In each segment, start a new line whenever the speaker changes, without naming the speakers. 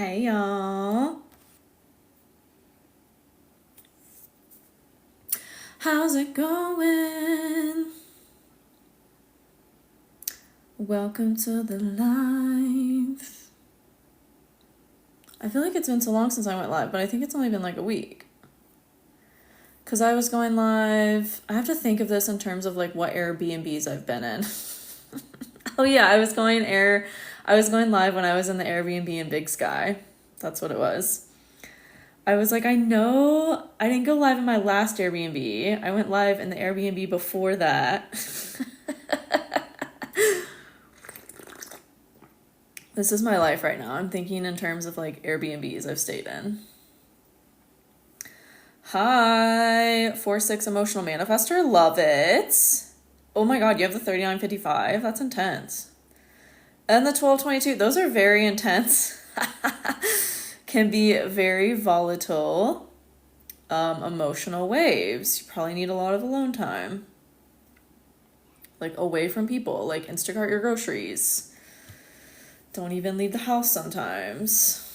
Hey y'all. How's it going? Welcome to the live. I feel like it's been so long since I went live, but I think it's only been like a week. Because I was going live, I have to think of this in terms of like what Airbnbs I've been in. Oh yeah, I was going live when I was in the Airbnb in Big Sky. That's what it was. I was like, I know I didn't go live in my last Airbnb. I went live in the Airbnb before that. This is my life right now. I'm thinking in terms of like Airbnbs I've stayed in. Hi, 4-6 emotional manifestor. Love it. Oh my God, you have the 3955. That's intense. And the 1222. Those are very intense. Can be very volatile, emotional waves. You probably need a lot of alone time. Like away from people, like Instacart your groceries. Don't even leave the house sometimes.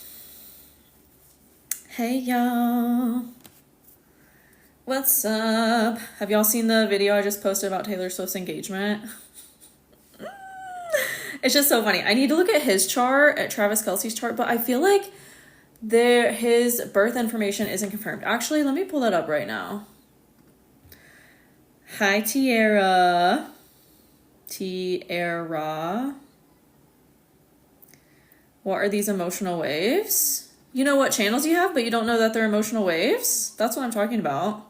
Hey y'all. What's up? Have y'all seen the video I just posted about Taylor Swift's engagement? It's just so funny. I need to look at his chart, at Travis Kelce's chart, but I feel like his birth information isn't confirmed. Actually, let me pull that up right now. Hi, Tiara. What are these emotional waves? You know what channels you have, but you don't know that they're emotional waves? That's what I'm talking about.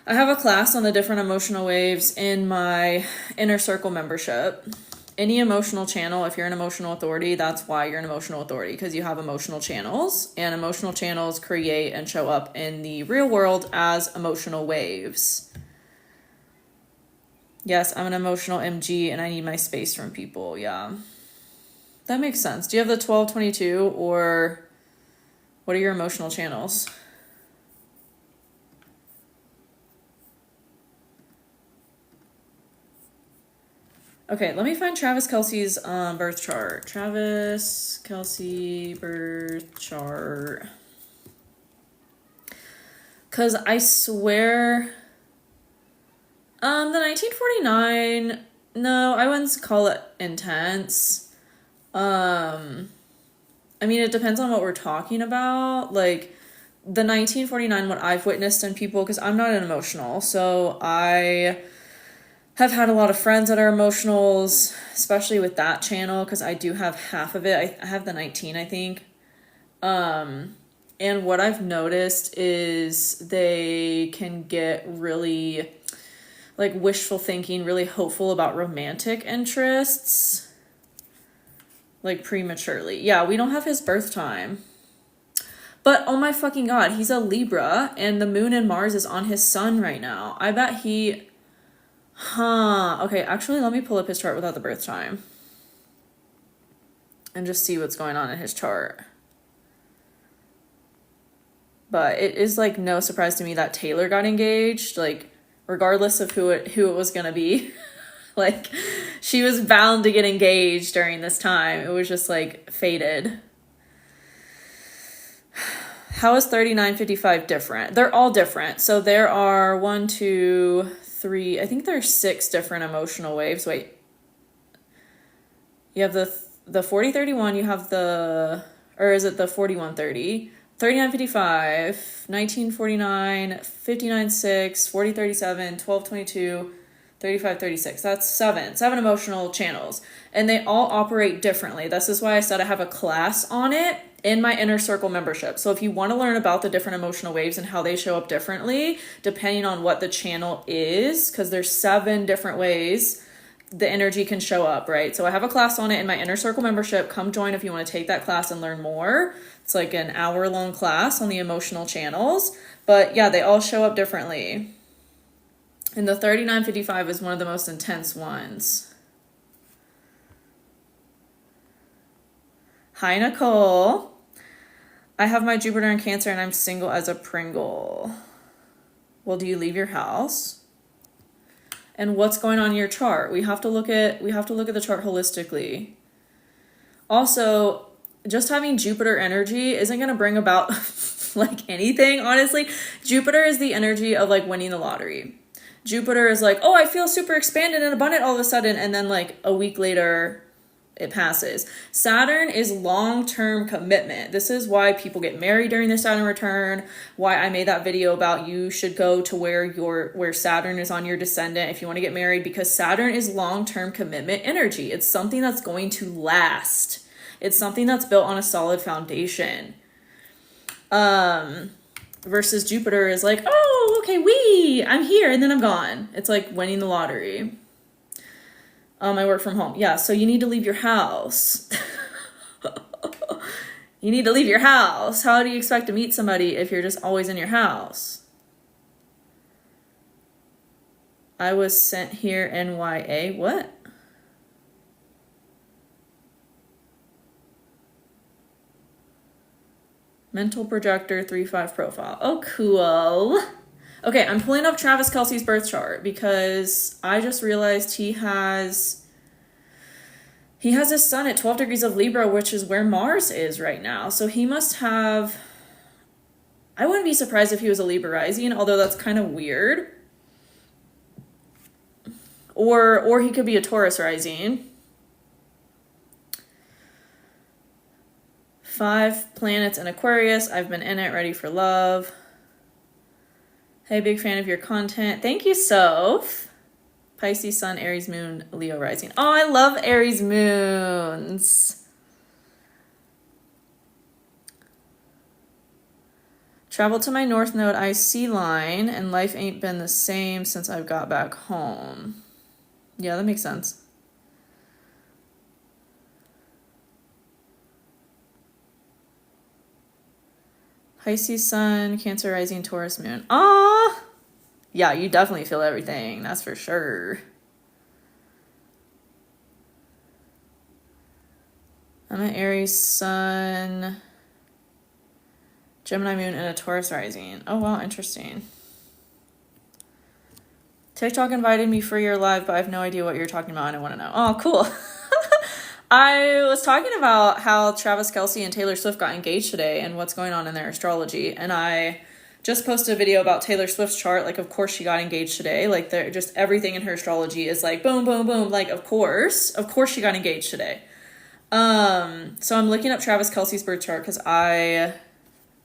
I have a class on the different emotional waves in my Inner Circle membership. Any emotional channel, if you're an emotional authority, that's why you're an emotional authority, because you have emotional channels, and emotional channels create and show up in the real world as emotional waves. Yes, I'm an emotional MG and I need my space from people. Yeah, that makes sense. Do you have the 1222 or what are your emotional channels? Okay, let me find Travis Kelce's birth chart. Travis Kelce birth chart. Because I swear, the 1949, no, I wouldn't call it intense. I mean, it depends on what we're talking about. Like, the 1949, what I've witnessed in people, because I'm not an emotional, so I have had a lot of friends that are emotionals, especially with that channel, because I do have half of it. I have the 19, I think. And what I've noticed is they can get really, like, wishful thinking, really hopeful about romantic interests, like, prematurely. Yeah, we don't have his birth time. But, oh my fucking God, he's a Libra, and the moon and Mars is on his sun right now. I bet he... Okay, actually, let me pull up his chart without the birth time and just see what's going on in his chart. But it is, like, no surprise to me that Taylor got engaged, like, regardless of who it was gonna be. Like, she was bound to get engaged during this time. It was just, like, fated. How is 3955 different? They're all different. So there are 1, 2, 3, I think there's 6 different emotional waves. Wait. You have the 4031, you have or is it the 4130? 3955, 1949, 596, 4037, 1222, 3536. That's 7 emotional channels. And they all operate differently. This is why I said I have a class on it in my Inner Circle membership. So if you want to learn about the different emotional waves and how they show up differently, depending on what the channel is, because there's 7 different ways the energy can show up, right? So I have a class on it in my Inner Circle membership. Come join if you want to take that class and learn more. It's like an hour-long class on the emotional channels. But yeah, they all show up differently. And the 3955 is one of the most intense ones. Hi, Nicole. I have my Jupiter in Cancer and I'm single as a Pringle. Well, do you leave your house? And what's going on in your chart? We have to look at the chart holistically. Also, just having Jupiter energy isn't going to bring about like anything, honestly. Jupiter is the energy of like winning the lottery. Jupiter is like, oh, I feel super expanded and abundant all of a sudden. And then like a week later, it passes. Saturn is long-term commitment. This is why people get married during their Saturn return, why I made that video about you should go to where Saturn is on your descendant if you want to get married, because Saturn is long-term commitment energy. It's something that's going to last. It's something that's built on a solid foundation. Versus Jupiter is like, oh, okay, I'm here and then I'm gone. It's like winning the lottery. I work from home. Yeah, so you need to leave your house. You need to leave your house. How do you expect to meet somebody if you're just always in your house? I was sent here NYA. What? Mental projector 3-5 profile. Oh, cool. Okay, I'm pulling up Travis Kelce's birth chart because I just realized he has his sun at 12 degrees of Libra, which is where Mars is right now. So he must have, I wouldn't be surprised if he was a Libra rising, although that's kind of weird. Or he could be a Taurus rising. 5 planets in Aquarius. I've been in it, ready for love. Hey, big fan of your content. Thank you, Soph. Pisces sun, Aries moon, Leo rising. Oh, I love Aries moons. Travel to my North Node IC line, and life ain't been the same since I've got back home. Yeah, that makes sense. Pisces sun, Cancer rising, Taurus moon. Ah, yeah, you definitely feel everything. That's for sure. I'm an Aries sun, Gemini moon, and a Taurus rising. Oh, wow, interesting. TikTok invited me for your live, but I have no idea what you're talking about and I want to know. Oh, cool. I was talking about how Travis Kelce and Taylor Swift got engaged today and what's going on in their astrology. And I just posted a video about Taylor Swift's chart. Like, of course she got engaged today. Like, just everything in her astrology is like, boom, boom, boom. Like, of course she got engaged today. So I'm looking up Travis Kelce's birth chart because I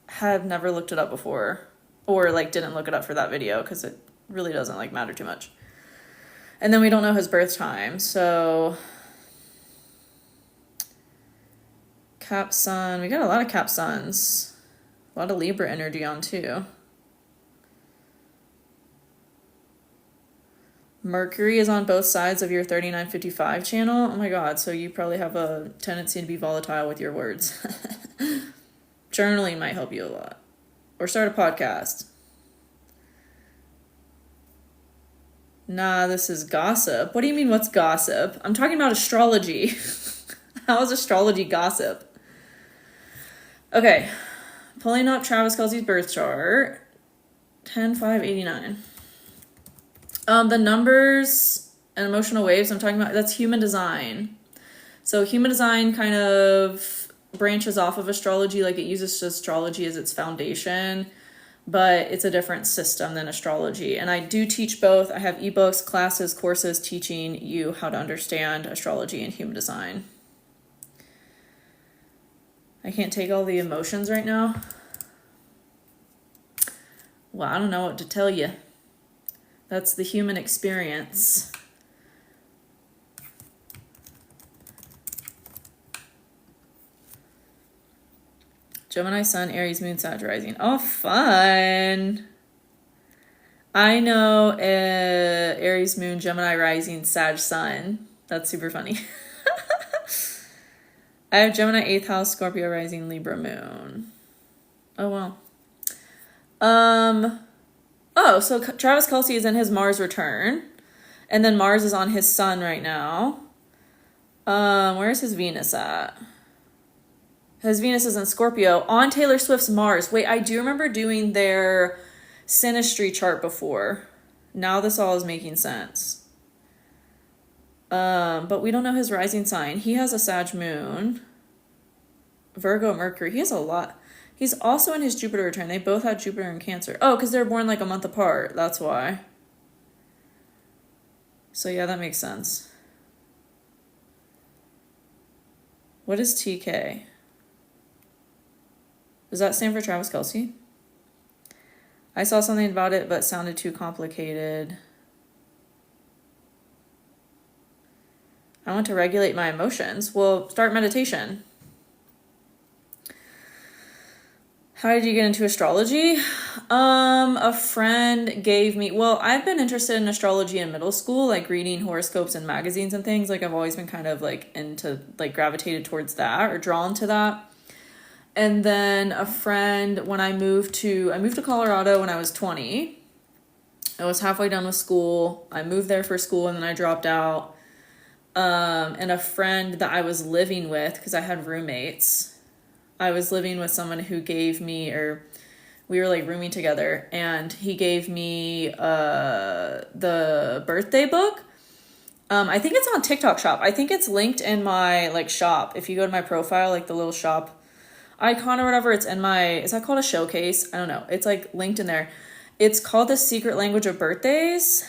have never looked it up before, or like didn't look it up for that video because it really doesn't like matter too much. And then we don't know his birth time. So Cap Sun, we got a lot of Cap Suns. A lot of Libra energy on too. Mercury is on both sides of your 3955 channel. Oh my God, so you probably have a tendency to be volatile with your words. Journaling might help you a lot. Or start a podcast. Nah, this is gossip. What do you mean, what's gossip? I'm talking about astrology. How is astrology gossip? Okay, pulling up Travis Kelce's birth chart. 10-5-89. The numbers and emotional waves I'm talking about, that's human design. So human design kind of branches off of astrology, like it uses astrology as its foundation, but it's a different system than astrology. And I do teach both. I have ebooks, classes, courses teaching you how to understand astrology and human design. I can't take all the emotions right now. Well, I don't know what to tell you. That's the human experience. Gemini sun, Aries moon, Sag rising. Oh, fun. I know Aries moon, Gemini rising, Sag sun. That's super funny. I have Gemini 8th house, Scorpio rising, Libra moon. Oh, wow. Oh, so Travis Kelce is in his Mars return. And then Mars is on his sun right now. Where's his Venus at? His Venus is in Scorpio on Taylor Swift's Mars. Wait, I do remember doing their synastry chart before. Now this all is making sense. But we don't know his rising sign. He has a Sag moon. Virgo, Mercury. He has a lot. He's also in his Jupiter return. They both had Jupiter in Cancer. Oh, because they're born like a month apart. That's why. So yeah, that makes sense. What is TK? Does that stand for Travis Kelce? I saw something about it, but it sounded too complicated. I want to regulate my emotions. Well, start meditation. How did you get into astrology? A friend gave me, well, I've been interested in astrology in middle school, like reading horoscopes and magazines and things. Like I've always been kind of like into, like gravitated towards that or drawn to that. And then a friend, when I moved to Colorado when I was 20. I was halfway done with school. I moved there for school and then I dropped out. And a friend that I was living with, because I had roommates, I was living with someone who gave me, or we were like rooming together, and he gave me the birthday book. I think it's on TikTok Shop. I think it's linked in my like shop. If you go to my profile, like the little shop icon or whatever, it's in my, is that called a showcase? I don't know. It's like linked in there. It's called The Secret Language of Birthdays.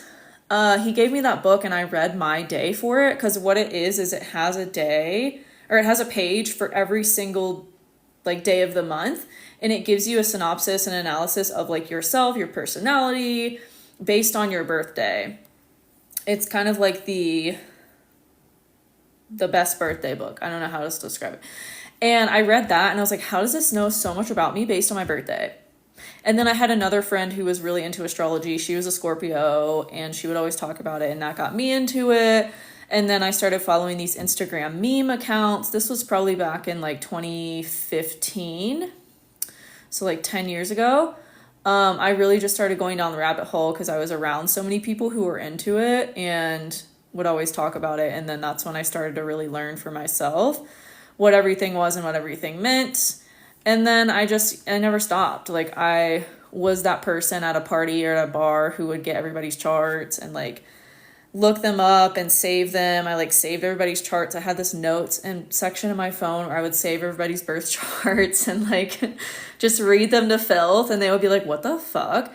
He gave me that book and I read my day for it, because what it is it has a day, or it has a page for every single like day of the month, and it gives you a synopsis and analysis of like yourself, your personality based on your birthday. It's kind of like the best birthday book. I don't know how to describe it. And I read that and I was like, how does this know so much about me based on my birthday? And then I had another friend who was really into astrology. She was a Scorpio and she would always talk about it, and that got me into it. And then I started following these Instagram meme accounts. This was probably back in like 2015. So like 10 years ago. I really just started going down the rabbit hole because I was around so many people who were into it and would always talk about it. And then that's when I started to really learn for myself what everything was and what everything meant. And then I never stopped. Like I was that person at a party or at a bar who would get everybody's charts and like look them up and save them. I like saved everybody's charts. I had this notes and section in my phone where I would save everybody's birth charts and like just read them to filth, and they would be like, what the fuck?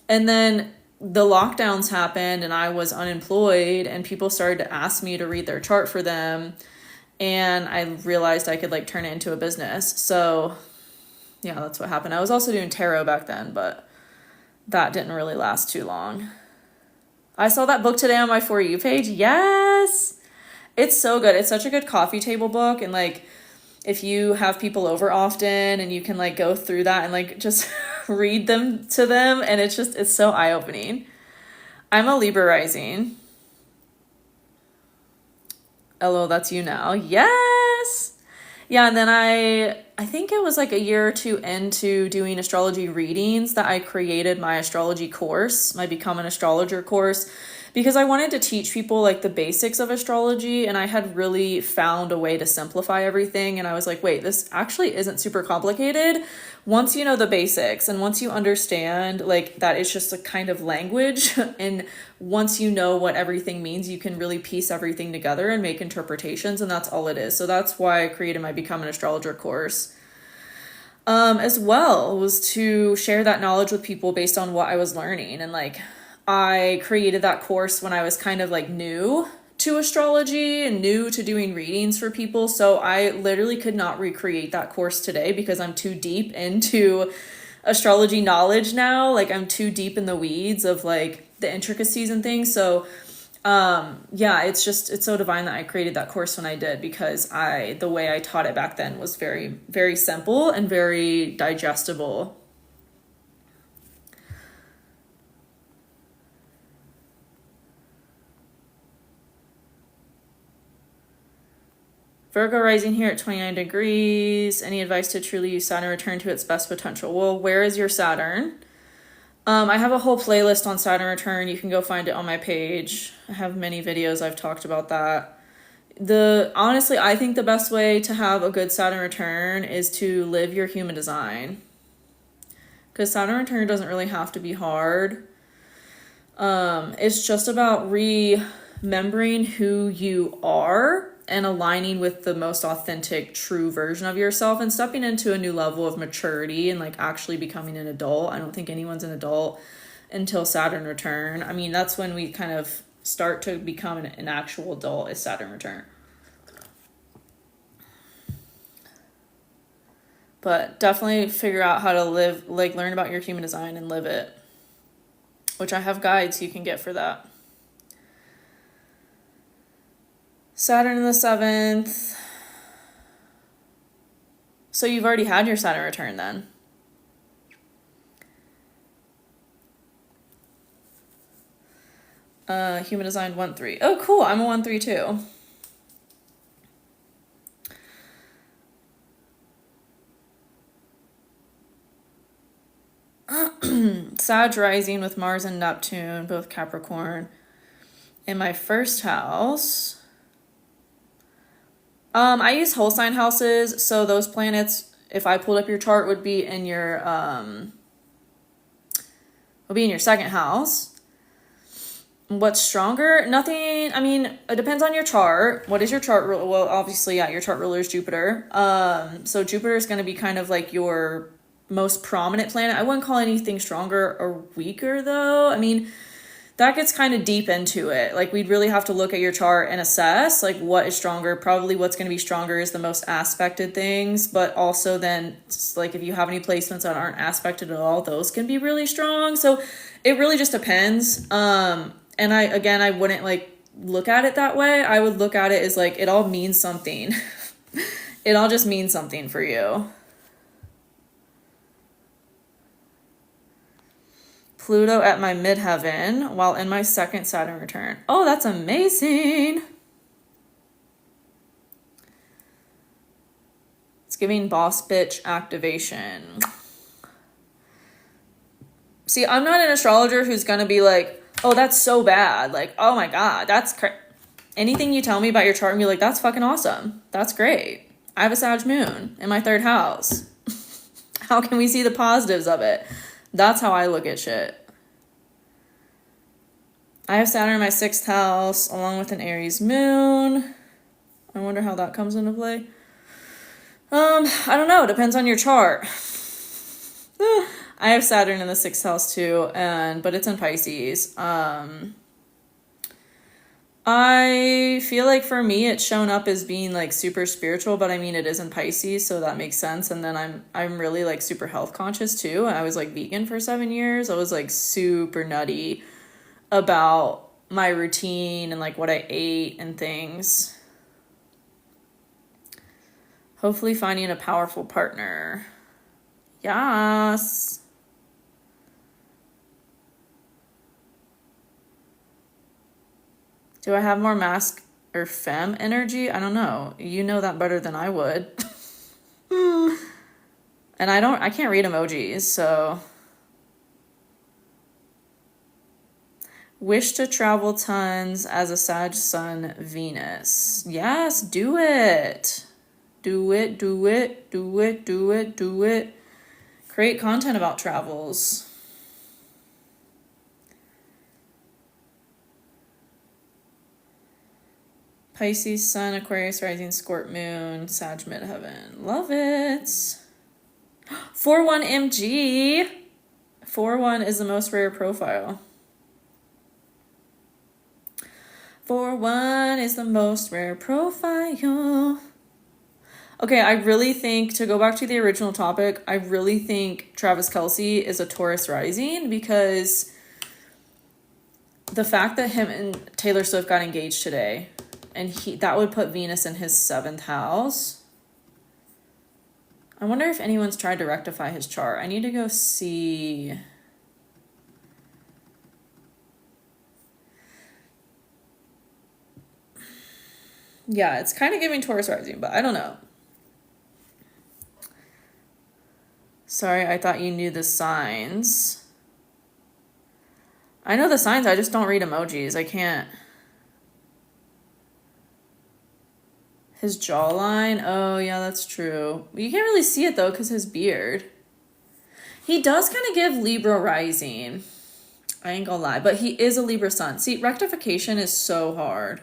And then the lockdowns happened and I was unemployed and people started to ask me to read their chart for them, and I realized I could like turn it into a business. So yeah, that's what happened. I was also doing tarot back then, but that didn't really last too long. I saw that book today on my For You page. Yes. It's so good. It's such a good coffee table book. And like, if you have people over often and you can like go through that and like just read them to them. And it's so eye-opening. I'm a Libra rising. Hello, that's you now. Yes. Yeah, and then I think it was like a year or two into doing astrology readings that I created my astrology course, my Become an Astrologer course, because I wanted to teach people like the basics of astrology, and I had really found a way to simplify everything. And I was like, wait, this actually isn't super complicated. Once you know the basics and once you understand like that it's just a kind of language, and once you know what everything means, you can really piece everything together and make interpretations, and that's all it is. So that's why I created my Become an Astrologer course. As well, was to share that knowledge with people based on what I was learning. And like, I created that course when I was kind of like new to astrology and new to doing readings for people. So I literally could not recreate that course today because I'm too deep into astrology knowledge now. Like I'm too deep in the weeds of like the intricacies and things. So yeah, it's so divine that I created that course when I did, because the way I taught it back then was very, very simple and very digestible. Virgo rising here at 29 degrees. Any advice to truly use Saturn return to its best potential? Well, where is your Saturn? I have a whole playlist on Saturn return. You can go find it on my page. I have many videos I've talked about that. Honestly, I think the best way to have a good Saturn return is to live your human design. Because Saturn return doesn't really have to be hard. It's just about remembering who you are and aligning with the most authentic, true version of yourself and stepping into a new level of maturity and like actually becoming an adult. I don't think anyone's an adult until Saturn return. I mean, that's when we kind of start to become an actual adult, is Saturn return. But definitely figure out how to live, like learn about your human design and live it, which I have guides you can get for that. Saturn in the 7th. So you've already had your Saturn return then. Human design 1-3. Oh, cool. I'm a 1-3 too. Sag rising with Mars and Neptune, both Capricorn. In my first house, I use whole sign houses, so those planets, if I pulled up your chart, would be in your second house. What's stronger? Nothing. I mean, it depends on your chart. What is your chart ruler? Well, obviously, yeah, your chart ruler is Jupiter. So Jupiter is going to be kind of like your most prominent planet. I wouldn't call anything stronger or weaker, though. I mean, that gets kind of deep into it. Like, we'd really have to look at your chart and assess, like, what is stronger. Probably what's going to be stronger is the most aspected things, but also then, like, if you have any placements that aren't aspected at all, those can be really strong. So it really just depends. And I wouldn't, like, look at it that way. I would look at it as, like, it all means something. It all just means something for you. Pluto at my midheaven while in my second Saturn return. Oh, that's amazing. It's giving boss bitch activation. See, I'm not an astrologer who's going to be like, oh, that's so bad. Like, oh my God, that's anything you tell me about your chart and be like, that's fucking awesome. That's great. I have a Sag moon in my third house. How can we see the positives of it? That's how I look at shit. I have Saturn in my 6th house along with an Aries moon. I wonder how that comes into play. I don't know. It depends on your chart. I have Saturn in the 6th house too, but it's in Pisces. I feel like for me it's shown up as being like super spiritual, but I mean it is in Pisces, so that makes sense. And then I'm really like super health conscious too. I was like vegan for 7 years. I was like super nutty about my routine and like what I ate and things. Hopefully finding a powerful partner. Yes. Do I have more masc or femme energy? I don't know. You know that better than I would. And I can't read emojis, so. Wish to travel tons as a Sag Sun Venus. Yes, do it. Do it, do it, do it, do it, do it. Create content about travels. Pisces Sun, Aquarius Rising, Scorp Moon, Sag Midheaven. Love it. 4-1 MG. 4-1 is the most rare profile. 4-1 is the most rare profile. Okay, I really think, to go back to the original topic, I really think Travis Kelce is a Taurus rising, because the fact that him and Taylor Swift got engaged today, and that would put Venus in his 7th house. I wonder if anyone's tried to rectify his chart. I need to go see. Yeah, it's kind of giving Taurus rising, but I don't know. Sorry, I thought you knew the signs. I know the signs, I just don't read emojis. I can't. His jawline? Oh, yeah, that's true. You can't really see it, though, because his beard. He does kind of give Libra rising. I ain't gonna lie. But he is a Libra sun. See, rectification is so hard.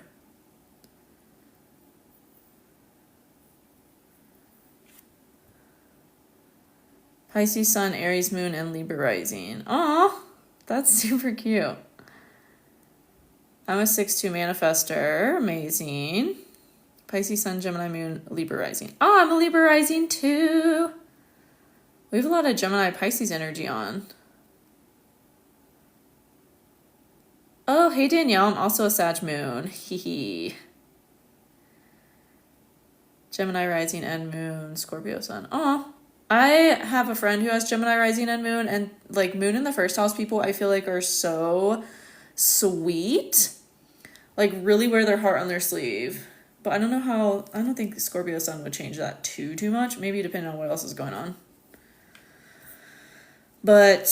Pisces Sun, Aries Moon, and Libra Rising. Aw, that's super cute. I'm a 6-2 manifester. Amazing. Pisces Sun, Gemini Moon, Libra Rising. Oh, I'm a Libra Rising too. We have a lot of Gemini Pisces energy on. Oh, hey Danielle, I'm also a Sag Moon. Hee. Gemini Rising and Moon, Scorpio Sun. Oh, I have a friend who has Gemini Rising and Moon, and like Moon in the first house people I feel like are so sweet. Like really wear their heart on their sleeve. But I don't think Scorpio Sun would change that too much. Maybe depending on what else is going on. But,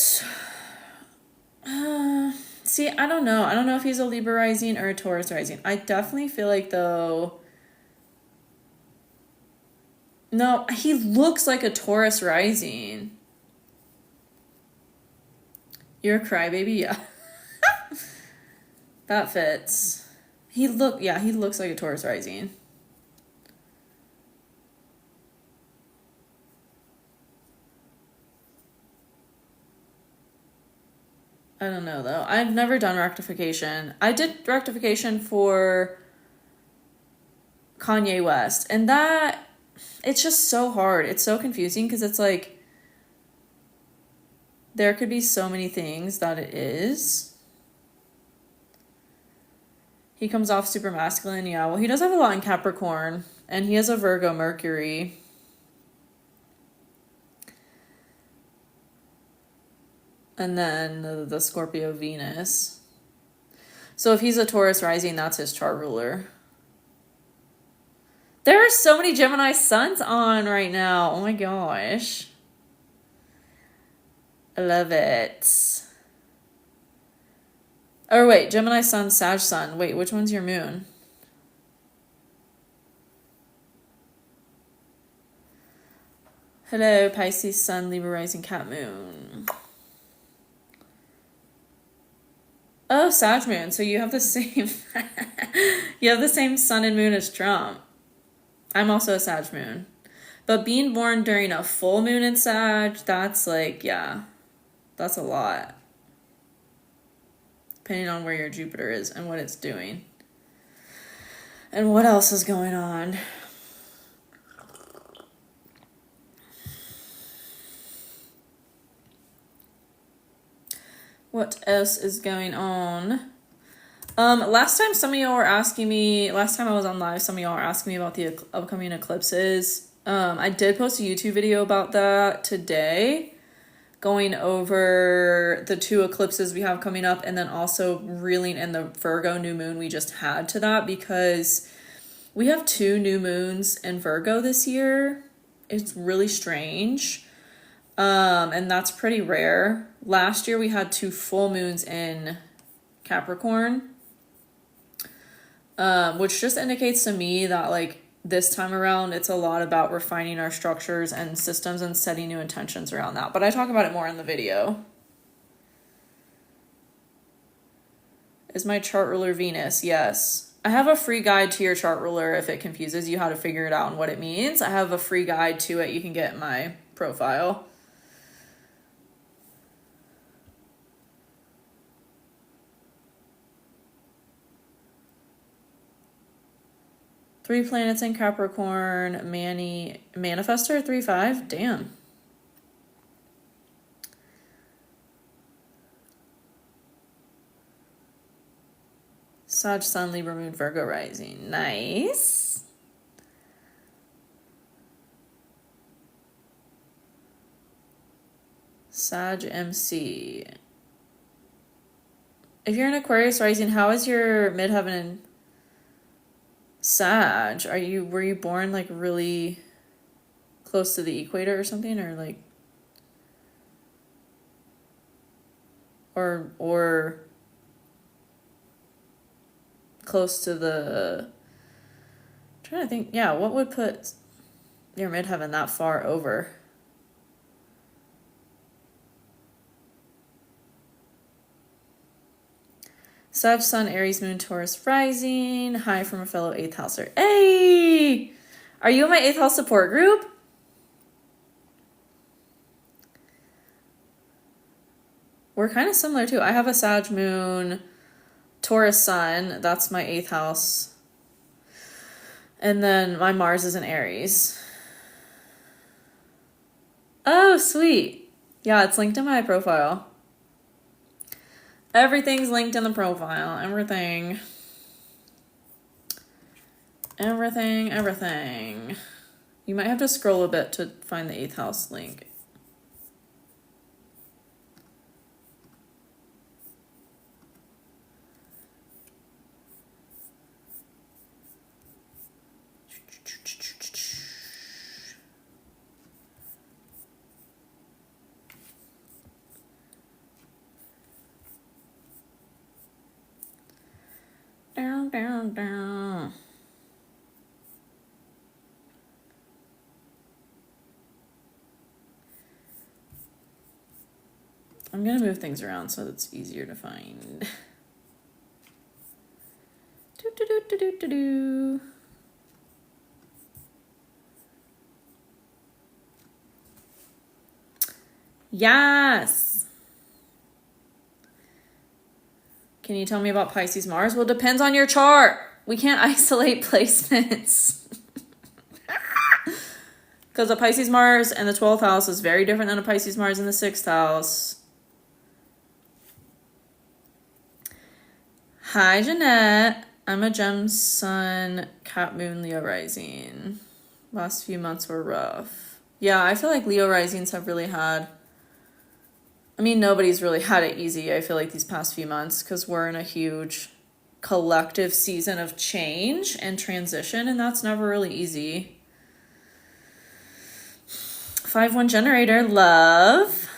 see, I don't know. I don't know if he's a Libra rising or a Taurus rising. I definitely feel like, though, no, he looks like a Taurus rising. You're a crybaby? Yeah. That fits. He looks like a Taurus rising. I don't know, though. I've never done rectification. I did rectification for Kanye West. And that, it's just so hard. It's so confusing because it's like, there could be so many things that it is. He comes off super masculine. Yeah, well, he does have a lot in Capricorn. And he has a Virgo Mercury. And then the Scorpio Venus. So if he's a Taurus rising, that's his chart ruler. There are so many Gemini suns on right now. Oh my gosh. I love it. Oh wait, Gemini sun, Sag sun. Wait, which one's your moon? Hello, Pisces sun, Libra rising, Cat moon. Oh, Sag moon. So you have the same you have the same sun and moon as Trump. I'm also a Sag moon. But being born during a full moon in Sag, that's like, yeah. That's a lot. Depending on where your Jupiter is and what it's doing. And what else is going on. What else is going on? Last time I was on live, some of y'all were asking me about the upcoming eclipses. I did post a YouTube video about that today, going over the 2 eclipses we have coming up, and then also reeling in the Virgo new moon we just had to that, because we have 2 new moons in Virgo this year. It's really strange. And that's pretty rare. Last year we had 2 full moons in Capricorn, which just indicates to me that like this time around it's a lot about refining our structures and systems and setting new intentions around that. But I talk about it more in the video. Is my chart ruler Venus? Yes. I have a free guide to your chart ruler if it confuses you how to figure it out and what it means. I have a free guide to it you can get in my profile. Three planets in Capricorn, Manifestor 3-5. Damn. Sag Sun, Libra Moon, Virgo Rising. Nice. Sag MC. If you're an Aquarius rising, how is your midheaven in Sag? Were you born like really close to the equator or something, or like or close to the, I'm trying to think, yeah, what would put your midheaven that far over? Sag Sun, Aries Moon, Taurus Rising. Hi from a fellow 8th houser. Hey! Are you in my 8th house support group? We're kind of similar too. I have a Sag moon, Taurus sun. That's my 8th house. And then my Mars is in Aries. Oh, sweet. Yeah, it's linked in my profile. Everything's linked in the profile. Everything. You might have to scroll a bit to find the 8th house link. Down. I'm gonna move things around so it's easier to find. Do. Yes. Can you tell me about Pisces Mars? Well, it depends on your chart. We can't isolate placements. Because a Pisces Mars in the 12th house is very different than a Pisces Mars in the 6th house. Hi, Jeanette. I'm a Gem Sun, Cap Moon, Leo Rising. Last few months were rough. Yeah, I feel like Leo Risings have really had... I mean, nobody's really had it easy, I feel like, these past few months, because we're in a huge collective season of change and transition, and that's never really easy. 5-1 generator, love.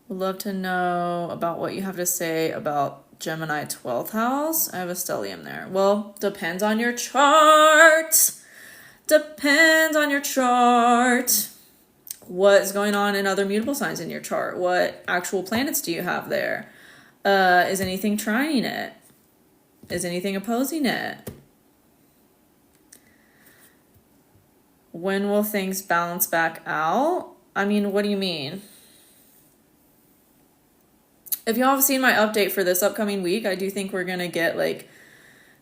Would love to know about what you have to say about Gemini 12th house. I have a stellium there. Well, depends on your chart. Depends on your chart. What's going on in other mutable signs in your chart? What actual planets do you have there? Is anything trining it? Is anything opposing it? When will things balance back out? I mean, what do you mean? If y'all have seen my update for this upcoming week, I do think we're going to get like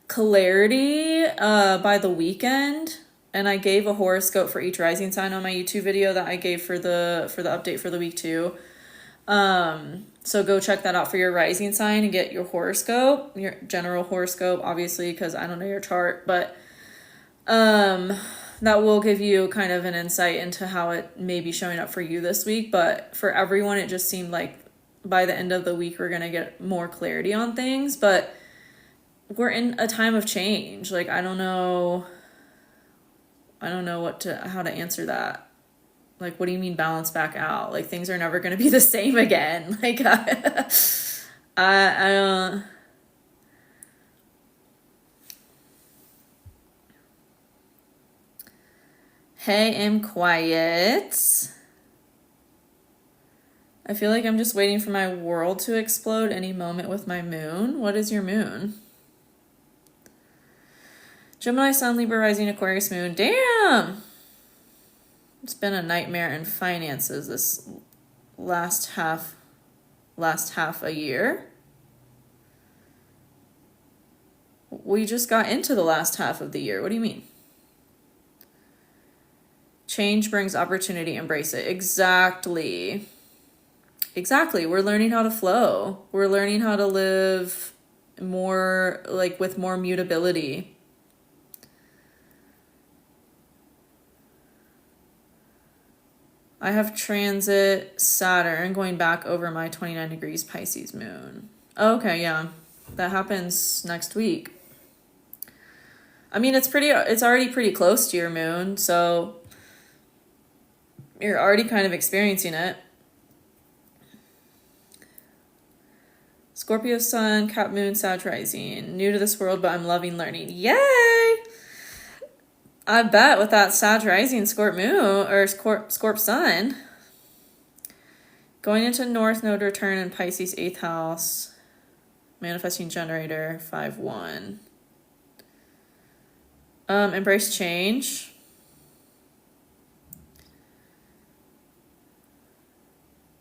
clarity by the weekend. And I gave a horoscope for each rising sign on my YouTube video that I gave for the update for the week too. So go check that out for your rising sign and get your horoscope, your general horoscope, obviously, because I don't know your chart, but that will give you kind of an insight into how it may be showing up for you this week. But for everyone, it just seemed like by the end of the week, we're going to get more clarity on things, but we're in a time of change. Like, I don't know how to answer that. Like, what do you mean balance back out? Like, things are never going to be the same again. Like, I don't. Hey, I'm quiet. I feel like I'm just waiting for my world to explode any moment with my moon. What is your moon? Gemini, Sun, Libra, Rising, Aquarius, Moon. Damn! It's been a nightmare in finances this last half a year. We just got into the last half of the year. What do you mean? Change brings opportunity. Embrace it. Exactly. We're learning how to flow. We're learning how to live more, like, with more mutability. I have transit Saturn going back over my 29 degrees Pisces moon. Okay, yeah. That happens next week. I mean, it's already pretty close to your moon, so you're already kind of experiencing it. Scorpio Sun, Cap Moon, Sag Rising. New to this world, but I'm loving learning. Yay! I bet with that Sag Rising, Scorp Moon, or Scorp Sun. Going into North Node return in Pisces 8th house. Manifesting generator, 5-1. Embrace change.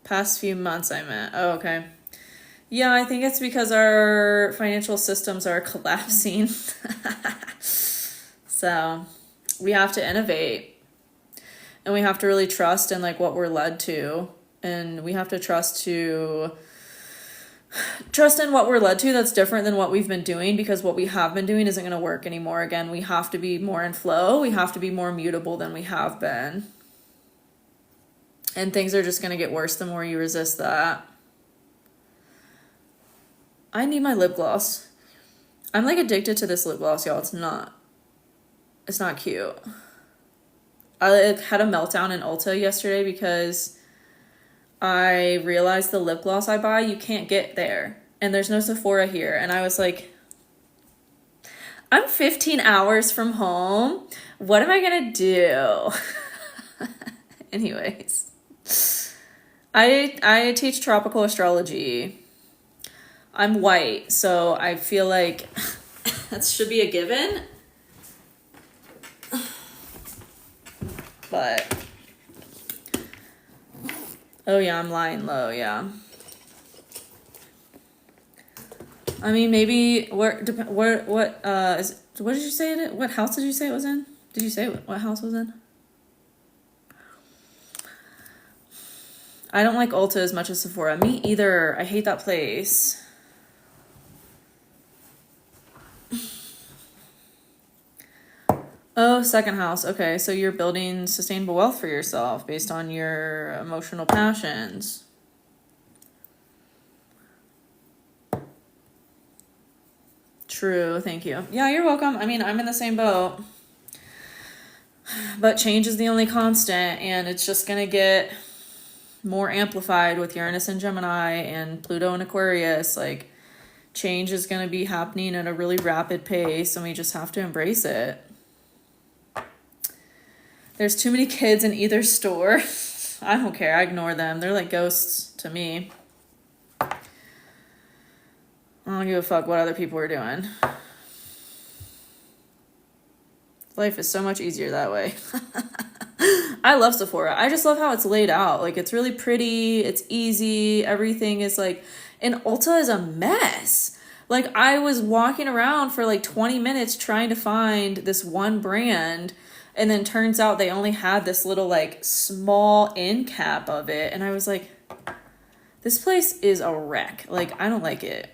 Past few months, I meant. Oh, okay. Yeah, I think it's because our financial systems are collapsing. So we have to innovate, and we have to really trust in like what we're led to, and we have to trust in what we're led to that's different than what we've been doing, because what we have been doing isn't going to work anymore. Again, we have to be more in flow. We have to be more mutable than we have been. And things are just going to get worse the more you resist that. I need my lip gloss. I'm like addicted to this lip gloss, y'all. It's not cute. I had a meltdown in Ulta yesterday because I realized the lip gloss I buy, you can't get there. And there's no Sephora here. And I was like, I'm 15 hours from home. What am I going to do? Anyways, I teach tropical astrology. I'm white, so I feel like that should be a given. But, oh yeah, I'm lying low, yeah. I mean, maybe, what did you say what house did you say it was in? Did you say what house was in? I don't like Ulta as much as Sephora. Me either. I hate that place. Oh, second house. Okay, so you're building sustainable wealth for yourself based on your emotional passions. True, thank you. Yeah, you're welcome. I mean, I'm in the same boat. But change is the only constant, and it's just going to get more amplified with Uranus and Gemini and Pluto and Aquarius. Like, change is going to be happening at a really rapid pace, and we just have to embrace it. There's too many kids in either store. I don't care. I ignore them. They're like ghosts to me. I don't give a fuck what other people are doing. Life is so much easier that way. I love Sephora. I just love how it's laid out. Like, it's really pretty. It's easy. Everything is like... And Ulta is a mess. Like, I was walking around for like 20 minutes trying to find this one brand... And then turns out they only had this little like small end cap of it. And I was like, this place is a wreck. Like, I don't like it.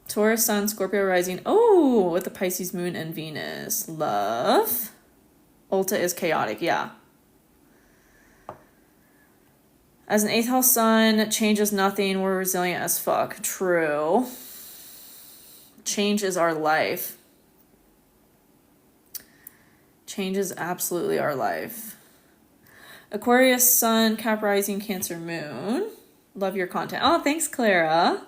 Taurus, Sun, Scorpio rising. Oh, with the Pisces moon and Venus. Love. Ulta is chaotic. Yeah. As an 8th house sun, change is nothing. We're resilient as fuck. True. Change is our life. Change is absolutely our life. Aquarius, Sun, Cap rising, Cancer moon. Love your content. Oh, thanks, Clara.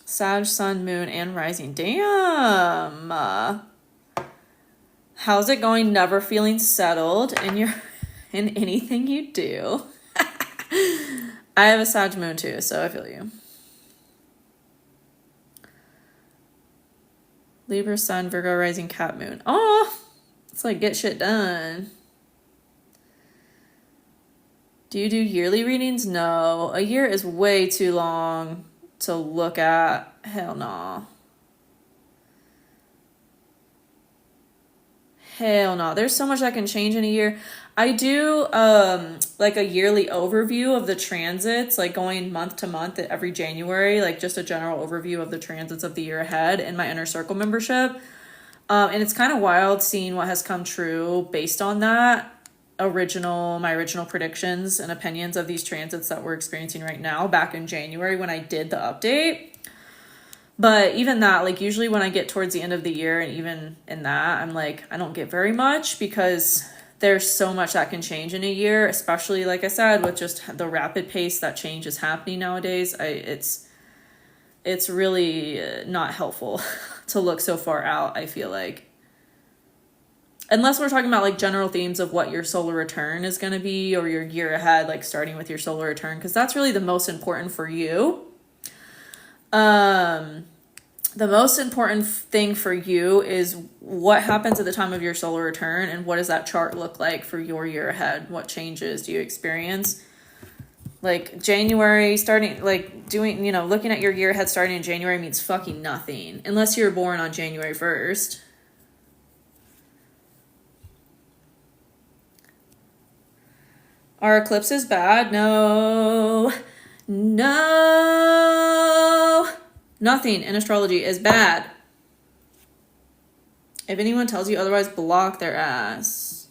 Sag, Sun, Moon, and rising. Damn. How's it going? Never feeling settled in anything you do. I have a Sag moon too, so I feel you. Libra, Sun, Virgo, rising, Cap, moon. Oh, it's like get shit done. Do you do yearly readings? No. A year is way too long to look at. Hell no. Hell no. There's so much that can change in a year. I do like a yearly overview of the transits, like going month to month every January, like just a general overview of the transits of the year ahead in my Inner Circle membership. And it's kind of wild seeing what has come true based on that. My original predictions and opinions of these transits that we're experiencing right now back in January when I did the update. But even that, like usually when I get towards the end of the year and even in that, I'm like, I don't get very much because there's so much that can change in a year, especially like I said, with just the rapid pace that change is happening nowadays. It's really not helpful to look so far out, I feel like. Unless we're talking about like general themes of what your solar return is going to be or your year ahead, like starting with your solar return, because that's really the most important for you. the most important thing for you is what happens at the time of your solar return, and what does that chart look like for your year ahead? What changes do you experience? Like January starting, like doing, looking at your year ahead starting in January means fucking nothing unless you're born on January 1st. Are eclipses bad? No. Nothing in astrology is bad. If anyone tells you otherwise, block their ass.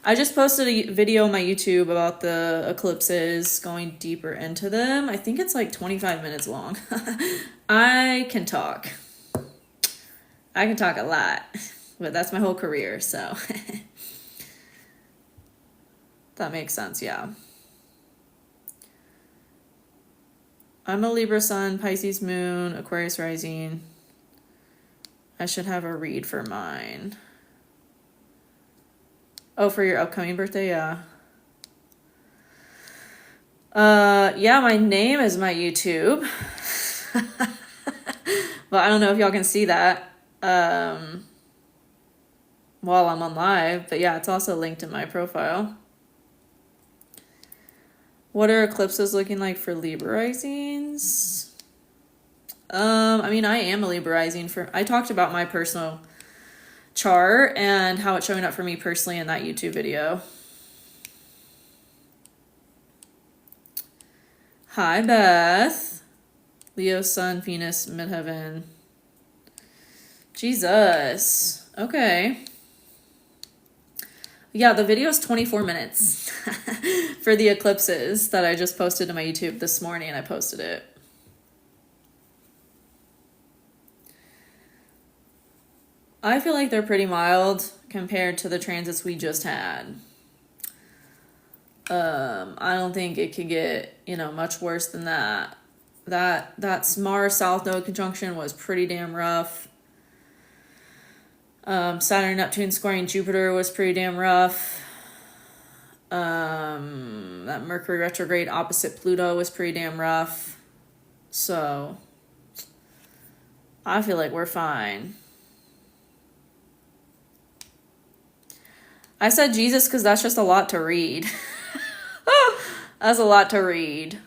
I just posted a video on my YouTube about the eclipses, going deeper into them. I think it's like 25 minutes long. I can talk a lot, but that's my whole career, so that makes sense, yeah. I'm a Libra sun, Pisces moon, Aquarius rising. I should have a read for mine. Oh, for your upcoming birthday, yeah. Yeah, my name is my YouTube. But I don't know if y'all can see that while I'm on live. But yeah, it's also linked in my profile. What are eclipses looking like for Libra risings? I mean, I am a Libra rising. I talked about my personal chart and how it's showing up for me personally in that YouTube video. Hi, Beth. Leo, Sun, Venus, Midheaven. Jesus. Okay. Yeah, the video is 24 minutes for the eclipses that I just posted to my YouTube this morning. I posted it. I feel like they're pretty mild compared to the transits we just had. I don't think it could get, much worse than that. That Mars South Node conjunction was pretty damn rough. Saturn, Neptune squaring Jupiter was pretty damn rough. That Mercury retrograde opposite Pluto was pretty damn rough. So I feel like we're fine. I said Jesus because that's just a lot to read. That's a lot to read.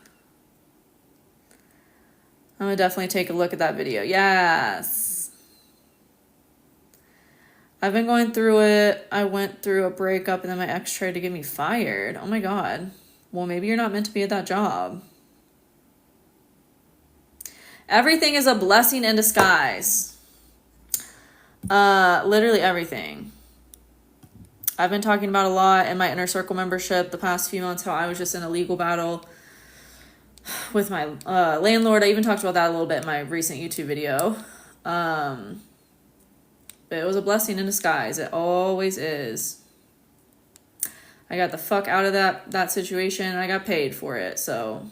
I'm going to definitely take a look at that video. Yes. I've been going through it. I went through a breakup and then my ex tried to get me fired. Oh my God. Well, maybe you're not meant to be at that job. Everything is a blessing in disguise. Literally everything. I've been talking about a lot in my Inner Circle membership the past few months, how I was just in a legal battle with my landlord. I even talked about that a little bit in my recent YouTube video. But it was a blessing in disguise. It always is. I got the fuck out of that situation. I got paid for it, so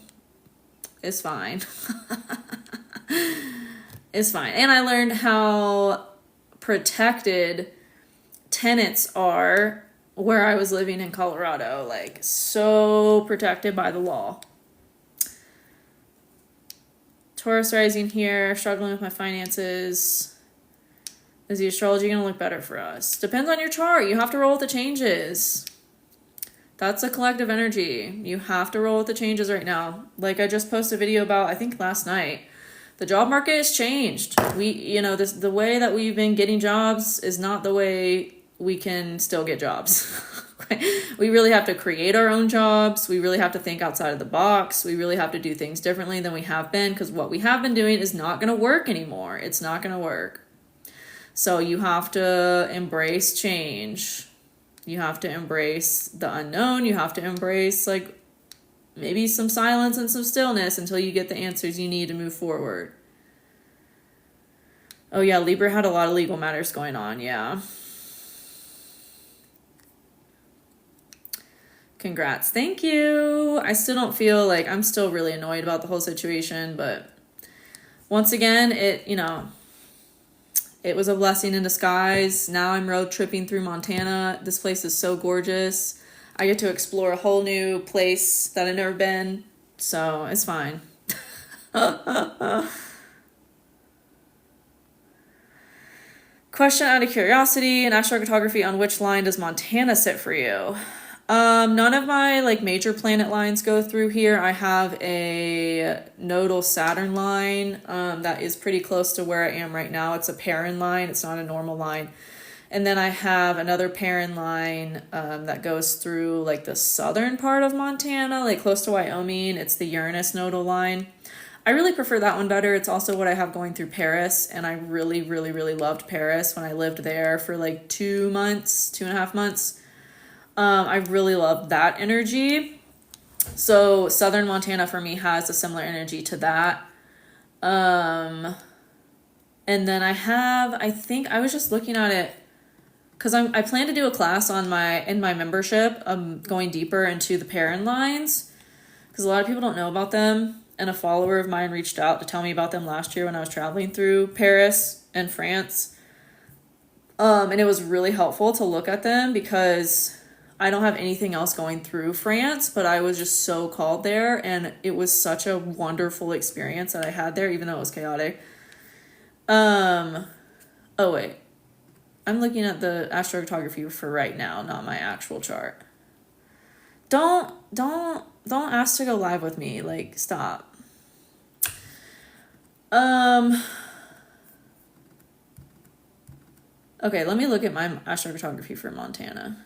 it's fine. It's fine. And I learned how protected tenants are where I was living in Colorado. Like, so protected by the law. Taurus rising here, struggling with my finances. Is the astrology going to look better for us? Depends on your chart. You have to roll with the changes. That's a collective energy. You have to roll with the changes right now. Like I just posted a video about, I think last night, the job market has changed. The way that we've been getting jobs is not the way we can still get jobs. We really have to create our own jobs. We really have to think outside of the box. We really have to do things differently than we have been, because what we have been doing is not going to work anymore. It's not going to work. So you have to embrace change. You have to embrace the unknown. You have to embrace maybe some silence and some stillness until you get the answers you need to move forward. Oh yeah, Libra had a lot of legal matters going on, yeah. Congrats. Thank you. I still don't feel like, I'm still really annoyed about the whole situation, but once again, it was a blessing in disguise. Now I'm road tripping through Montana. This place is so gorgeous. I get to explore a whole new place that I've never been, so it's fine. Question out of curiosity, in astrocartography, on which line does Montana sit for you? None of my like major planet lines go through here. I have a nodal Saturn line that is pretty close to where I am right now. It's a Perrin line. It's not a normal line. And then I have another Perrin line that goes through like the southern part of Montana, like close to Wyoming. It's the Uranus nodal line. I really prefer that one better. It's also what I have going through Paris, and I really, really, really loved Paris when I lived there for like 2 months, 2.5 months. I really loved that energy. So southern Montana for me has a similar energy to that. And then I think I was just looking at it because I plan to do a class in my membership, going deeper into the Perrin lines, because a lot of people don't know about them. And a follower of mine reached out to tell me about them last year when I was traveling through Paris and France. And it was really helpful to look at them because I don't have anything else going through France, but I was just so called there. And it was such a wonderful experience that I had there, even though it was chaotic. Oh, wait. I'm looking at the astrocartography for right now, not my actual chart. Don't ask to go live with me. Like, stop. Okay, let me look at my astrocartography for Montana.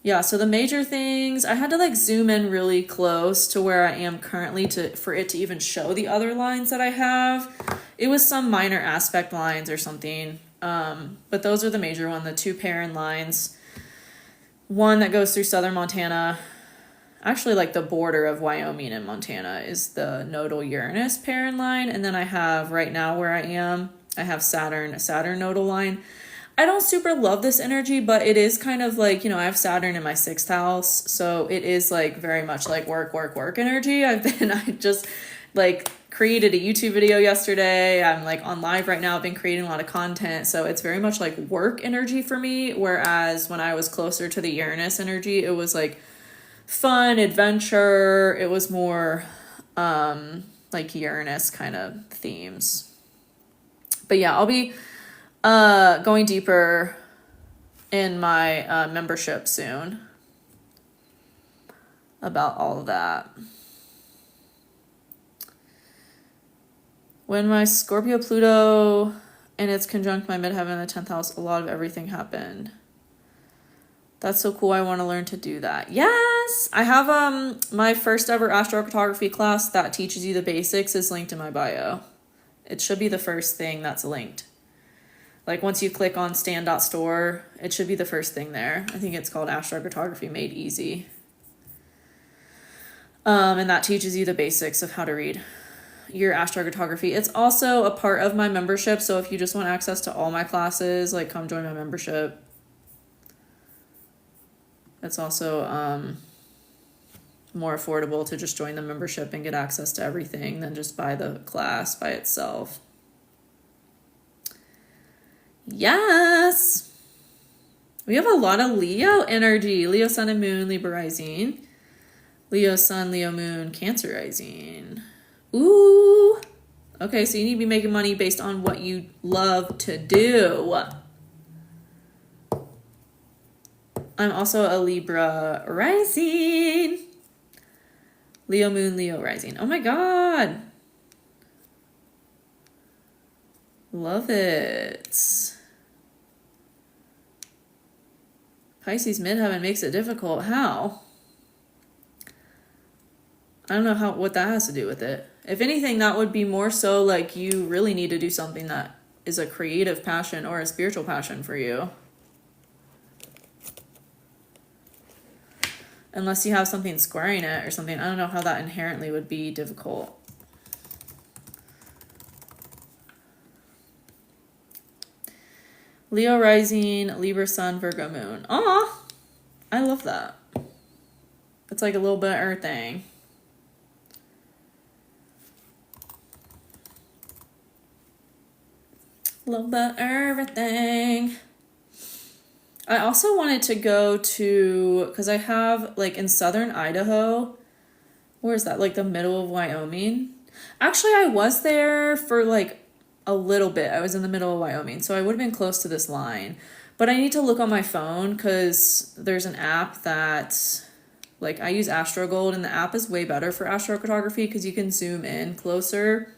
Yeah, so the major things, I had to like zoom in really close to where I am currently for it to even show the other lines that I have. It was some minor aspect lines or something. But those are the major one, the 2 Perrin lines. One that goes through southern Montana. Actually, like the border of Wyoming and Montana is the nodal Uranus Perrin line. And then I have right now where I have a Saturn nodal line. I don't super love this energy, but it is kind of like, I have Saturn in my 6th house. So it is like very much like work energy. I just like created a YouTube video yesterday. I'm like on live right now. I've been creating a lot of content. So it's very much like work energy for me. Whereas when I was closer to the Uranus energy, it was like fun, adventure. It was more like Uranus kind of themes. But yeah, I'll be going deeper in my membership soon about all of that. When my Scorpio Pluto and it's conjunct my midheaven in the 10th house, a lot of everything happened. That's so cool. I want to learn to do that. Yes! I have my first ever astrocartography class that teaches you the basics is linked in my bio. It should be the first thing that's linked. Like once you click on stand.store, it should be the first thing there. I think it's called Astrocartography Made Easy. And that teaches you the basics of how to read your astrocartography. It's also a part of my membership. So if you just want access to all my classes, like come join my membership. It's also more affordable to just join the membership and get access to everything than just buy the class by itself. Yes! We have a lot of Leo energy. Leo sun and moon, Libra rising. Leo sun, Leo moon, Cancer rising. Ooh! Okay, so you need to be making money based on what you love to do. I'm also a Libra rising. Leo moon, Leo rising. Oh my God. Love it. Pisces midheaven makes it difficult. How? I don't know what that has to do with it. If anything, that would be more so like you really need to do something that is a creative passion or a spiritual passion for you. Unless you have something squaring it or something. I don't know how that inherently would be difficult. Leo rising, Libra sun, Virgo moon. Aw, I love that. It's like a little bit of everything. Love bit everything. I also wanted to go to, because I have like in southern Idaho, where is that? Like the middle of Wyoming. Actually, I was there for like a little bit. I was in the middle of Wyoming, so I would have been close to this line. But I need to look on my phone because there's an app that, like, I use AstroGold, and the app is way better for astrocartography because you can zoom in closer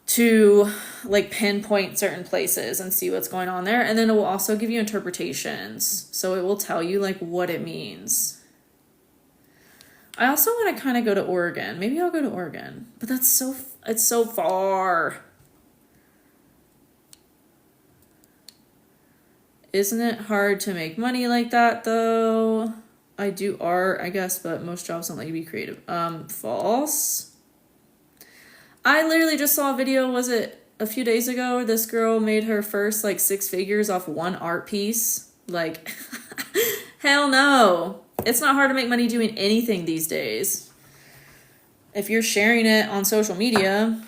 to, like, pinpoint certain places and see what's going on there. And then it will also give you interpretations. So it will tell you, like, what it means. I also want to kind of go to Oregon. Maybe I'll go to Oregon. But it's so far. Isn't it hard to make money like that, though? I do art, I guess, but most jobs don't let you be creative. False. I literally just saw a video, was it a few days ago, where this girl made her first, like, 6 figures off one art piece? Like, hell no. It's not hard to make money doing anything these days. If you're sharing it on social media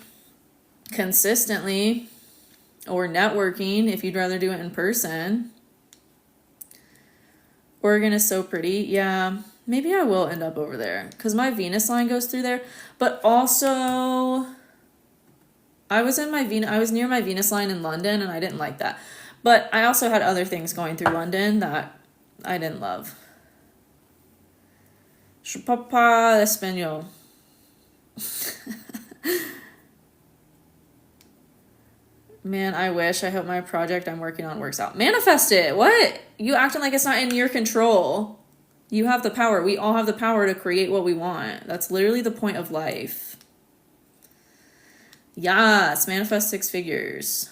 consistently, or networking, if you'd rather do it in person. Oregon is so pretty. Yeah, maybe I will end up over there because my Venus line goes through there. But also, I was near my Venus line in London, and I didn't like that. But I also had other things going through London that I didn't love. Je parle pas espagnol. Man, I wish. I hope my project I'm working on works out. Manifest it. What? You acting like it's not in your control. You have the power. We all have the power to create what we want. That's literally the point of life. Yes, manifest 6 figures.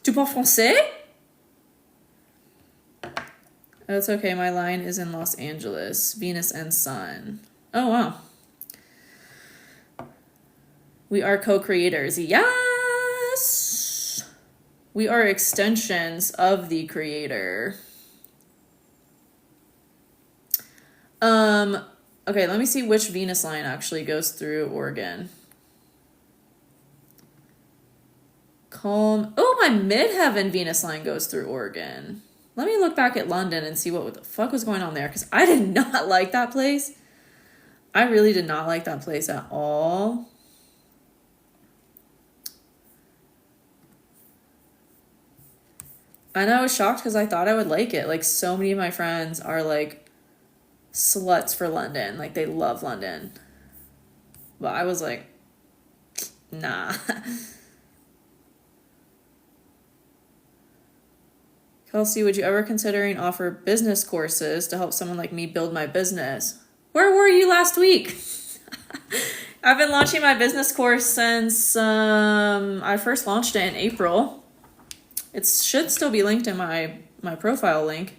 Tu parles français? Oh, it's okay. My line is in Los Angeles. Venus and Sun. Oh, wow. We are co-creators. Yes! We are extensions of the creator. Okay, let me see which Venus line actually goes through Oregon. Calm. Oh, my midheaven Venus line goes through Oregon. Let me look back at London and see what the fuck was going on there, because I did not like that place. I really did not like that place at all. And I was shocked because I thought I would like it. Like, so many of my friends are, like, sluts for London. Like, they love London. But I was like, nah. Kelsey, would you ever considering offer business courses to help someone like me build my business? Where were you last week? I've been launching my business course since I first launched it in April. It should still be linked in my profile link.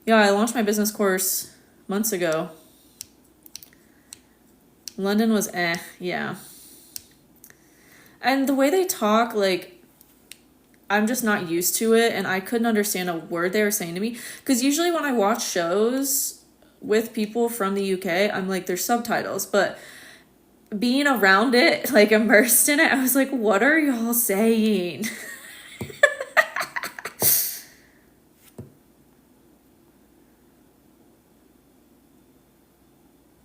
Yeah, I launched my business course months ago. London was yeah. And the way they talk, like, I'm just not used to it, and I couldn't understand a word they were saying to me. Because usually when I watch shows with people from the UK, I'm like, there's subtitles, but being around it, like, immersed in it, I was like, what are y'all saying?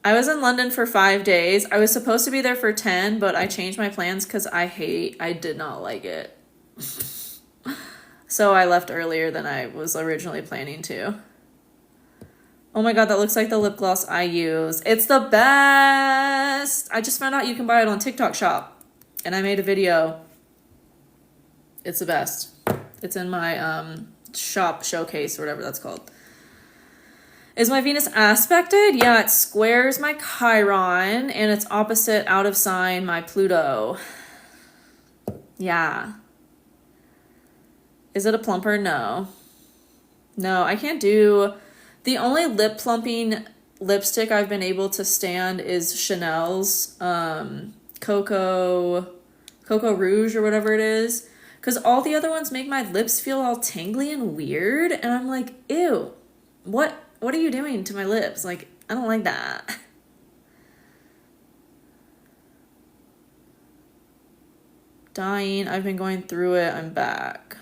I was in London for 5 days. I was supposed to be there for 10, but I changed my plans because I did not like it. So I left earlier than I was originally planning to. Oh my god, that looks like the lip gloss I use. It's the best! I just found out you can buy it on TikTok Shop. And I made a video. It's the best. It's in my shop showcase or whatever that's called. Is my Venus aspected? Yeah, it squares my Chiron, and it's opposite out of sign my Pluto. Yeah. Is it a plumper? No. No, I can't do... The only lip plumping lipstick I've been able to stand is Chanel's Coco Rouge or whatever it is. Because all the other ones make my lips feel all tingly and weird, and I'm like, ew. What are you doing to my lips? Like, I don't like that. Dying. I've been going through it. I'm back.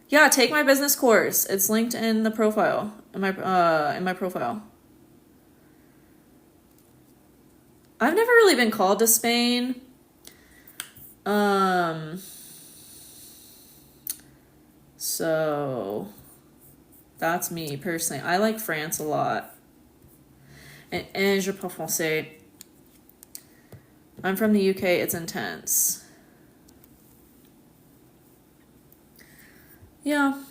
Yeah, take my business course. It's linked in the profile. In my profile. I've never really been called to Spain. So that's me personally. I like France a lot. And je parle français. I'm from the UK. It's intense. Yeah.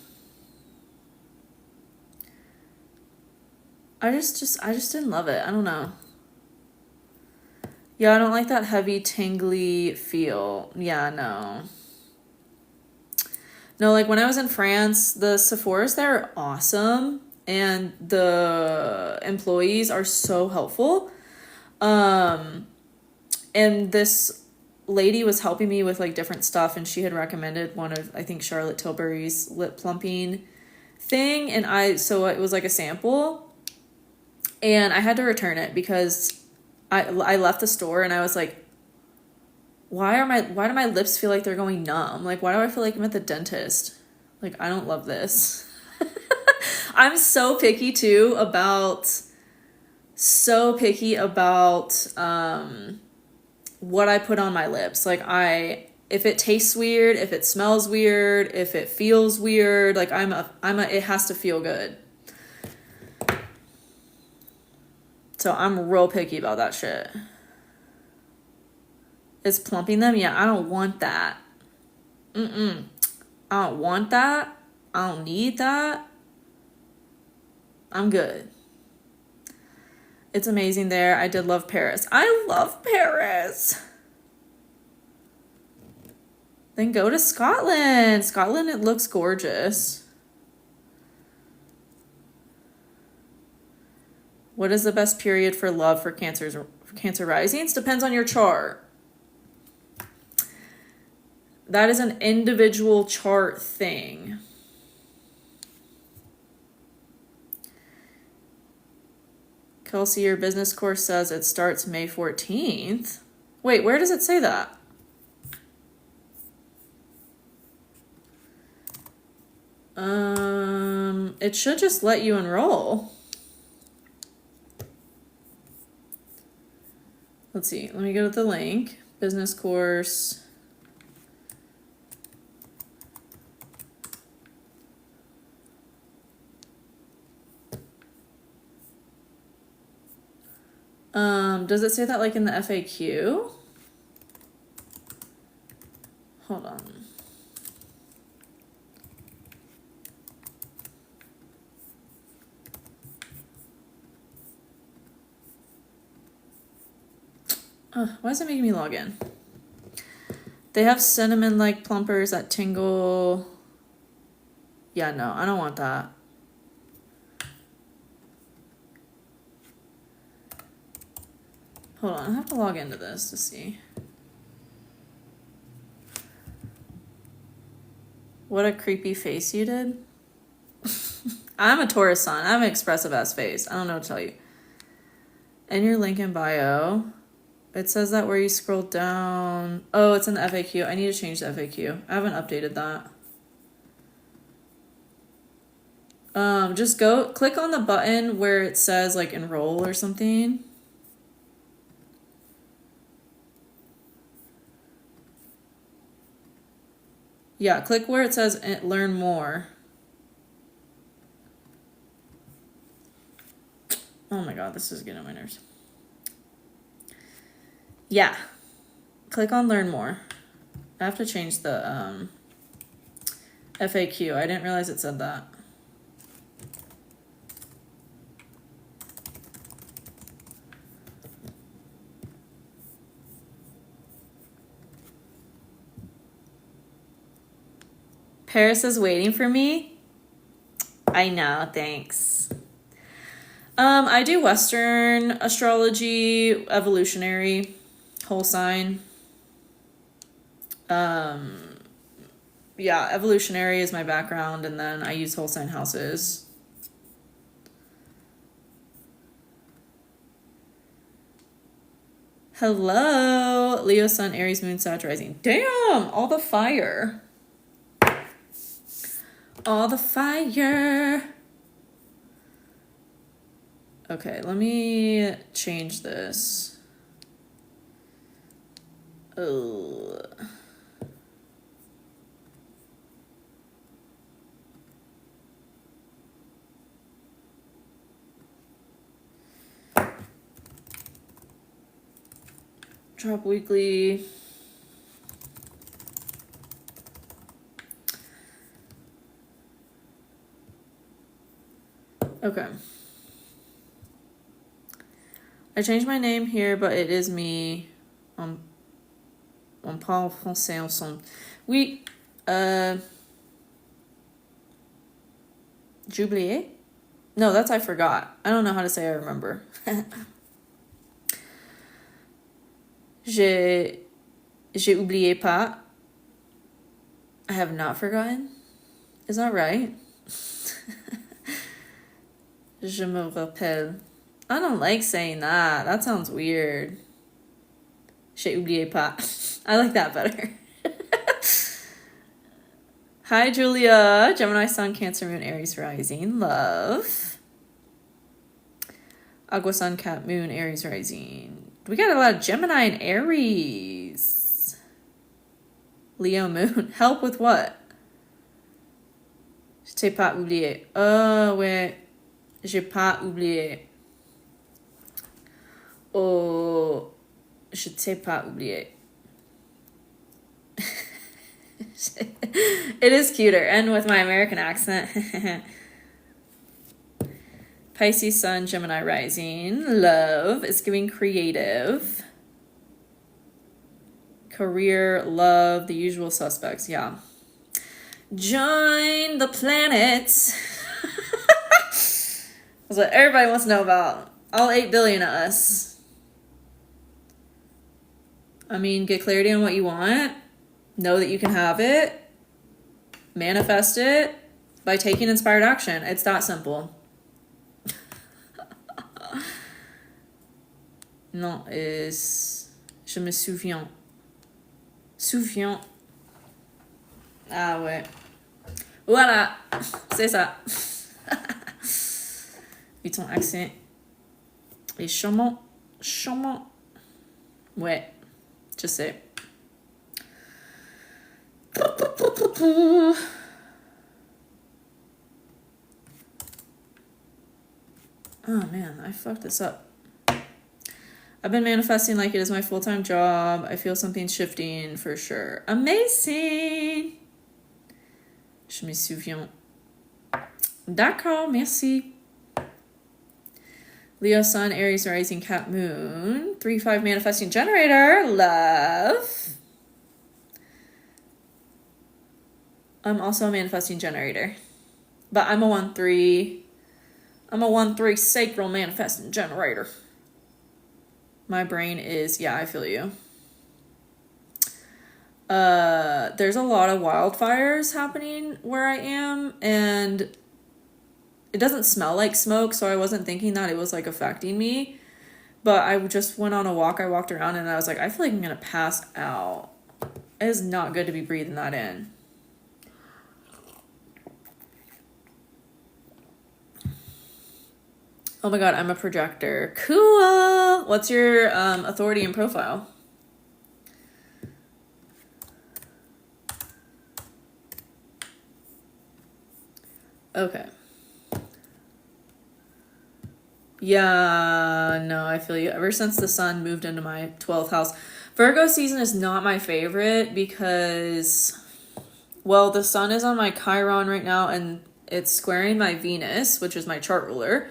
I just didn't love it. I don't know. Yeah, I don't like that heavy, tingly feel. Yeah, no. No, like when I was in France, the Sephora's there are awesome and the employees are so helpful. And this lady was helping me with like different stuff and she had recommended one of, I think, Charlotte Tilbury's lip plumping thing, and so it was like a sample and I had to return it because I left the store and I was like, why do my lips feel like they're going numb? Like, why do I feel like I'm at the dentist? Like, I don't love this. I'm so picky too about what I put on my lips. Like, if it tastes weird, if it smells weird, if it feels weird, like it has to feel good. So I'm real picky about that shit. Is plumping them? Yeah, I don't want that. I don't want that. I don't need that. I'm good. It's amazing there. I did love Paris. I love Paris. Then go to Scotland. Scotland, it looks gorgeous. What is the best period for love for Cancer risings? Depends on your chart. That is an individual chart thing. Kelsey, your business course says it starts May 14th. Wait, where does it say that? It should just let you enroll. Let's see. Let me go to the link. Business course. Does it say that like in the FAQ? Hold on. Why is it making me log in? They have cinnamon-like plumpers that tingle. Yeah, no, I don't want that. Hold on, I have to log into this to see. What a creepy face you did. I'm a Taurus sun. I have an expressive ass face. I don't know what to tell you. And your link in bio. It says that where you scroll down. Oh, it's in the FAQ. I need to change the FAQ. I haven't updated that. Just go click on the button where it says like enroll or something. Yeah, click where it says learn more. Oh my god, this is getting on my nerves. Yeah. Click on learn more. I have to change the FAQ. I didn't realize it said that. Paris is waiting for me. I know, thanks. I do Western astrology, evolutionary, whole sign. Yeah, evolutionary is my background, and then I use whole sign houses. Hello, Leo, Sun, Aries, Moon, Sag, Rising. Damn, all the fire. All the fire. Okay, let me change this. Oh. Drop weekly. Okay. I changed my name here, but it is me. On parle français ensemble. Oui. J'oublié? No, that's I forgot. I don't know how to say I remember. J'ai oublié pas. I have not forgotten. Is that right? Je me rappelle. I don't like saying that. That sounds weird. J'ai oublié pas. I like that better. Hi, Julia. Gemini Sun, Cancer Moon, Aries Rising. Love. Aqua Sun, Cat Moon, Aries Rising. We got a lot of Gemini and Aries. Leo Moon. Help with what? Je t'ai pas oublié. Oh, ouais. J'ai pas oublié. Oh, je t'ai pas oublié. It is cuter, and with my American accent. Pisces Sun, Gemini Rising. Love is giving creative. Career, love, the usual suspects, yeah. Join the planets. That's what everybody wants to know about. All 8 billion of us. I mean, get clarity on what you want. Know that you can have it. Manifest it by taking inspired action. It's that simple. Non, is je me souviens. Souviens. Ah ouais. Voilà. C'est ça. Et ton accent est charmant. Charmant. Ouais. Je sais. Oh man, I fucked this up. I've been manifesting like it is my full-time job. I feel something shifting for sure. Amazing! Je me souviens. D'accord, merci. Leo Sun, Aries Rising, Cat Moon. 3-5 manifesting generator. Love. I'm also a manifesting generator. But I'm a 1-3. I'm a 1-3 sacral manifesting generator. My brain is, yeah, I feel you. There's a lot of wildfires happening where I am, and it doesn't smell like smoke, so I wasn't thinking that it was like affecting me. But I just went on a walk. I walked around and I was like, I feel like I'm gonna pass out. It is not good to be breathing that in. Oh my god, I'm a projector. Cool! What's your authority and profile? Okay. Yeah, no, I feel you. Ever since the sun moved into my 12th house. Virgo season is not my favorite because, well, the sun is on my Chiron right now and it's squaring my Venus, which is my chart ruler.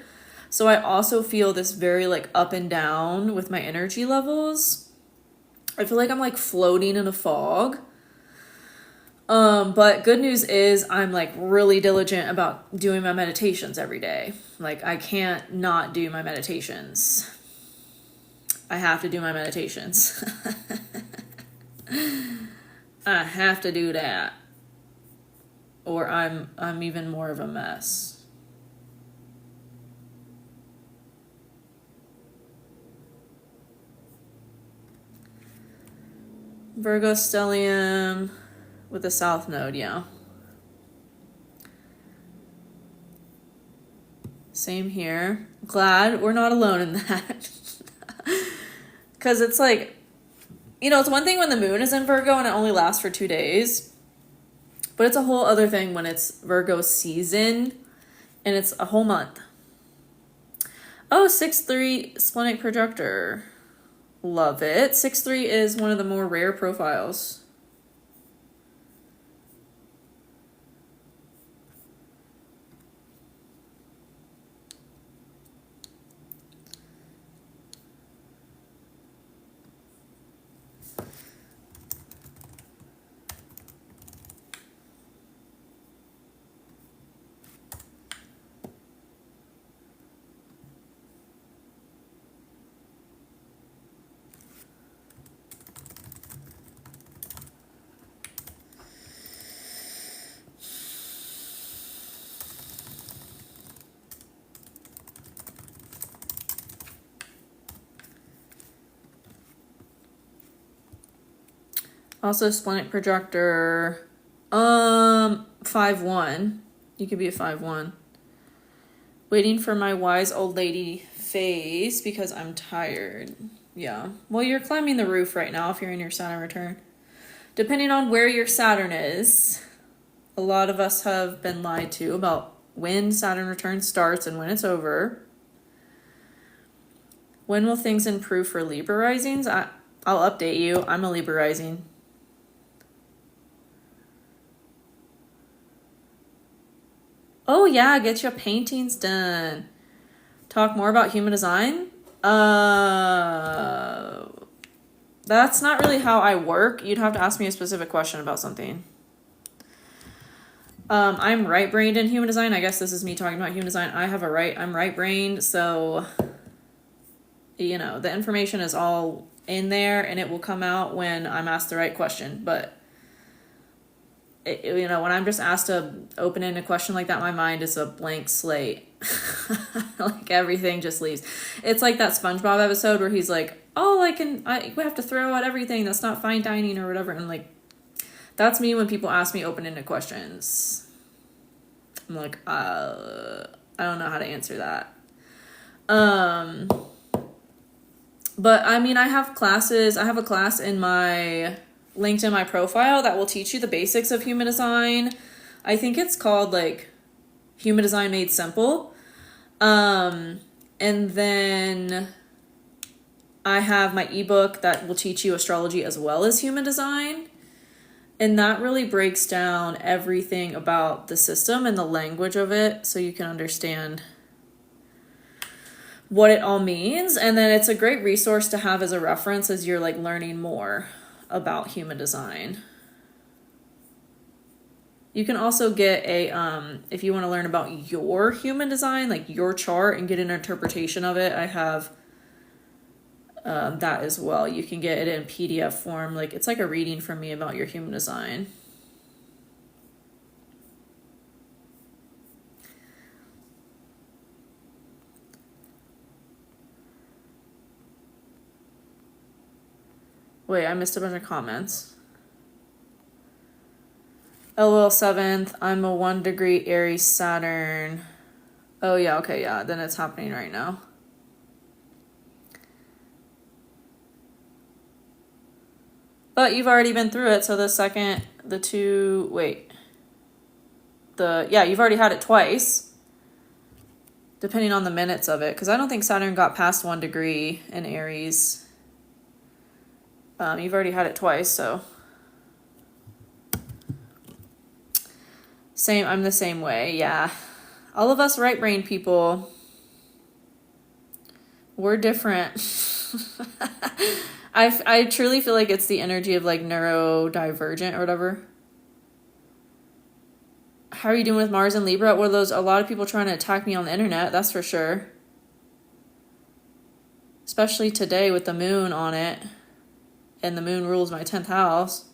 So I also feel this very like up and down with my energy levels. I feel like I'm like floating in a fog. But good news is I'm like really diligent about doing my meditations every day. Like I can't not do my meditations. I have to do my meditations. I have to do that. Or I'm even more of a mess. Virgo stellium with the south node, yeah. Same here. Glad we're not alone in that. Because it's like, You know, it's one thing when the moon is in Virgo and it only lasts for 2 days, but it's a whole other thing when it's Virgo season and it's a whole month. Oh, 6'3" splenic projector. Love it. 6'3" is one of the more rare profiles. Also, splenic projector, 5'1". You could be a 5'1". Waiting for my wise old lady phase because I'm tired. Yeah. Well, you're climbing the roof right now if you're in your Saturn return. Depending on where your Saturn is, a lot of us have been lied to about when Saturn return starts and when it's over. When will things improve for Libra risings? I'll update you. I'm a Libra rising. Oh yeah, get your paintings done. Talk more about human design? That's not really how I work. You'd have to ask me a specific question about something. I'm right-brained in human design. I guess this is me talking about human design. I'm right-brained, so, you know, the information is all in there and it will come out when I'm asked the right question. But, you know, when I'm just asked to open in a question like that, my mind is a blank slate. Like everything just leaves. It's like that SpongeBob episode where he's like, oh, we have to throw out everything that's not fine dining or whatever. And like, that's me when people ask me open-ended questions. I'm like, I don't know how to answer that. But I mean, I have a class in my linked in my profile that will teach you the basics of human design. I think it's called like Human Design Made Simple. And then I have my ebook that will teach you astrology as well as human design. And that really breaks down everything about the system and the language of it so you can understand what it all means. And then it's a great resource to have as a reference as you're like learning more about human design. You can also get if you want to learn about your human design, like your chart, and get an interpretation of it, I have that as well. You can get it in PDF form. Like, it's like a reading from me about your human design. Wait, I missed a bunch of comments. LOL 7th, I'm a 1 degree Aries Saturn. Oh yeah, okay, yeah, then it's happening right now. But you've already been through it, so you've already had it twice. Depending on the minutes of it, because I don't think Saturn got past 1 degree in Aries. You've already had it twice, so. Same, I'm the same way, yeah. All of us right-brained people, we're different. I truly feel like it's the energy of like neurodivergent or whatever. How are you doing with Mars and Libra? Well, a lot of people trying to attack me on the internet, that's for sure. Especially today with the moon on it. And the moon rules my 10th house.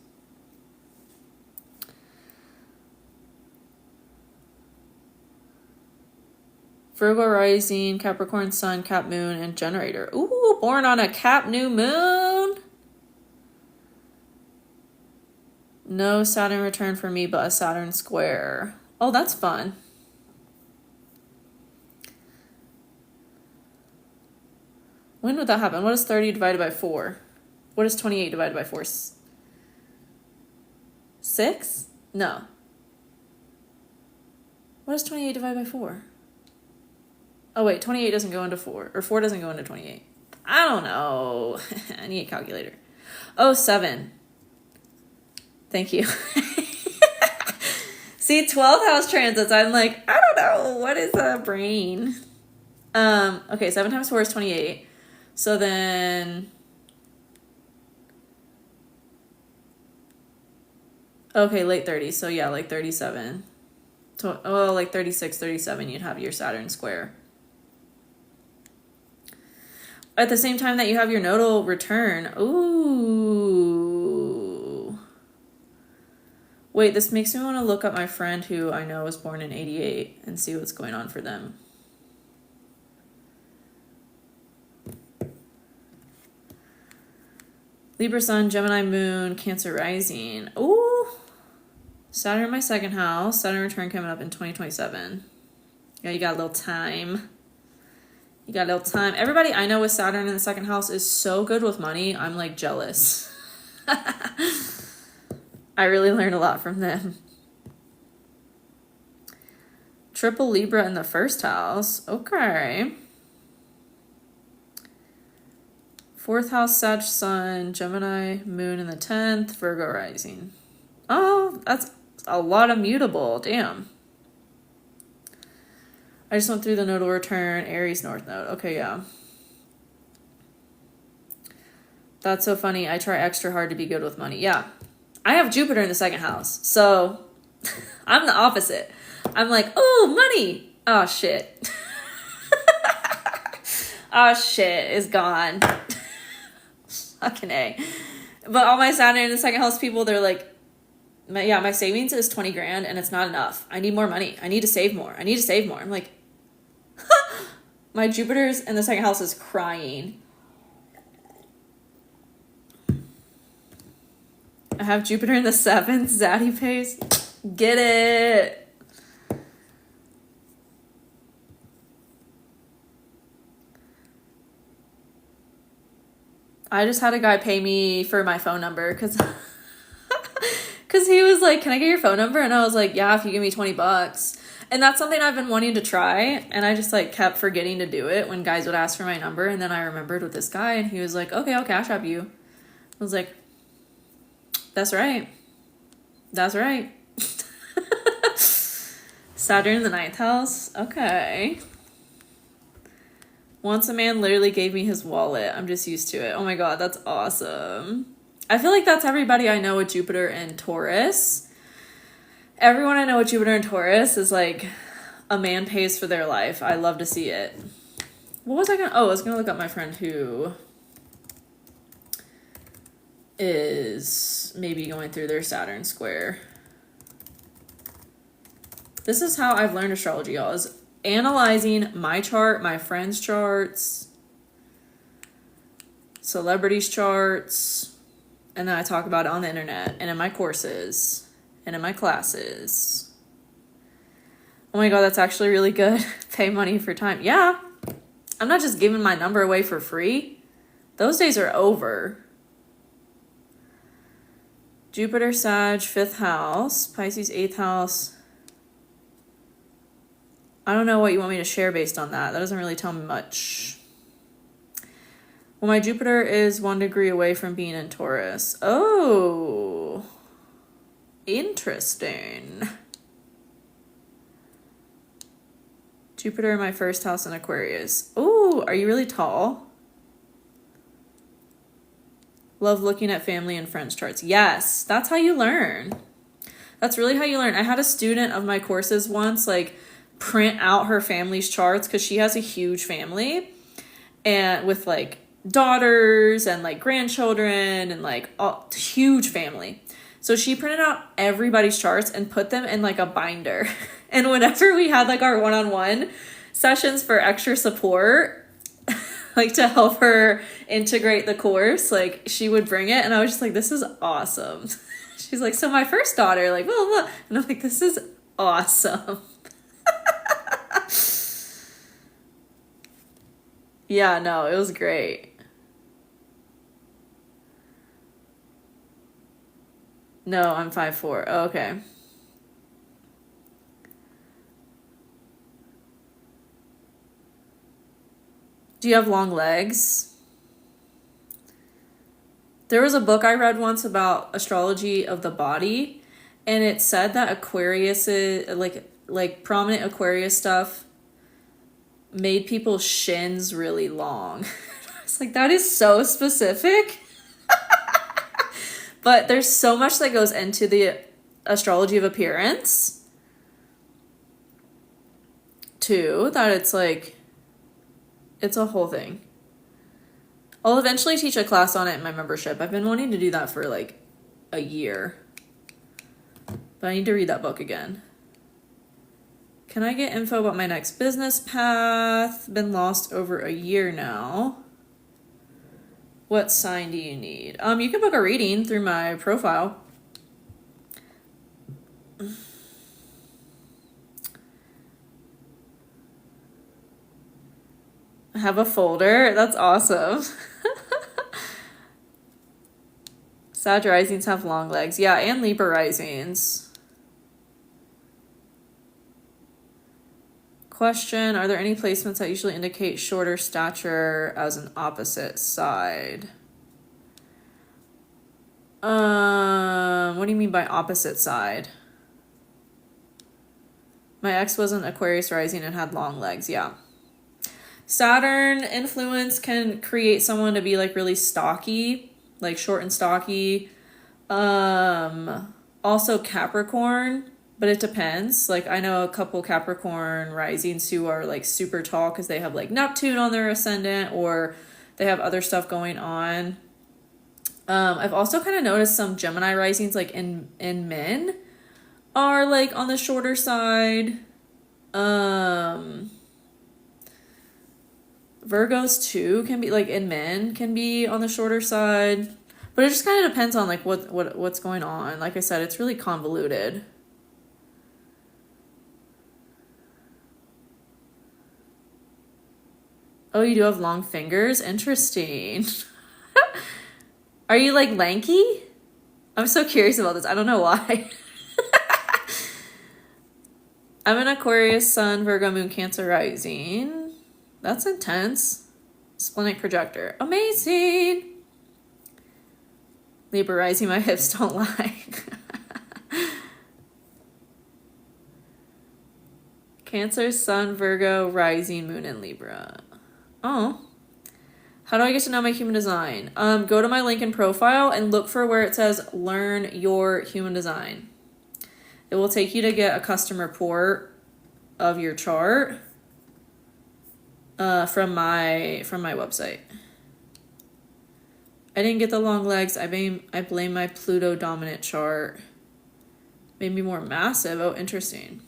Virgo rising, Capricorn sun, Cap moon, and generator. Ooh, born on a Cap new moon. No Saturn return for me, but a Saturn square. Oh, that's fun. When would that happen? What is 30 divided by 4? What is 28 divided by 4? 6? No. What is 28 divided by 4? Oh, wait, 28 doesn't go into 4. Or 4 doesn't go into 28. I don't know. I need a calculator. Oh, 7. Thank you. See, 12th house transits. I'm like, I don't know. What is a brain? Okay, 7 times 4 is 28. So then... Okay, late 30s. So yeah, like 37. Like 36, 37, you'd have your Saturn square. At the same time that you have your nodal return. Ooh. Wait, this makes me want to look up my friend who I know was born in 88 and see what's going on for them. Libra sun, Gemini moon, Cancer rising. Ooh. Saturn in my second house. Saturn return coming up in 2027. Yeah, you got a little time. You got a little time. Everybody I know with Saturn in the second house is so good with money. I'm like jealous. I really learned a lot from them. Triple Libra in the first house. Okay. Fourth house, Sag sun, Gemini moon in the 10th, Virgo rising. Oh, that's a lot of mutable. Damn. I just went through the nodal return, Aries North Node. Okay, yeah. That's so funny. I try extra hard to be good with money. Yeah. I have Jupiter in the second house. So I'm the opposite. I'm like, oh, money. Oh, shit. Oh, shit is gone. Fucking A. But all my Saturn in the second house people, they're like, my savings is 20 grand and it's not enough. I need more money. I need to save more. I need to save more. I'm like, my Jupiter's in the second house is crying. I have Jupiter in the 7th, Zaddy pays. Get it. I just had a guy pay me for my phone number because he was like, can I get your phone number? And I was like, yeah, if you give me $20. And that's something I've been wanting to try. And I just like kept forgetting to do it when guys would ask for my number. And then I remembered with this guy and he was like, okay, I'll Cash App you. I was like, that's right. That's right. Saturn in the 9th house. Okay. Once a man literally gave me his wallet. I'm just used to it. Oh my God, that's awesome. I feel like that's everybody I know with Jupiter and Taurus. Everyone I know with Jupiter and Taurus is like a man pays for their life. I love to see it. What was I gonna... Oh, I was gonna look up my friend who is maybe going through their Saturn square. This is how I've learned astrology, y'all, is analyzing my chart, my friends' charts, celebrities' charts, and then I talk about it on the internet and in my courses and in my classes. Oh my God, that's actually really good. Pay money for time. Yeah. I'm not just giving my number away for free. Those days are over. Jupiter, Sag, 5th house, Pisces, 8th house. I don't know what you want me to share based on that. That doesn't really tell me much. Well, my Jupiter is 1 degree away from being in Taurus. Oh, interesting. Jupiter in my 1st house in Aquarius. Oh, are you really tall? Love looking at family and friends charts. Yes, that's how you learn. That's really how you learn. I had a student of my courses once, like, print out her family's charts because she has a huge family and with like daughters and like grandchildren and like a huge family. So she printed out everybody's charts and put them in like a binder. And whenever we had like our one-on-one sessions for extra support, like to help her integrate the course, like she would bring it and I was just like, this is awesome. She's like, so my first daughter, like, blah, blah. And I'm like, this is awesome. Yeah, no, it was great. No, I'm 5'4". Oh, okay. Do you have long legs? There was a book I read once about astrology of the body, and it said that Aquarius is like prominent Aquarius stuff made people's shins really long. It's like, that is so specific. But there's so much that goes into the astrology of appearance too, that it's like, it's a whole thing. I'll eventually teach a class on it in my membership. I've been wanting to do that for like a year. But I need to read that book again. Can I get info about my next business path? Been lost over a year now. What sign do you need? You can book a reading through my profile. I have a folder. That's awesome. Sag risings have long legs. Yeah, and Libra risings. Question, are there any placements that usually indicate shorter stature as an opposite side? What do you mean by opposite side? My ex was an Aquarius rising and had long legs, yeah. Saturn influence can create someone to be like really stocky, like short and stocky. Also Capricorn, but it depends. Like, I know a couple Capricorn risings who are like super tall because they have like Neptune on their ascendant, or they have other stuff going on. I've also kind of noticed some Gemini risings like in men are like on the shorter side. Virgos too can be like in men can be on the shorter side, but it just kind of depends on like what's going on. Like I said, it's really convoluted. Oh, you do have long fingers? Interesting. Are you like lanky? I'm so curious about this. I don't know why. I'm an Aquarius, Sun, Virgo, Moon, Cancer rising. That's intense. Splenic projector. Amazing. Libra rising, my hips don't lie. Cancer, Sun, Virgo, rising, Moon, and Libra. Oh. How do I get to know my human design? Go to my link in profile and look for where it says learn your human design. It will take you to get a custom report of your chart from my website. I didn't get the long legs. I blame my Pluto dominant chart. Made me more massive. Oh, interesting.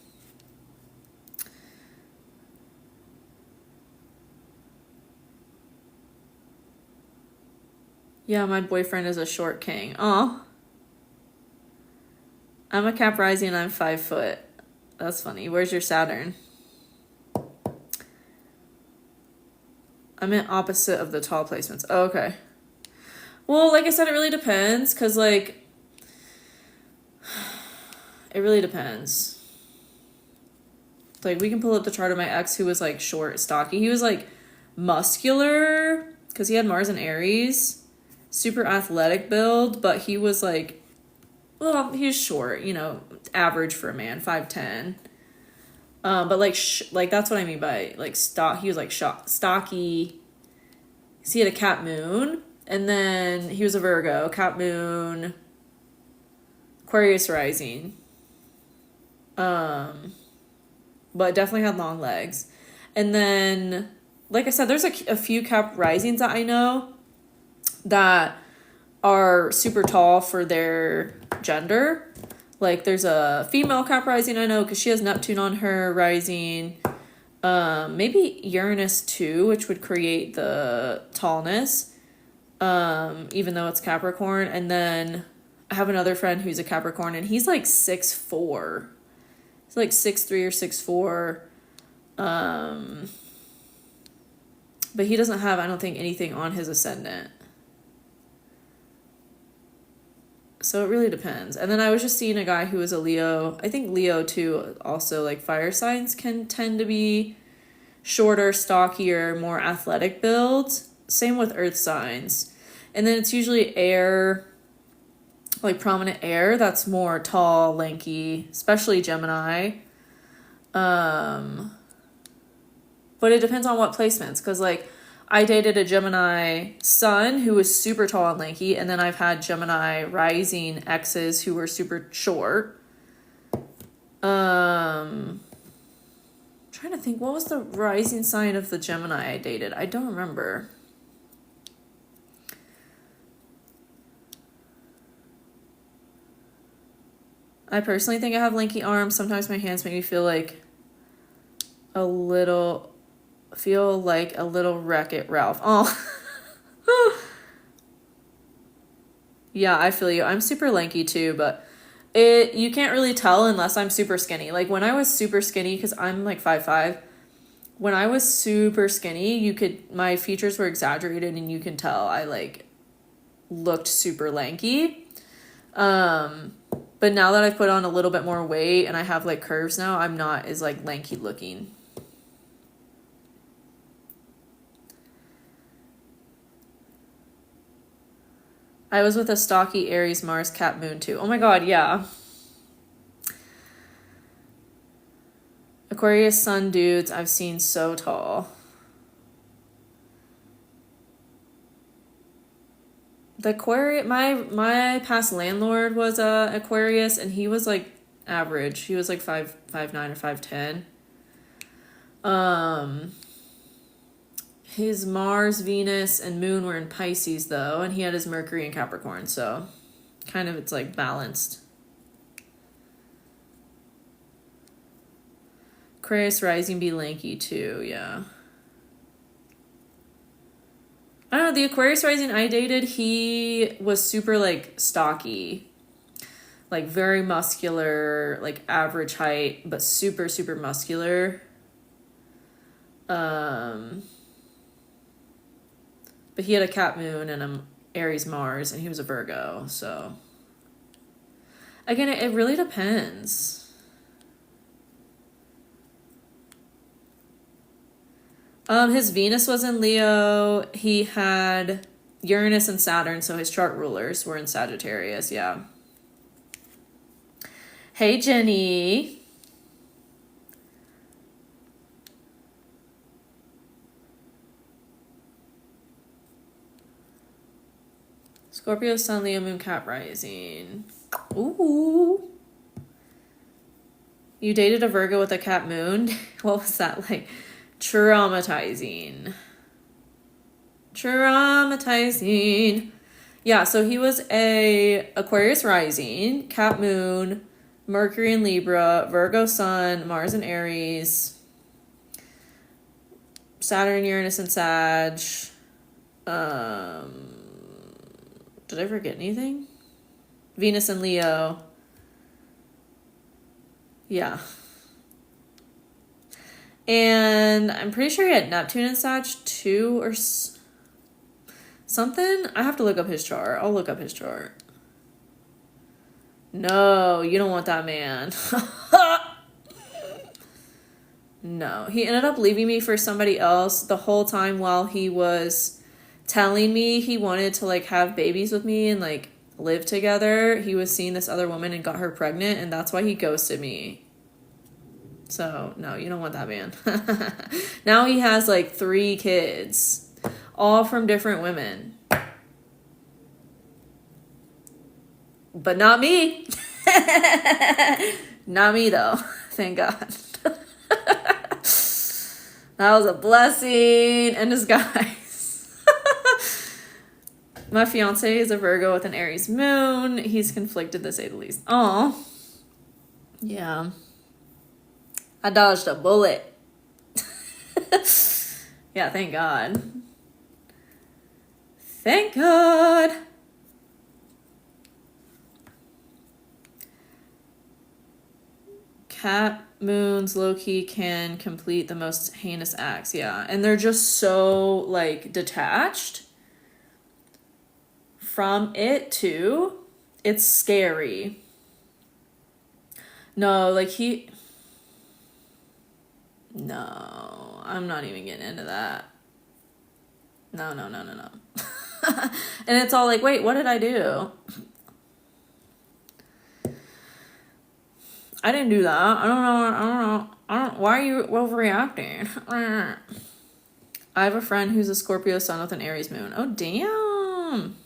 Yeah, my boyfriend is a short king. Aw. I'm a Cap rising and I'm 5 foot. That's funny. Where's your Saturn? I'm in opposite of the tall placements. Oh, okay. Well, like I said, it really depends, because like it really depends. Like, we can pull up the chart of my ex who was like short, stocky. He was like muscular because he had Mars and Aries. Super athletic build, but he was like, well, he was short, you know, average for a man, 5'10". But like that's what I mean by like he was like stocky. So he had a Cap moon, and then he was a Virgo, Cap moon, Aquarius rising. But definitely had long legs. And then, like I said, there's a few Cap risings that I know that are super tall for their gender. Like, there's a female Cap rising I know because she has Neptune on her rising. Maybe Uranus too, which would create the tallness, even though it's Capricorn. And then I have another friend who's a Capricorn, and he's like 6'4". He's like 6'3" or 6'4". But he doesn't have, I don't think, anything on his ascendant. So it really depends. And then I was just seeing a guy who was a Leo. I think Leo too, also like fire signs can tend to be shorter, stockier, more athletic builds. Same with earth signs. And then it's usually air, like prominent air, that's more tall, lanky, especially Gemini. But it depends on what placements, because like I dated a Gemini sun who was super tall and lanky, and then I've had Gemini rising exes who were super short. Trying to think, what was the rising sign of the Gemini I dated? I don't remember. I personally think I have lanky arms. Sometimes my hands make me feel like a little Wreck-It Ralph. Oh. Yeah, I feel you. I'm super lanky too, but you can't really tell unless I'm super skinny. Like when I was super skinny, because I'm like 5'5", when I was super skinny, my features were exaggerated and you can tell I like looked super lanky. But now that I've put on a little bit more weight and I have like curves now, I'm not as like lanky looking. I was with a stocky Aries Mars Cap Moon too. Oh my god, yeah. Aquarius Sun dudes I've seen so tall. The Aquarius, my past landlord was Aquarius, and he was like average. He was like 5'9" or 5'10". His Mars, Venus, and Moon were in Pisces though, and he had his Mercury in Capricorn, so kind of it's like balanced. Aquarius rising be lanky too, yeah. I don't know, the Aquarius rising I dated, he was super like stocky, like very muscular, like average height, but super, super muscular. But he had a Cap Moon and an Aries Mars, and he was a Virgo, so. Again, it really depends. His Venus was in Leo. He had Uranus and Saturn, so his chart rulers were in Sagittarius, yeah. Hey, Jenny. Scorpio, Sun, Leo, Moon, Cap, Rising. Ooh. You dated a Virgo with a Cap Moon? What was that like? Traumatizing. Yeah, so he was a Aquarius rising, Cap Moon, Mercury in Libra, Virgo Sun, Mars in Aries, Saturn, Uranus, and Sag. Did I forget anything? Venus and Leo. Yeah. And I'm pretty sure he had Neptune and Sag too, or something. I have to look up his chart. I'll look up his chart. No, you don't want that man. No, he ended up leaving me for somebody else the whole time while he was telling me he wanted to like have babies with me and like live together. He was seeing this other woman and got her pregnant, and that's why he ghosted me. So, no, you don't want that man. Now he has like 3 kids, all from different women. But not me. Not me, though. Thank God. That was a blessing in disguise. My fiance is a Virgo with an Aries moon. He's conflicted, to say the least. Aw. Yeah. I dodged a bullet. Yeah, thank God. Thank God. Cat moons low-key can complete the most heinous acts, yeah. And they're just so, like, detached from it, too. It's scary. No, like no, I'm not even getting into that. No. And it's all like, wait, what did I do? I didn't do that. I don't know. Why are you overreacting? I have a friend who's a Scorpio sun with an Aries moon. Oh, damn.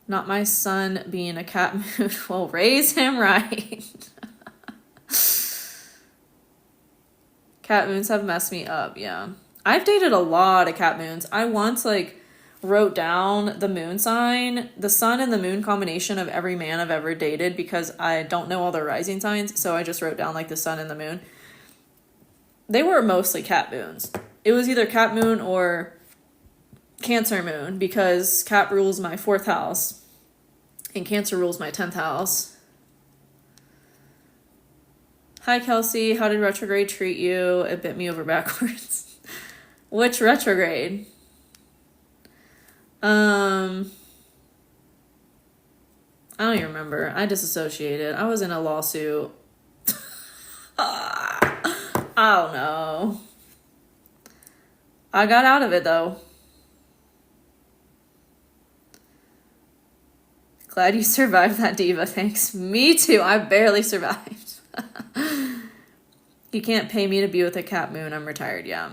Not my son being a cat moon. Well, raise him right. Cat moons have messed me up, yeah. I've dated a lot of cat moons. I once, like, wrote down the moon sign, the sun and the moon combination of every man I've ever dated because I don't know all their rising signs, so I just wrote down, like, the sun and the moon. They were mostly cat moons. It was either cat moon or Cancer moon because cat rules my 4th house and Cancer rules my 10th house. Hi, Kelsey. How did retrograde treat you? It bit me over backwards. Which retrograde? I don't even remember. I disassociated. I was in a lawsuit. I don't know. I got out of it, though. Glad you survived that, Diva. Thanks. Me too. I barely survived. You can't pay me to be with a cat moon. I'm retired, yeah.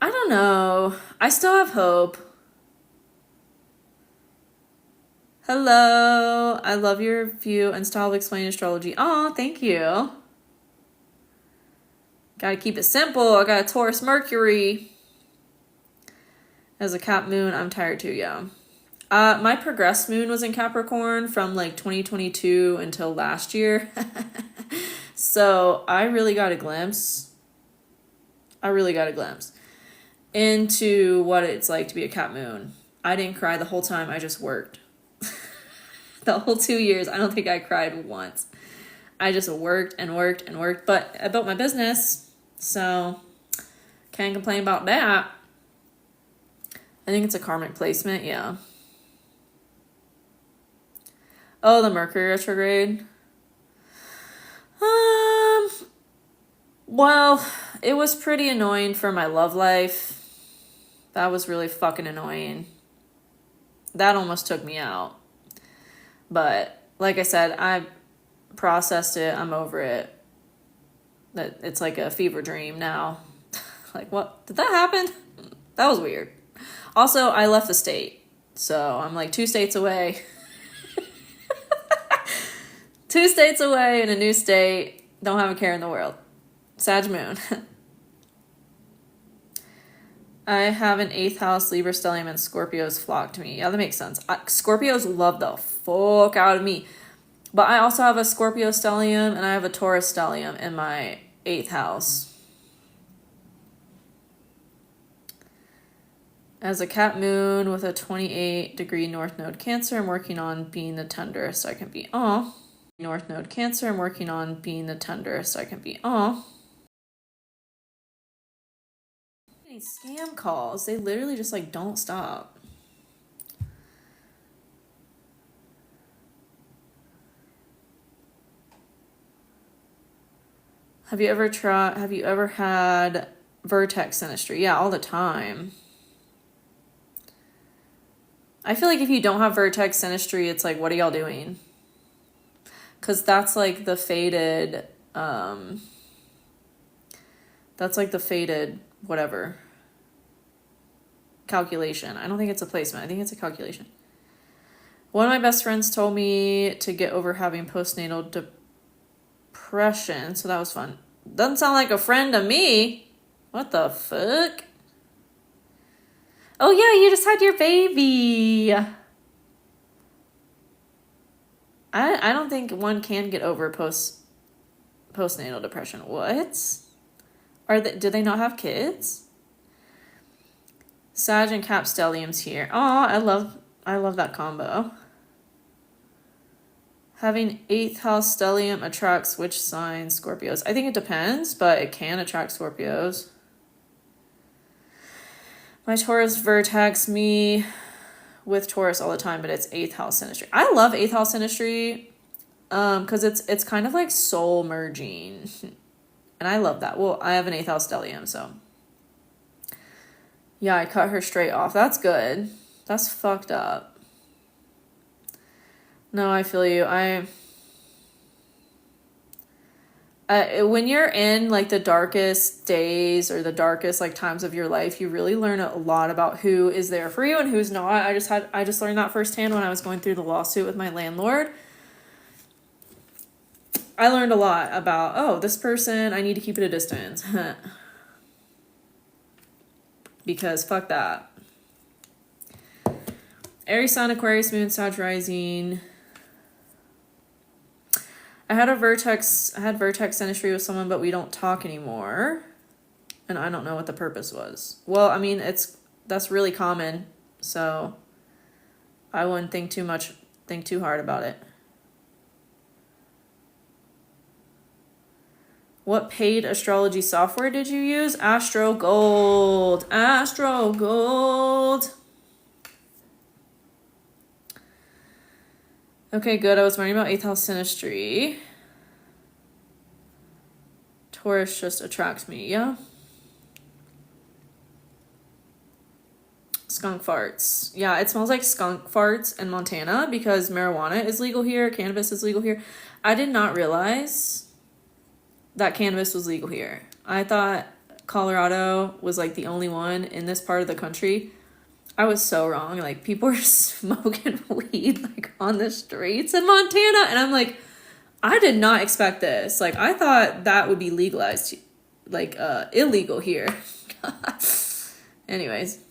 I don't know. I still have hope. Hello. I love your view and style of explaining astrology. Oh, thank you. Gotta keep it simple. I got a Taurus Mercury. As a cat moon, I'm tired too, yeah. My progressed moon was in Capricorn from like 2022 until last year. So I really got a glimpse. Into what it's like to be a cat moon. I didn't cry the whole time. I just worked. The whole 2 years, I don't think I cried once. I just worked. But I built my business, so can't complain about that. I think it's a karmic placement, yeah. Oh, the Mercury retrograde. Well, it was pretty annoying for my love life. That was really fucking annoying. That almost took me out. But like I said, I processed it. I'm over it. It's like a fever dream now. Like, what? Did that happen? That was weird. Also, I left the state. So I'm like 2 states away. 2 states away in a new state. Don't have a care in the world. Sag moon. I have an 8th house Libra stellium and Scorpios flock to me. Yeah, that makes sense. Scorpios love the fuck out of me. But I also have a Scorpio stellium and I have a Taurus stellium in my 8th house. As a cat moon with a 28-degree North Node Cancer, I'm working on being the tenderest I can be. Aw. North Node Cancer, I'm working on being the tenderest I can be. Aw. Scam calls. They literally just like don't stop. Have you ever had vertex synastry? Yeah, all the time. I feel like if you don't have vertex synastry, it's like, what are y'all doing? Because that's like the fated, whatever, calculation. I don't think it's a placement. I think it's a calculation. One of my best friends told me to get over having postnatal depression, so that was fun. Doesn't sound like a friend to me. What the fuck? Oh yeah, you just had your baby. I don't think one can get over postnatal depression. What? Do they not have kids? Sag and Cap stelliums here. Oh, I love that combo. Having 8th house stellium attracts which sign? Scorpios. I think it depends, but it can attract Scorpios. My Taurus vertex me with Taurus all the time, but it's 8th house synastry. I love 8th house synastry because it's kind of like soul merging. And I love that. Well, I have an 8th house stellium, so. Yeah, I cut her straight off. That's good. That's fucked up. No, I feel you. When you're in like the darkest days or the darkest like times of your life, you really learn a lot about who is there for you and who's not. I just learned that firsthand when I was going through the lawsuit with my landlord. I learned a lot about, oh, this person, I need to keep at a distance. Because fuck that. Aries Sun, Aquarius Moon, Sag Rising. I had vertex synastry with someone, but we don't talk anymore. And I don't know what the purpose was. Well, I mean, that's really common. So I wouldn't think too hard about it. What paid astrology software did you use? Astro Gold. Okay, good. I was learning about 8th house synastry. Taurus just attracts me, yeah? Skunk farts. Yeah, it smells like skunk farts in Montana because marijuana is legal here. Cannabis is legal here. I did not realize that cannabis was legal here. I thought Colorado was like the only one in this part of the country. I was so wrong. Like, people are smoking weed like on the streets in Montana, and I'm like, I did not expect this. Like, I thought that would be legalized, like illegal here. Anyways,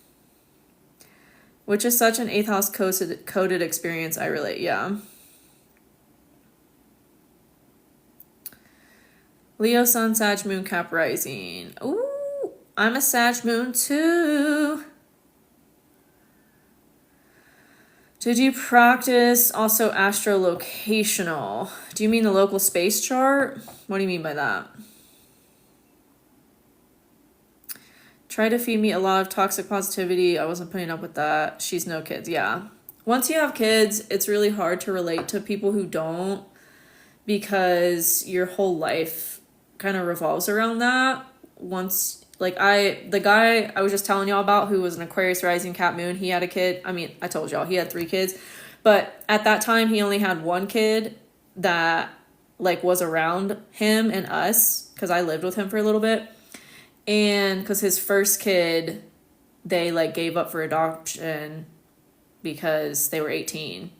which is such an 8th house coded experience. I relate. Yeah. Leo Sun, Sag Moon, Cap Rising. Ooh, I'm a Sag Moon too. Did you practice also astrolocational? Do you mean the local space chart? What do you mean by that? Try to feed me a lot of toxic positivity. I wasn't putting up with that. She's no kids. Yeah. Once you have kids, it's really hard to relate to people who don't because your whole life kind of revolves around that. Once... Like, the guy I was just telling y'all about who was an Aquarius rising Cap Moon, he had a kid. I mean, I told y'all he had 3 kids. But at that time, he only had 1 kid that, like, was around him and us. Because I lived with him for a little bit. And because his first kid, they, like, gave up for adoption because they were 18.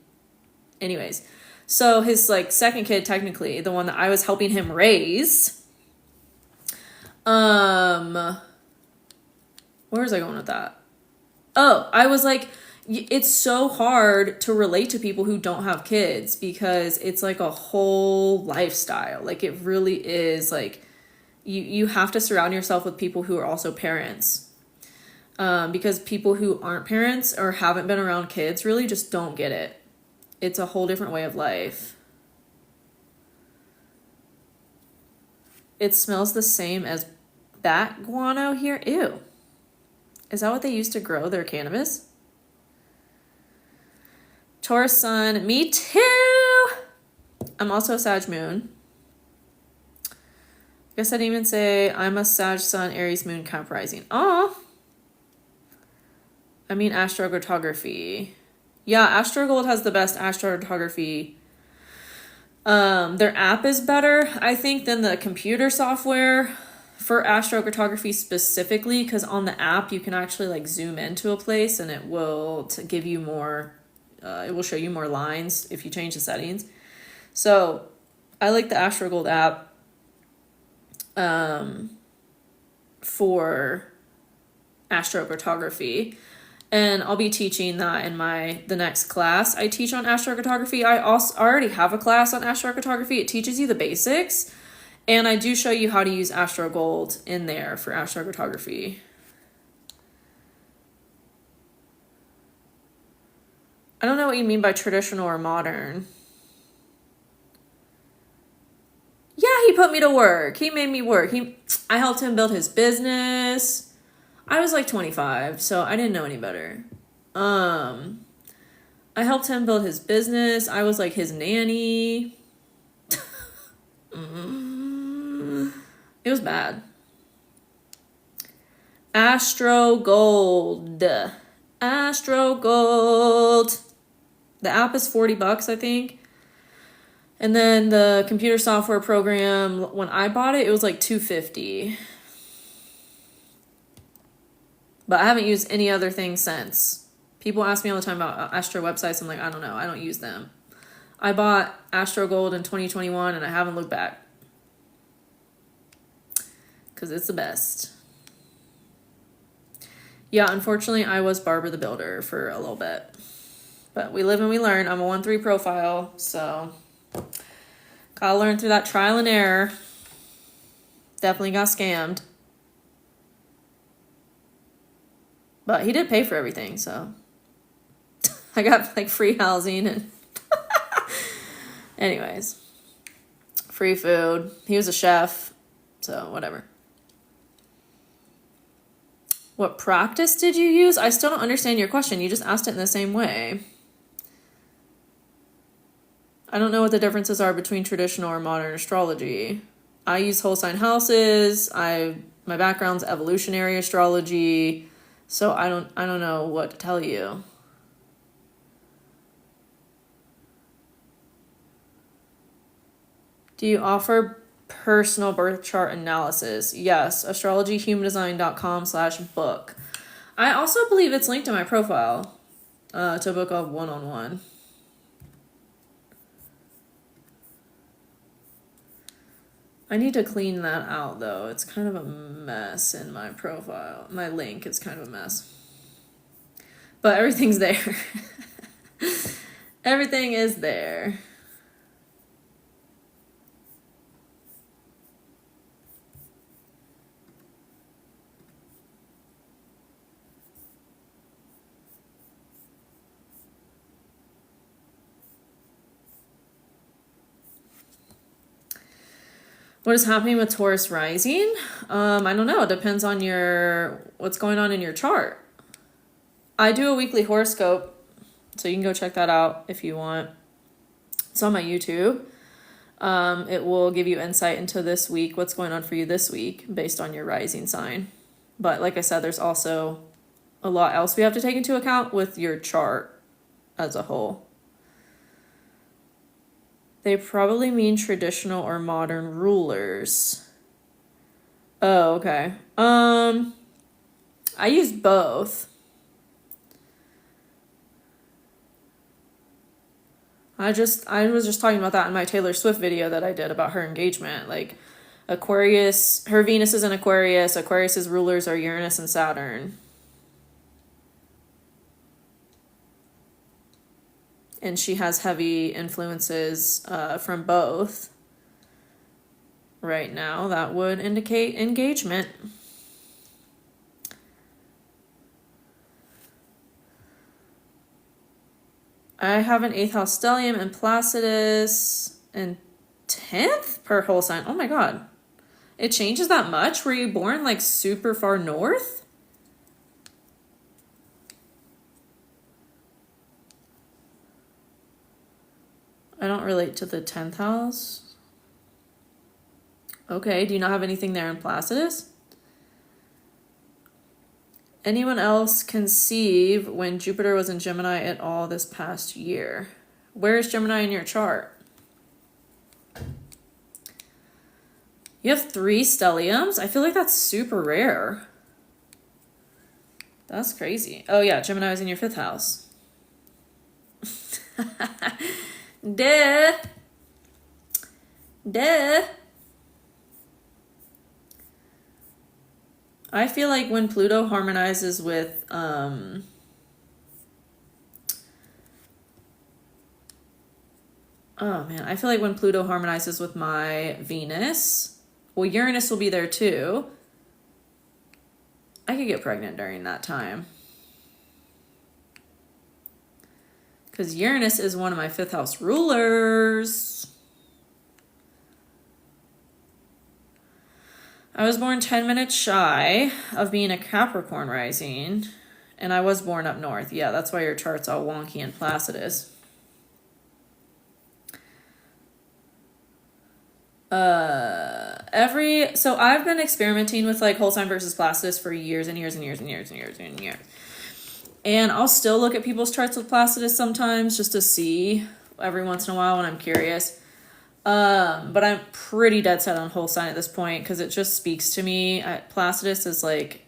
Anyways. So his, like, second kid, technically, the one that I was helping him raise... where was I going with that? Oh, I was like, it's so hard to relate to people who don't have kids because it's like a whole lifestyle. Like, it really is like, you have to surround yourself with people who are also parents. Because people who aren't parents or haven't been around kids really just don't get it. It's a whole different way of life. It smells the same as bat guano here. Ew. Is that what they used to grow their cannabis? Taurus Sun. Me too. I'm also a Sag Moon. I guess I didn't even say I'm a Sag Sun, Aries Moon, Cap Rising. Oh. I mean astrocartography. Yeah, Astrogold has the best astrocartography. Their app is better, I think, than the computer software for astrocartography specifically, because on the app you can actually like zoom into a place and it will give you more, it will show you more lines if you change the settings. So I like the Astrogold app for astrocartography. And I'll be teaching that in the next class I teach on astrocartography. I already have a class on astrocartography. It teaches you the basics. And I do show you how to use Astrogold in there for astrocartography. I don't know what you mean by traditional or modern. Yeah, he put me to work. He made me work. I helped him build his business. I was like 25, so I didn't know any better. I helped him build his business. I was like his nanny. It was bad. Astro Gold. Astro Gold. The app is $40, I think. And then the computer software program, when I bought it, it was like $250. But I haven't used any other thing since. People ask me all the time about Astro websites. I'm like, I don't know. I don't use them. I bought Astro Gold in 2021 and I haven't looked back. Because it's the best. Yeah, unfortunately, I was Barbara the Builder for a little bit. But we live and we learn. I'm a 1-3 profile, so gotta learn through that trial and error. Definitely got scammed. But he did pay for everything, so I got like free housing and anyways, free food. He was a chef, so whatever. What practice did you use? I still don't understand your question. You just asked it in the same way. I don't know what the differences are between traditional or modern astrology. I use whole sign houses. My background's evolutionary astrology, so I don't know what to tell you. Do you offer personal birth chart analysis? Yes, astrologyhumandesign.com/book. I also believe it's linked in my profile to book a one-on-one. I need to clean that out though. It's kind of a mess in my profile. My link is kind of a mess. But everything's there. Everything is there. What is happening with Taurus rising? I don't know. It depends on what's going on in your chart. I do a weekly horoscope, so you can go check that out if you want. It's on my YouTube. It will give you insight into this week, what's going on for you this week based on your rising sign. But like I said, there's also a lot else we have to take into account with your chart as a whole. They probably mean traditional or modern rulers. Oh, okay. I use both. I was just talking about that in my Taylor Swift video that I did about her engagement. Like Aquarius, her Venus is in Aquarius. Aquarius's rulers are Uranus and Saturn. And she has heavy influences from both right now. That would indicate engagement. I have an 8th house stellium and Placidus and 10th per whole sign. Oh my god. It changes that much? Were you born like super far north? I don't relate to the 10th house. Okay, do you not have anything there in Placidus? Anyone else conceive when Jupiter was in Gemini at all this past year? Where is Gemini in your chart? You have 3 stelliums? I feel like that's super rare. That's crazy. Oh yeah, Gemini was in your 5th house. Duh. I feel like when Pluto harmonizes with oh man, I feel like when Pluto harmonizes with my Venus, well, Uranus will be there too. I could get pregnant during that time. Because Uranus is one of my 5th house rulers. I was born 10 minutes shy of being a Capricorn rising And I was born up north. Yeah, that's why your chart's all wonky and Placidus. So I've been experimenting with like whole sign versus Placidus for years and years and years and years and years and years. And I'll still look at people's charts with Placidus sometimes just to see every once in a while when I'm curious. But I'm pretty dead set on whole sign at this point because it just speaks to me. Placidus is like,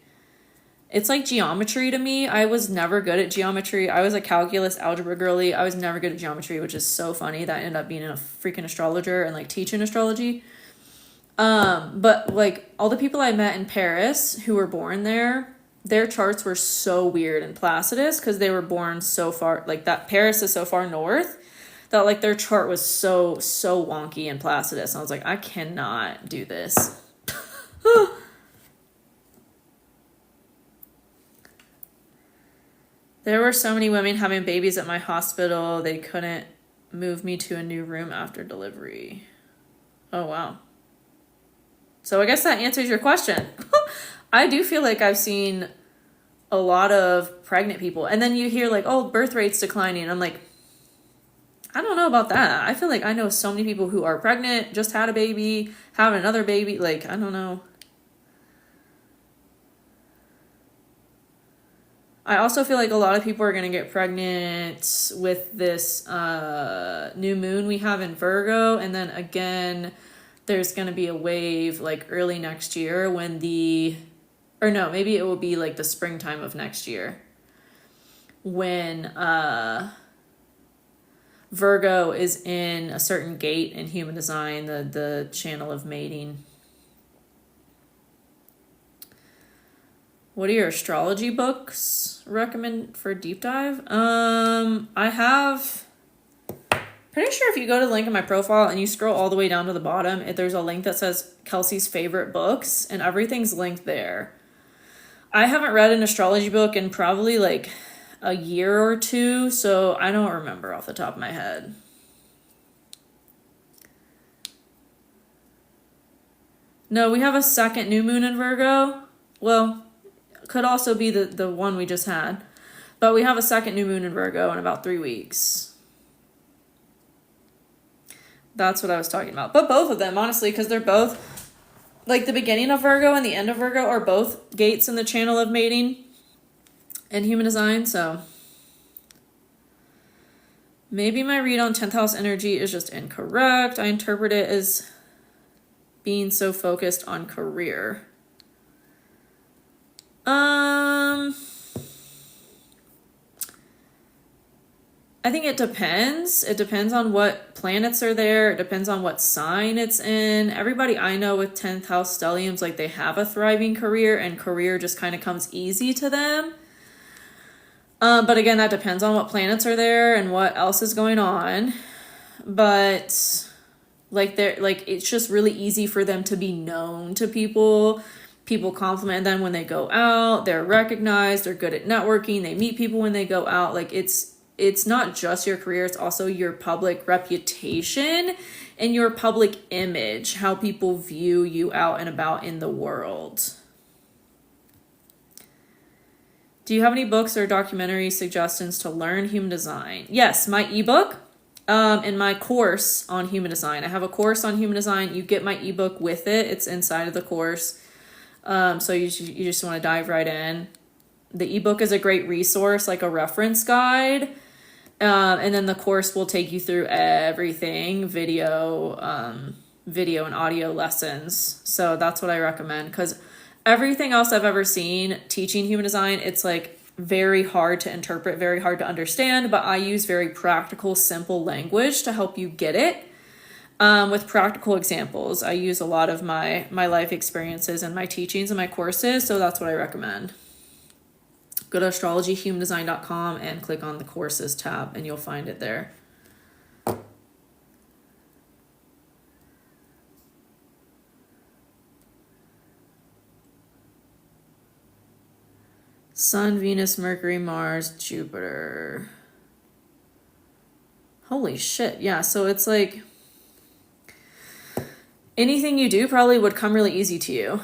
it's like geometry to me. I was never good at geometry. I was a calculus algebra girly. I was never good at geometry, which is so funny that I ended up being a freaking astrologer and like teaching astrology. But like all the people I met in Paris who were born there, their charts were so weird in Placidus because they were born so far, like that Paris is so far north that like their chart was so wonky in Placidus. And I was like, I cannot do this. There were so many women having babies at my hospital. They couldn't move me to a new room after delivery. Oh, wow. So I guess that answers your question. I do feel like I've seen a lot of pregnant people. And then you hear like, oh, birth rate's declining. I'm like, I don't know about that. I feel like I know so many people who are pregnant, just had a baby, have another baby. Like, I don't know. I also feel like a lot of people are going to get pregnant with this new moon we have in Virgo. And then again, there's going to be a wave like early next year when maybe it will be like the springtime of next year when Virgo is in a certain gate in human design, the channel of mating. What are your astrology books recommend for deep dive? I have, pretty sure if you go to the link in my profile and you scroll all the way down to the bottom, there's a link that says Kelsey's favorite books and everything's linked there. I haven't read an astrology book in probably like a year or two, so I don't remember off the top of my head. No, we have a second new moon in Virgo. Well, could also be the one we just had. But we have a second new moon in Virgo in about 3 weeks. That's what I was talking about. But both of them, honestly, because they're both, like the beginning of Virgo and the end of Virgo are both gates in the channel of mating and human design. So maybe my read on 10th house energy is just incorrect. I interpret it as being so focused on career. I think it depends. It depends on what planets are there. It depends on what sign it's in. Everybody I know with 10th house stelliums, like they have a thriving career and career just kind of comes easy to them. But again, that depends on what planets are there and what else is going on. But like it's just really easy for them to be known to people. People compliment them when they go out. They're recognized. They're good at networking. They meet people when they go out. Like it's not just your career. It's also your public reputation and your public image, how people view you out and about in the world. Do you have any books or documentary suggestions to learn human design? Yes, my ebook and my course on human design. I have a course on human design. You get my ebook with it. It's inside of the course. So you just want to dive right in. The ebook is a great resource, like a reference guide. And then the course will take you through everything, video and audio lessons. So that's what I recommend, because everything else I've ever seen teaching human design, it's like very hard to interpret, very hard to understand, but I use very practical, simple language to help you get it. With practical examples. I use a lot of my life experiences and my teachings and my courses, so that's what I recommend. Go to astrologyhumandesign.com and click on the courses tab and you'll find it there. Sun, Venus, Mercury, Mars, Jupiter. Holy shit. Yeah, so it's like anything you do probably would come really easy to you.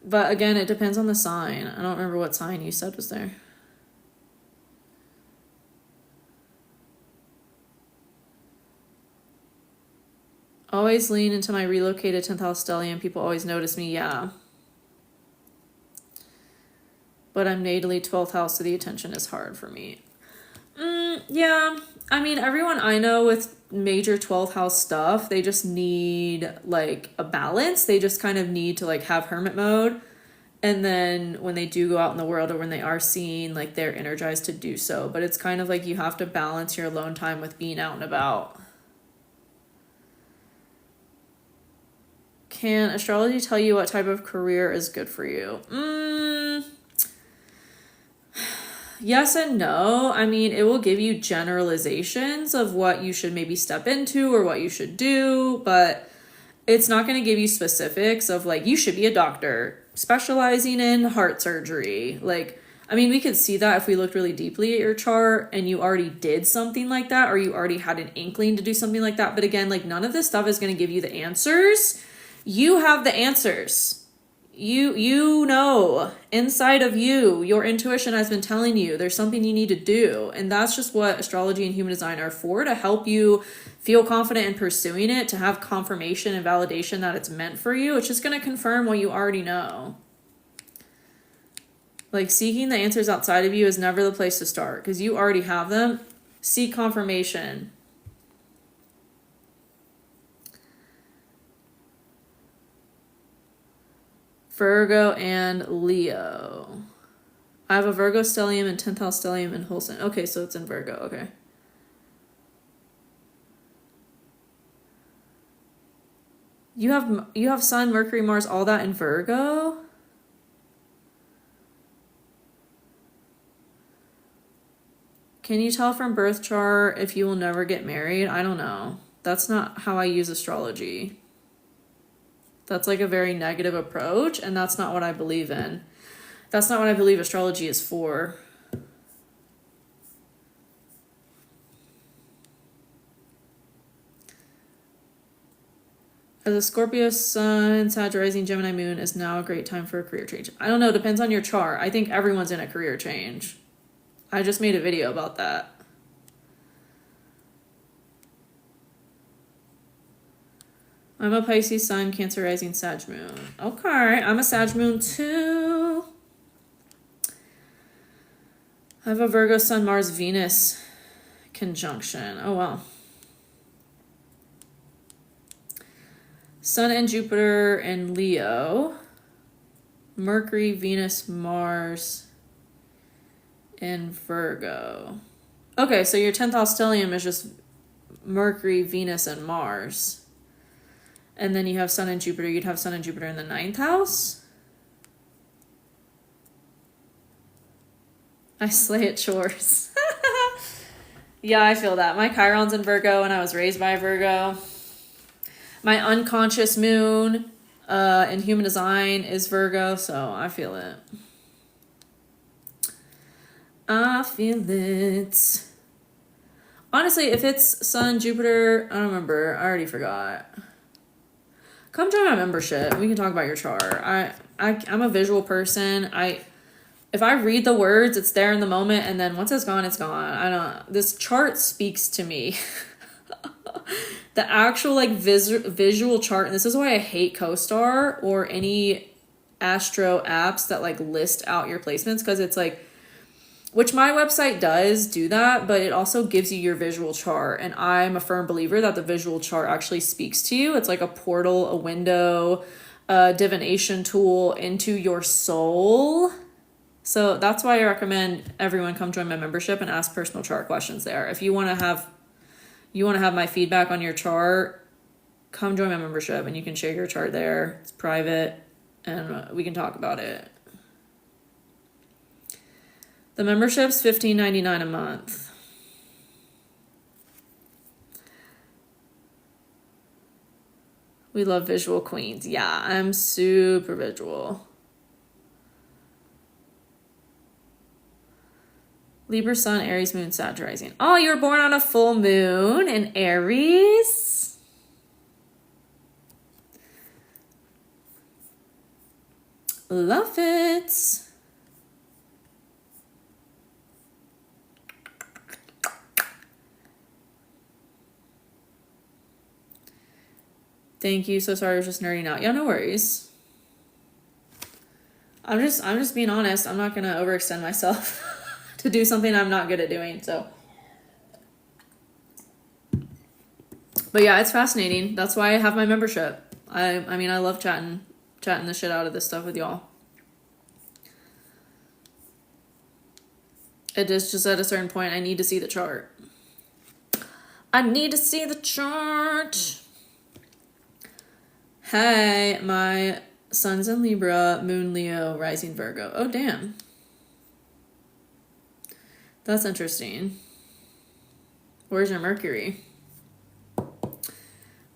But again, it depends on the sign. I don't remember what sign you said was there. Always lean into my relocated 10th house stellium. People always notice me. Yeah. But I'm natally 12th house, so the attention is hard for me. Yeah. I mean, everyone I know with major 12th house stuff, they just need like a balance. They just kind of need to like have hermit mode. And then when they do go out in the world or when they are seen, like they're energized to do so. But it's kind of like you have to balance your alone time with being out and about. Can astrology tell you what type of career is good for you? Yes and no. I mean, it will give you generalizations of what you should maybe step into or what you should do, but it's not going to give you specifics of like, you should be a doctor specializing in heart surgery. Like, I mean, we could see that if we looked really deeply at your chart and you already did something like that, or you already had an inkling to do something like that. But again, like none of this stuff is going to give you the answers. You have the answers. You know, inside of you, your intuition has been telling you there's something you need to do. And that's just what astrology and human design are for, to help you feel confident in pursuing it, to have confirmation and validation that it's meant for you. It's just going to confirm what you already know. Like seeking the answers outside of you is never the place to start because you already have them. Seek confirmation. Virgo and Leo. I have a Virgo stellium and 10th house stellium in Holstein. Okay, so it's in Virgo. Okay. You have Sun, Mercury, Mars, all that in Virgo? Can you tell from birth chart if you will never get married? I don't know. That's not how I use astrology. That's like a very negative approach, and that's not what I believe in. That's not what I believe astrology is for. As a Scorpio sun, Sag rising, Gemini moon is now a great time for a career change. I don't know, depends on your chart. I think everyone's in a career change. I just made a video about that. I'm a Pisces sun, Cancer rising, Sag moon. Okay, I'm a Sag moon too. I have a Virgo sun, Mars, Venus conjunction. Oh, wow. Sun and Jupiter and Leo. Mercury, Venus, Mars, and Virgo. Okay, so your 10th house stellium is just Mercury, Venus, and Mars. And then you have Sun and Jupiter. You'd have Sun and Jupiter in the 9th house. I slay at chores. Yeah, I feel that. My Chiron's in Virgo and I was raised by a Virgo. My unconscious moon in human design is Virgo, so I feel it. I feel it. Honestly, if it's Sun, Jupiter, I don't remember. I already forgot. Come join my membership. We can talk about your chart. I'm a visual person. If I read the words, it's there in the moment, and then once it's gone, it's gone. This chart speaks to me. The actual like visual chart, and this is why I hate CoStar or any astro apps that like list out your placements, because it's like, which my website does do that, but it also gives you your visual chart. And I'm a firm believer that the visual chart actually speaks to you. It's like a portal, a window, a divination tool into your soul. So that's why I recommend everyone come join my membership and ask personal chart questions there. If you want to have my feedback on your chart, come join my membership and you can share your chart there. It's private and we can talk about it. The membership's $15.99 a month. We love visual queens. Yeah, I'm super visual. Libra sun, Aries moon, Sag rising. Oh, you were born on a full moon in Aries? Love it. Thank you. So sorry, I was just nerding out. Yeah, no worries. I'm just being honest. I'm not gonna overextend myself to do something I'm not good at doing. So, but yeah, it's fascinating. That's why I have my membership. I mean, I love chatting the shit out of this stuff with y'all. It is just at a certain point, I need to see the chart. I need to see the chart. Hey, my sun's in Libra, moon Leo, rising Virgo. Oh, damn. That's interesting. Where's your Mercury?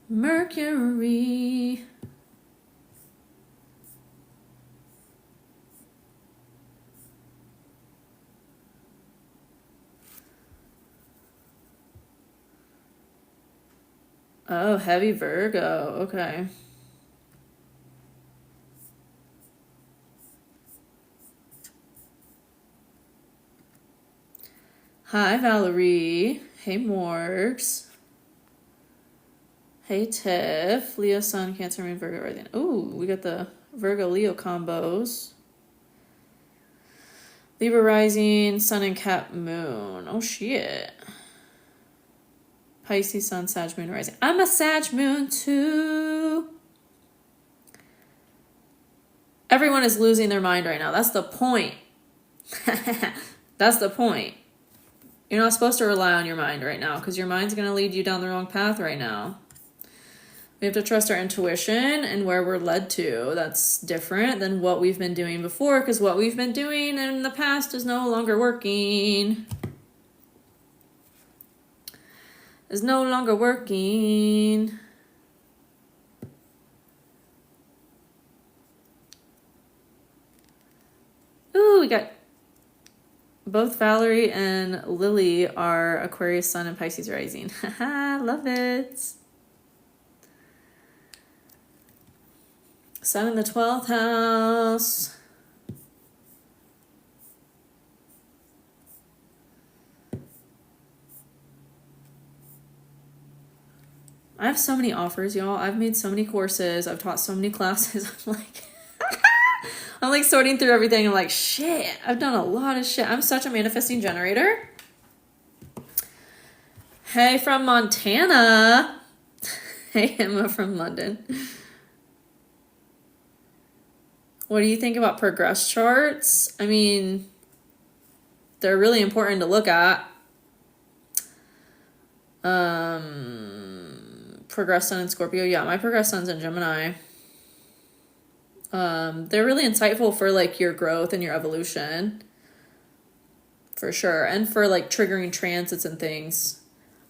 Mercury. Oh, heavy Virgo. Okay. Hi, Valerie. Hey, Morgs. Hey, Tiff. Leo, Sun, Cancer, Moon, Virgo, rising. Ooh, we got the Virgo-Leo combos. Libra rising, Sun and Cap, Moon. Oh, shit. Pisces, Sun, Sag, Moon, rising. I'm a Sag, Moon, too. Everyone is losing their mind right now. That's the point. That's the point. You're not supposed to rely on your mind right now because your mind's going to lead you down the wrong path right now. We have to trust our intuition and where we're led to. That's different than what we've been doing before because what we've been doing in the past is no longer working. Is no longer working. Ooh, we got both Valerie and Lily are Aquarius Sun and Pisces rising. Haha, love it. Sun in the 12th house. I have so many offers, y'all. I've made so many courses. I've taught so many classes. I'm like sorting through everything. I'm like, shit, I've done a lot of shit. I'm such a manifesting generator. Hey, from Montana. Hey, Emma from London. What do you think about progress charts? I mean, they're really important to look at. Progress Sun in Scorpio. Yeah, my progress Sun's in Gemini. They're really insightful for like your growth and your evolution. For sure. And for like triggering transits and things.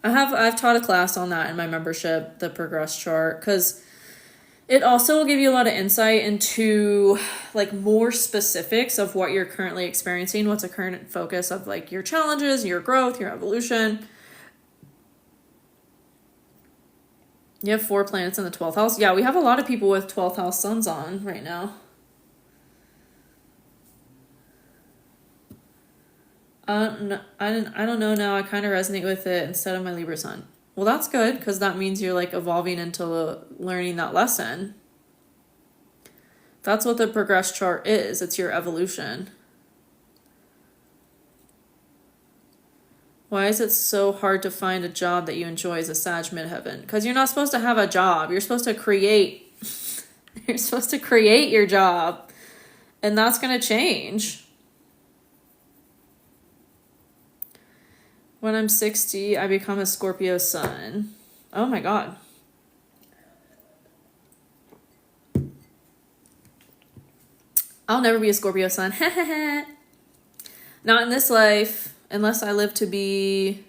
I've taught a class on that in my membership, the progress chart, because it also will give you a lot of insight into like more specifics of what you're currently experiencing, what's a current focus of like your challenges, your growth, your evolution. You have 4 planets in the 12th house. Yeah, we have a lot of people with 12th house suns on right now. I don't know now. I kind of resonate with it instead of my Libra sun. Well, that's good because that means you're like evolving into learning that lesson. That's what the progress chart is. It's your evolution. Why is it so hard to find a job that you enjoy as a Sag midheaven? Because you're not supposed to have a job. You're supposed to create. You're supposed to create your job. And that's going to change. When I'm 60, I become a Scorpio sun. Oh my God. I'll never be a Scorpio sun. Not in this life. Unless I live to be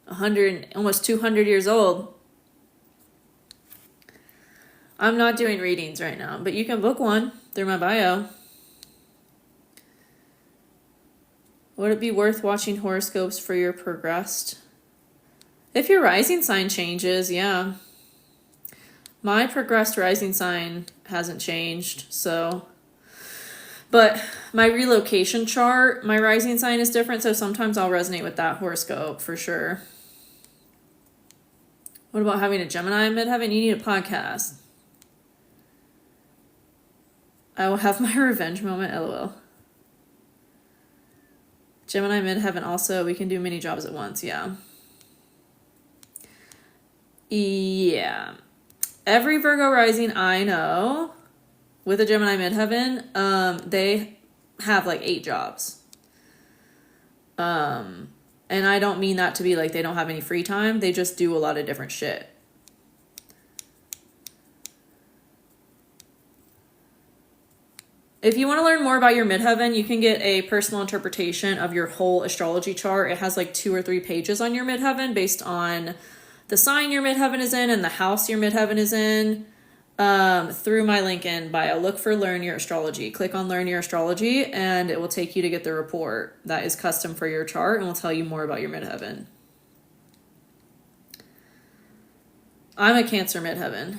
100, almost 200 years old. I'm not doing readings right now, but you can book one through my bio. Would it be worth watching horoscopes for your progressed? If your rising sign changes, yeah. My progressed rising sign hasn't changed, so... But my relocation chart, my rising sign is different, so sometimes I'll resonate with that horoscope for sure. What about having a Gemini in midheaven? You need a podcast. I will have my revenge moment, lol. Gemini midheaven also, we can do many jobs at once, yeah. Yeah. Every Virgo rising I know with a Gemini midheaven, they have like 8 jobs. And I don't mean that to be like they don't have any free time. They just do a lot of different shit. If you want to learn more about your midheaven, you can get a personal interpretation of your whole astrology chart. It has like 2 or 3 pages on your midheaven based on the sign your midheaven is in and the house your midheaven is in, through my link in bio. Look for Learn Your Astrology. Click on Learn Your Astrology and it will take you to get the report that is custom for your chart and will tell you more about your midheaven. I'm a Cancer midheaven.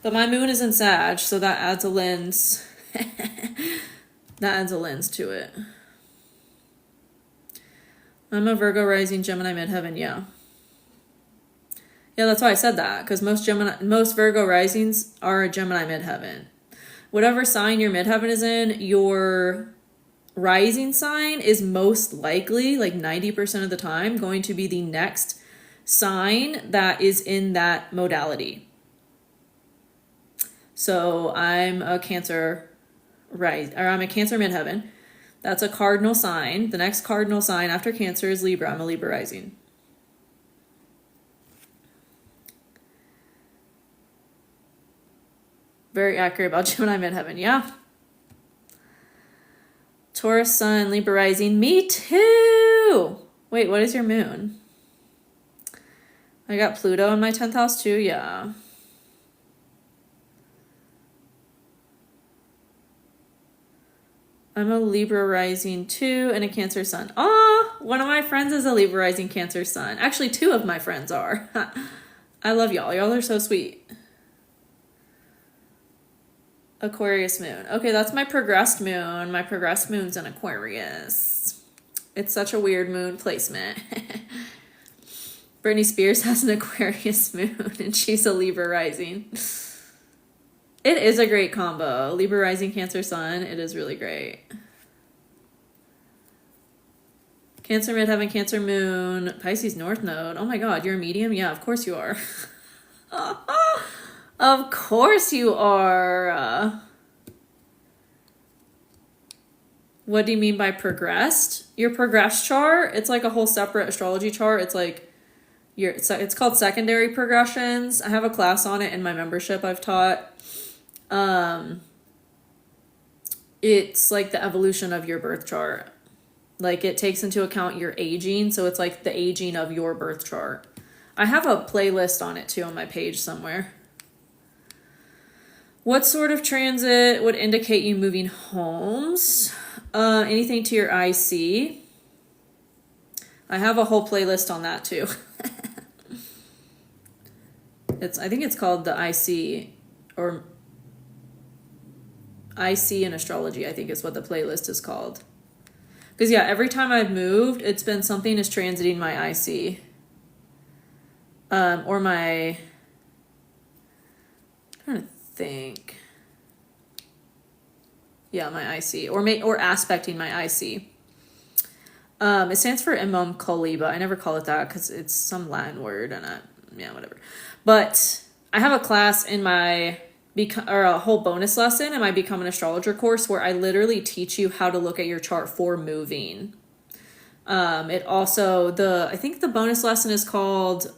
But my moon is in Sag, so that adds a lens. That adds a lens to it. I'm a Virgo rising Gemini midheaven, yeah. Yeah, that's why I said that, because most Virgo risings are a Gemini midheaven. Whatever sign your midheaven is in, your rising sign is most likely, like 90% of the time, going to be the next sign that is in that modality. So I'm a Cancer I'm a Cancer midheaven. That's a cardinal sign. The next cardinal sign after Cancer is Libra. I'm a Libra rising. Very accurate about Gemini midheaven, yeah. Taurus sun, Libra rising. Me too. Wait, what is your moon? I got Pluto in my 10th house too, yeah. I'm a Libra rising too and a Cancer sun. Oh, one of my friends is a Libra rising Cancer sun. Actually, 2 of my friends are. I love y'all. Y'all are so sweet. Aquarius moon. Okay, that's my progressed moon. My progressed moon's in Aquarius. It's such a weird moon placement. Britney Spears has an Aquarius moon and she's a Libra rising. It is a great combo. Libra rising, Cancer sun. It is really great. Cancer midheaven, Cancer moon, Pisces north node. Oh my god, you're a medium? Yeah, of course you are. Of course you are. What do you mean by progressed? Your progressed chart, it's like a whole separate astrology chart. It's like it's called secondary progressions. I have a class on it in my membership I've taught. It's like the evolution of your birth chart. Like it takes into account your aging. So it's like the aging of your birth chart. I have a playlist on it too on my page somewhere. What sort of transit would indicate you moving homes? Anything to your IC. I have a whole playlist on that too. I think it's called the IC or IC in astrology, I think is what the playlist is called. Because yeah, every time I've moved, it's been something is transiting my IC. Or my, I'm trying to think. Yeah, my IC. Or aspecting my IC. It stands for Imam Koli, but I never call it that because it's some Latin word and yeah, whatever. But I have a class in my or a whole bonus lesson in my Become an Astrologer course where I literally teach you how to look at your chart for moving. It also, I think the bonus lesson is called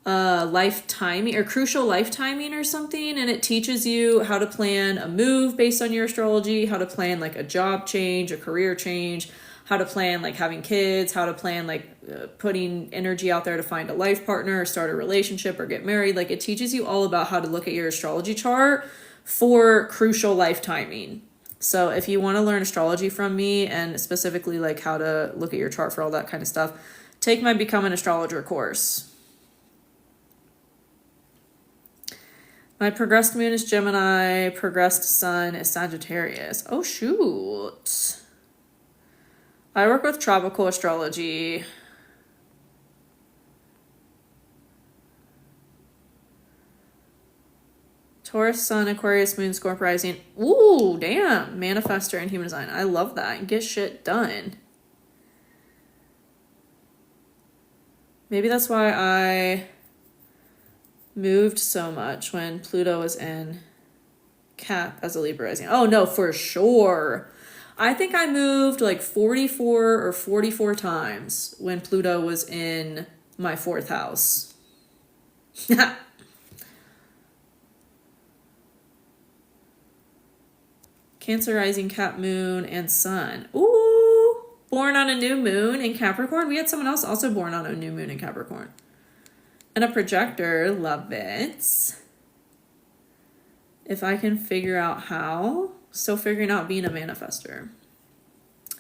life timing or crucial life timing or something. And it teaches you how to plan a move based on your astrology, how to plan like a job change, a career change, how to plan like having kids, how to plan like putting energy out there to find a life partner or start a relationship or get married. Like it teaches you all about how to look at your astrology chart for crucial life timing. So if you want to learn astrology from me and specifically like how to look at your chart for all that kind of stuff, take my Become an Astrologer course. My progressed moon is Gemini, progressed sun is Sagittarius. Oh shoot. I work with tropical astrology. Taurus, Sun, Aquarius, Moon, Scorpio rising. Ooh, damn. Manifestor and human design. I love that. Get shit done. Maybe that's why I moved so much when Pluto was in Cap as a Libra rising. Oh, no, for sure. I think I moved like 44 or 44 times when Pluto was in my 4th house. Cancer rising, Cap, Moon, and Sun. Ooh, born on a new moon in Capricorn. We had someone else also born on a new moon in Capricorn. And a projector. Love it. If I can figure out how. Still figuring out being a manifester.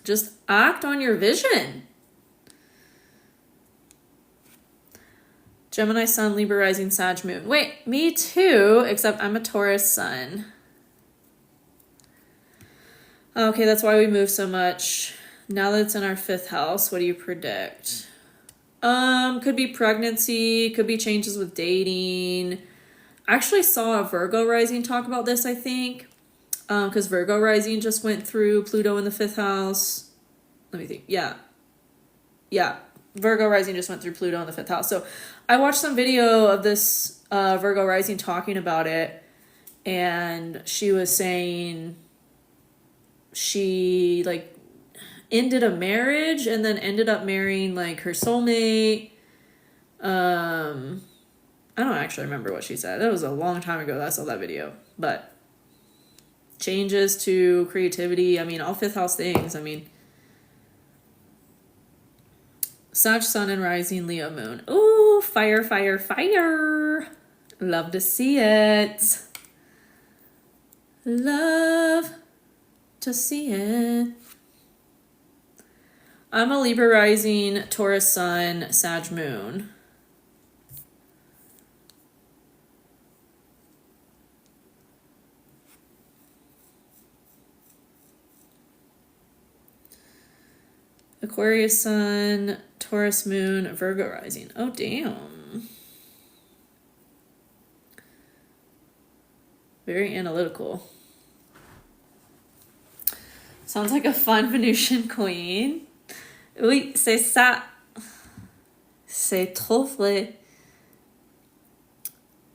Just act on your vision. Gemini Sun, Libra rising, Sag Moon. Wait, me too, except I'm a Taurus Sun. Okay, that's why we move so much. Now that it's in our 5th house, what do you predict? Could be pregnancy, could be changes with dating. I actually saw a Virgo rising talk about this, I think. Because Virgo rising just went through Pluto in the 5th house. Let me think. Yeah. Virgo rising just went through Pluto in the 5th house. So I watched some video of this Virgo rising talking about it. And she was saying she like ended a marriage and then ended up marrying like her soulmate. I don't actually remember what she said. That was a long time ago that I saw that video. But changes to creativity. I mean, all 5th house things. I mean, Sag, Sun, and rising, Leo, Moon. Ooh, fire, fire, fire. Love to see it. Love to see it. I'm a Libra rising, Taurus Sun, Sag Moon. Aquarius Sun, Taurus Moon, Virgo rising. Oh, damn. Very analytical. Sounds like a fun Venusian queen. Oui, c'est ça. C'est trop vrai.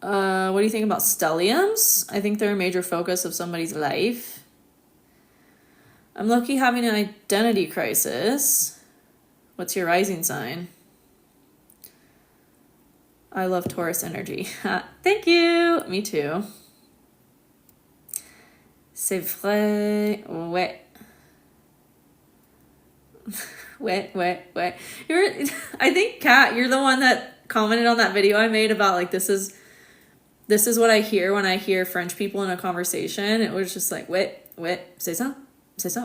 What do you think about stelliums? I think they're a major focus of somebody's life. I'm lucky having an identity crisis. What's your rising sign? I love Taurus energy. Thank you. Me too. C'est vrai. Ouais. Wet. I think Kat, you're the one that commented on that video I made about like this is what I hear when I hear French people in a conversation. It was just like wet, c'est ça,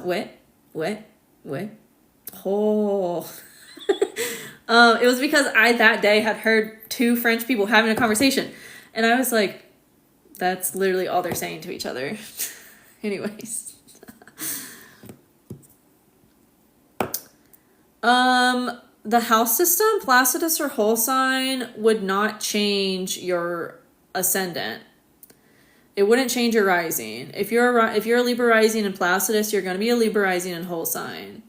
wet. Oh. It was because I that day had heard 2 French people having a conversation, and I was like, that's literally all they're saying to each other. Anyways. The house system, Placidus or whole sign, would not change your ascendant. It wouldn't change your rising. If you're a Libra rising in Placidus, you're going to be a Libra rising in whole sign.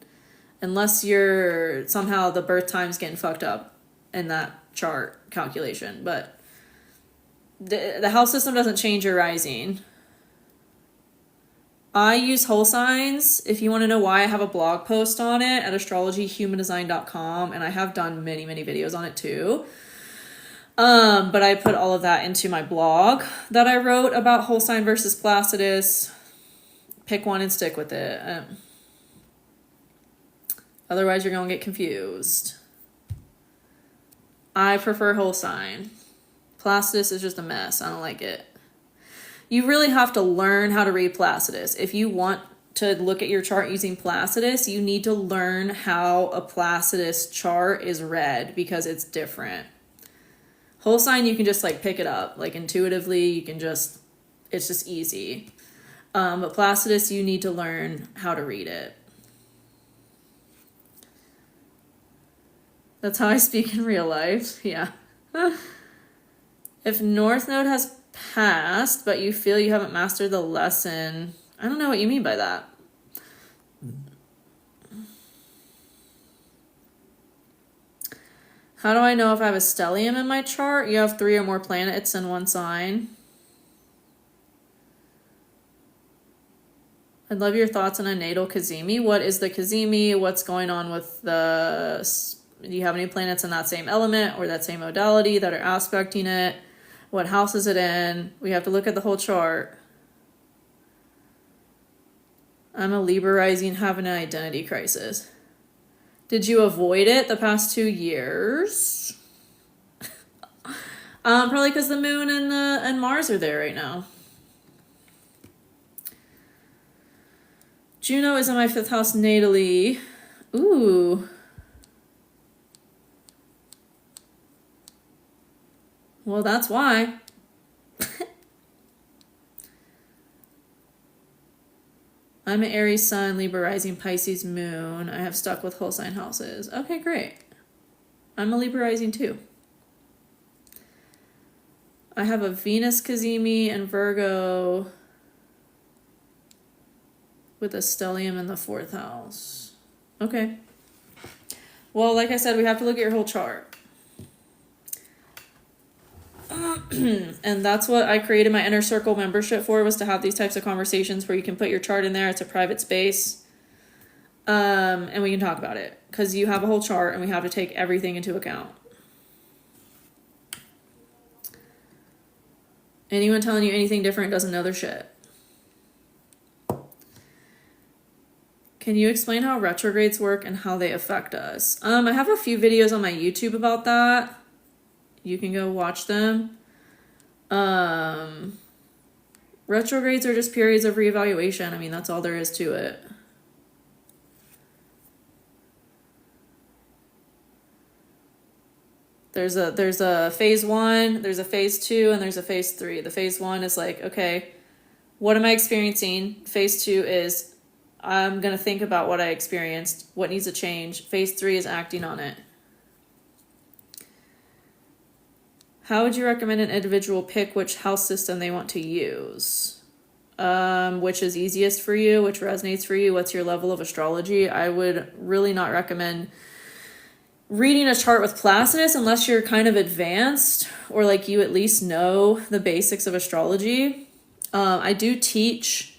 Unless you're somehow the birth time's getting fucked up in that chart calculation. But the house system doesn't change your rising. I use whole signs. If you want to know why, I have a blog post on it at astrologyhumandesign.com, and I have done many, many videos on it too. But I put all of that into my blog that I wrote about whole sign versus Placidus. Pick one and stick with it. Otherwise, you're going to get confused. I prefer whole sign. Placidus is just a mess. I don't like it. You really have to learn how to read Placidus. If you want to look at your chart using Placidus, you need to learn how a Placidus chart is read because it's different. Whole sign, you can just like pick it up. Like intuitively, you can just, it's just easy. But Placidus, you need to learn how to read it. That's how I speak in real life. Yeah. If North Node has passed, but you feel you haven't mastered the lesson. I don't know what you mean by that. How do I know if I have a stellium in my chart? You have 3 or more planets in one sign. I'd love your thoughts on a natal Kazemi. What is the Kazemi? What's going on with the... Do you have any planets in that same element or that same modality that are aspecting it? What house is it in? We have to look at the whole chart. I'm a Libra rising, having an identity crisis. Did you avoid it the past 2 years? Probably because the moon and Mars are there right now. Juno is in my 5th house natally. Ooh. Well, that's why. I'm an Aries sun, Libra rising, Pisces moon. I have stuck with whole sign houses. Okay, great. I'm a Libra rising too. I have a Venus Kazemi and Virgo with a stellium in the 4th house. Okay. Well, like I said, we have to look at your whole chart. And that's what I created my inner circle membership for, was to have these types of conversations where you can put your chart in there. It's a private space. And we can talk about it because you have a whole chart and we have to take everything into account. Anyone telling you anything different doesn't know their shit. Can you explain how retrogrades work and how they affect us? I have a few videos on my YouTube about that. You can go watch them. Retrogrades are just periods of reevaluation. I mean, that's all there is to it. There's a phase 1, there's a phase 2, and there's a phase 3. The phase 1 is like, okay, what am I experiencing? Phase 2 is I'm going to think about what I experienced, what needs to change. Phase 3 is acting on it. How would you recommend an individual pick which house system they want to use? Which is easiest for you? Which resonates for you? What's your level of astrology? I would really not recommend reading a chart with Placidus unless you're kind of advanced or like you at least know the basics of astrology. I do teach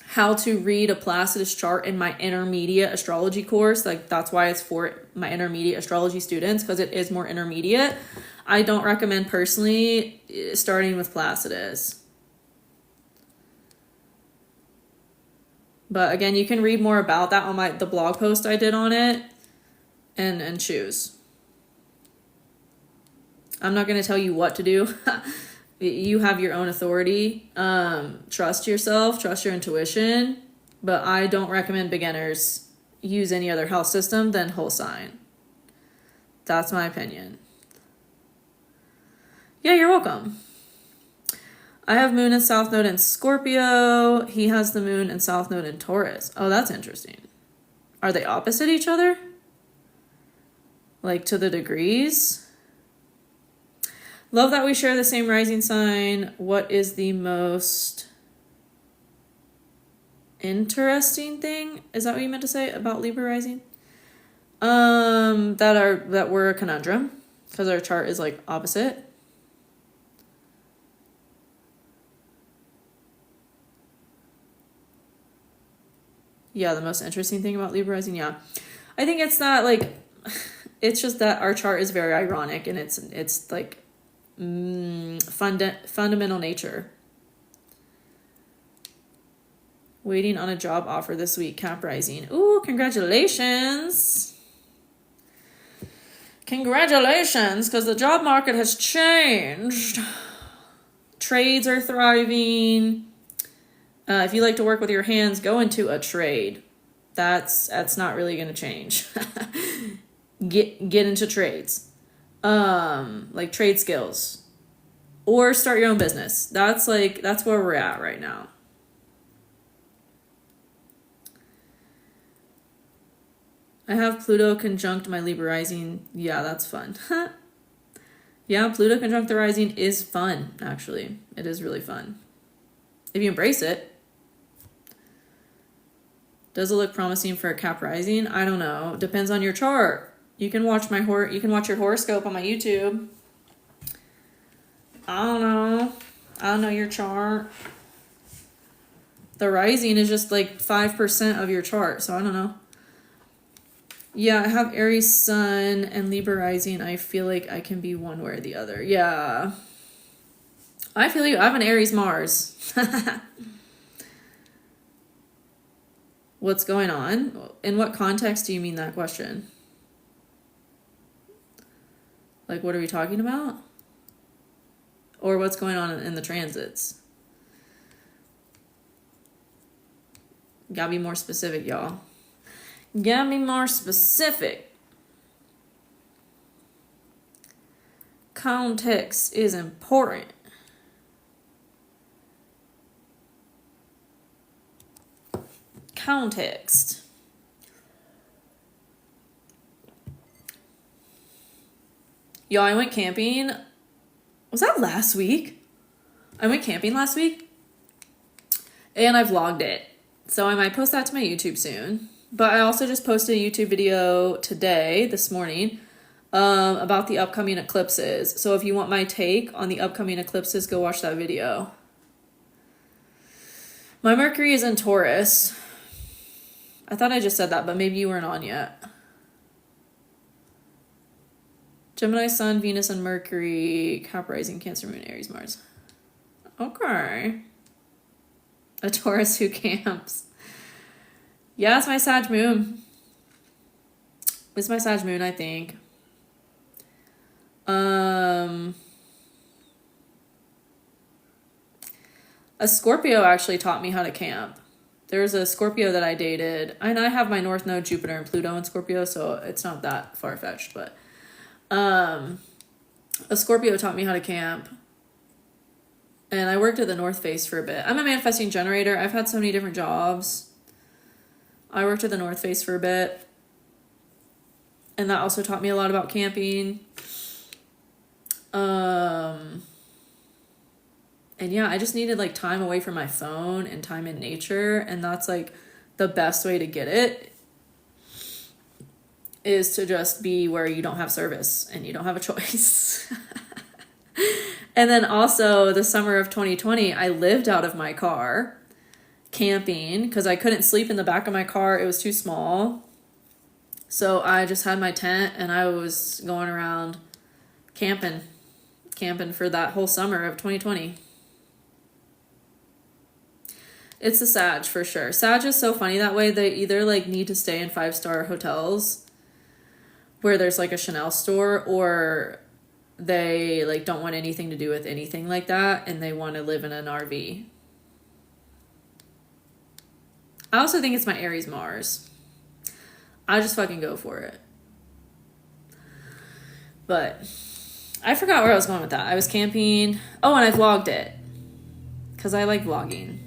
how to read a Placidus chart in my intermediate astrology course. Like that's why it's for my intermediate astrology students, because it is more intermediate. I don't recommend personally starting with Placidus. But again, you can read more about that on the blog post I did on it and choose. I'm not going to tell you what to do. You have your own authority. Trust yourself, trust your intuition, but I don't recommend beginners use any other house system than whole sign. That's my opinion. Yeah, you're welcome. I have moon and south node in Scorpio. He has the moon and south node in Taurus. Oh, that's interesting. Are they opposite each other? Like to the degrees? Love that we share the same rising sign. What is the most interesting thing? Is that what you meant to say about Libra rising? That we're a conundrum because our chart is like opposite. Yeah, the most interesting thing about Libra rising, yeah. I think it's that, like, it's just that our chart is very ironic and it's like fundamental nature. Waiting on a job offer this week, Cap rising. Ooh, congratulations. Congratulations, because the job market has changed. Trades are thriving. If you like to work with your hands, go into a trade. That's not really going to change. Get into trades. Like trade skills. Or start your own business. That's where we're at right now. I have Pluto conjunct my Libra rising. Yeah, that's fun. Yeah, Pluto conjunct the rising is fun, actually. It is really fun. If you embrace it. Does it look promising for a Cap rising? I don't know. Depends on your chart. You can watch you can watch your horoscope on my YouTube. I don't know. I don't know your chart. The rising is just like 5% of your chart, so I don't know. Yeah, I have Aries Sun and Libra rising. I feel like I can be one way or the other. Yeah. I feel you. I have an Aries Mars. What's going on? In what context do you mean that question? Like, what are we talking about? Or what's going on in the transits? Gotta be more specific, y'all. Gotta be more specific. Context is important. Context. Y'all, I went camping. Was that last week? I went camping last week. And I vlogged it. So I might post that to my YouTube soon. But I also just posted a YouTube video today, this morning, about the upcoming eclipses. So if you want my take on the upcoming eclipses, go watch that video. My Mercury is in Taurus. I thought I just said that, but maybe you weren't on yet. Gemini, Sun, Venus, and Mercury, Cap rising, Cancer, Moon, Aries, Mars. Okay. A Taurus who camps. Yeah, it's my Sag moon. It's my Sag moon, I think. A Scorpio actually taught me how to camp. There's a Scorpio that I dated, and I have my North Node, Jupiter, and Pluto in Scorpio, so it's not that far-fetched, but a Scorpio taught me how to camp. And I worked at the North Face for a bit. I'm a manifesting generator. I've had so many different jobs. I worked at the North Face for a bit. And that also taught me a lot about camping. And yeah, I just needed like time away from my phone and time in nature. And that's like the best way to get it, is to just be where you don't have service and you don't have a choice. And then also the summer of 2020, I lived out of my car camping because I couldn't sleep in the back of my car. It was too small. So I just had my tent and I was going around camping for that whole summer of 2020. It's a Sag for sure. Sag is so funny that way. They either like need to stay in 5-star hotels where there's like a Chanel store, or they like don't want anything to do with anything like that and they want to live in an RV. I also think it's my Aries Mars. I just fucking go for it. But I forgot where I was going with that. I was camping. Oh, and I vlogged it because I like vlogging,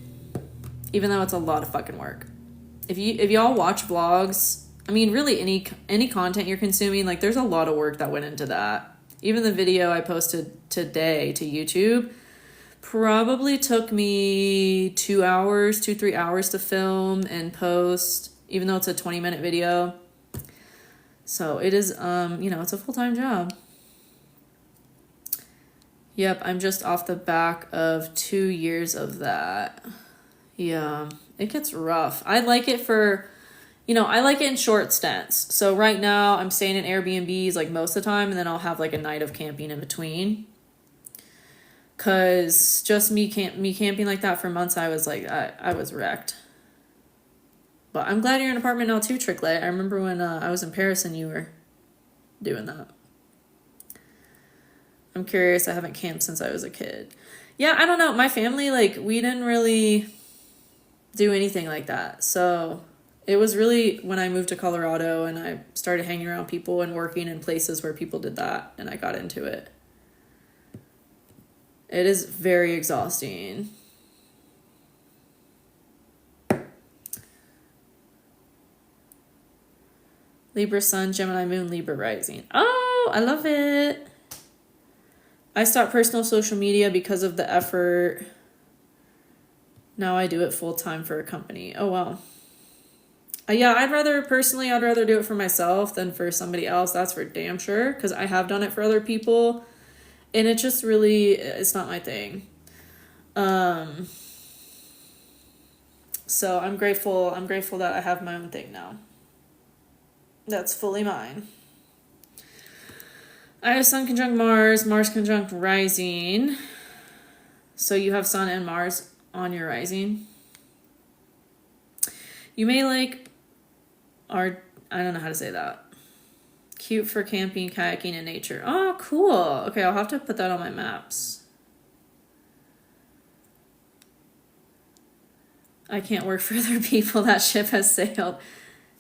even though it's a lot of fucking work. If y'all watch vlogs, I mean, really any content you're consuming, like there's a lot of work that went into that. Even the video I posted today to YouTube probably took me 3 hours to film and post, even though it's a 20-minute video. So it is, it's a full-time job. Yep, I'm just off the back of 2 years of that. Yeah, it gets rough. I like it I like it in short stints. So right now I'm staying in Airbnbs like most of the time, and then I'll have like a night of camping in between. Cause just me camping like that for months, I was like, I was wrecked. But I'm glad you're in an apartment now too, Tricklet. I remember when I was in Paris and you were doing that. I'm curious. I haven't camped since I was a kid. Yeah, I don't know. My family, like, we didn't really do anything like that. So it was really when I moved to Colorado and I started hanging around people and working in places where people did that, and I got into it. It is very exhausting. Libra Sun, Gemini Moon, Libra Rising. Oh, I love it. I stopped personal social media because of the effort. Now I do it full time for a company. Oh, wow. Yeah, I'd rather do it for myself than for somebody else. That's for damn sure. Because I have done it for other people. And it just really, it's not my thing. So I'm grateful that I have my own thing now. That's fully mine. I have Sun conjunct Mars, Mars conjunct rising. So you have Sun and Mars on your rising. You may like I don't know how to say that. Cute for camping, kayaking, and nature. Oh, cool. Okay, I'll have to put that on my maps. I can't work for other people. That ship has sailed.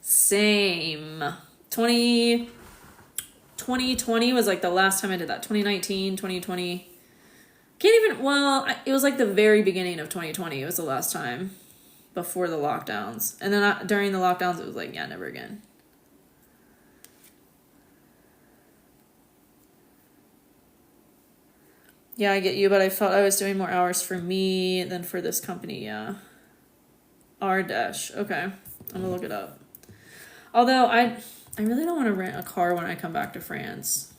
Same. 2020 was like the last time I did that. 2019, 2020. It was like the very beginning of 2020. It was the last time before the lockdowns. And then during the lockdowns, it was like, yeah, never again. Yeah, I get you, but I felt I was doing more hours for me than for this company, yeah. R-dash. Okay. I'm gonna look it up. Although I really don't want to rent a car when I come back to France.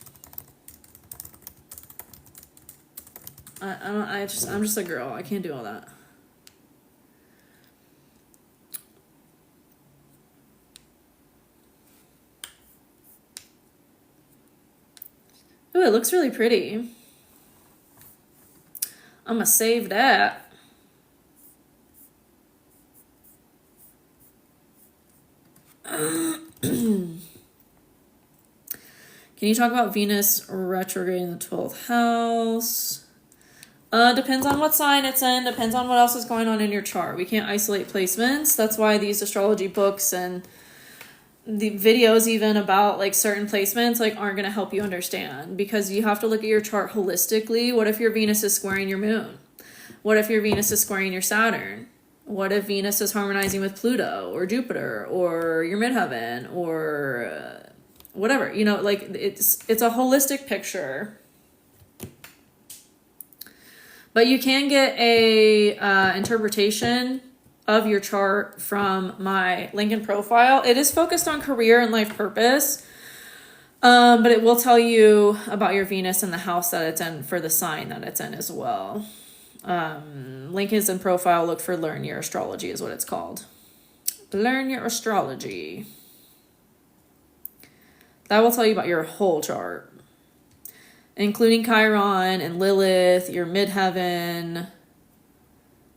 I'm just a girl. I can't do all that. Ooh, it looks really pretty. I'm gonna save that. Can you talk about Venus retrograde in the 12th house? Depends on what sign it's in. Depends on what else is going on in your chart. We can't isolate placements. That's why these astrology books and the videos even about like certain placements like aren't going to help you understand, because you have to look at your chart holistically. What if your Venus is squaring your moon? What if your Venus is squaring your Saturn? What if Venus is harmonizing with Pluto or Jupiter or your midheaven or whatever? You know, like it's a holistic picture. But you can get a interpretation of your chart from my link in profile. It is focused on career and life purpose, but it will tell you about your Venus and the house that it's in for the sign that it's in as well. Link is in profile. Look for Learn Your Astrology is what it's called. Learn Your Astrology. That will tell you about your whole chart, including Chiron and Lilith, your midheaven,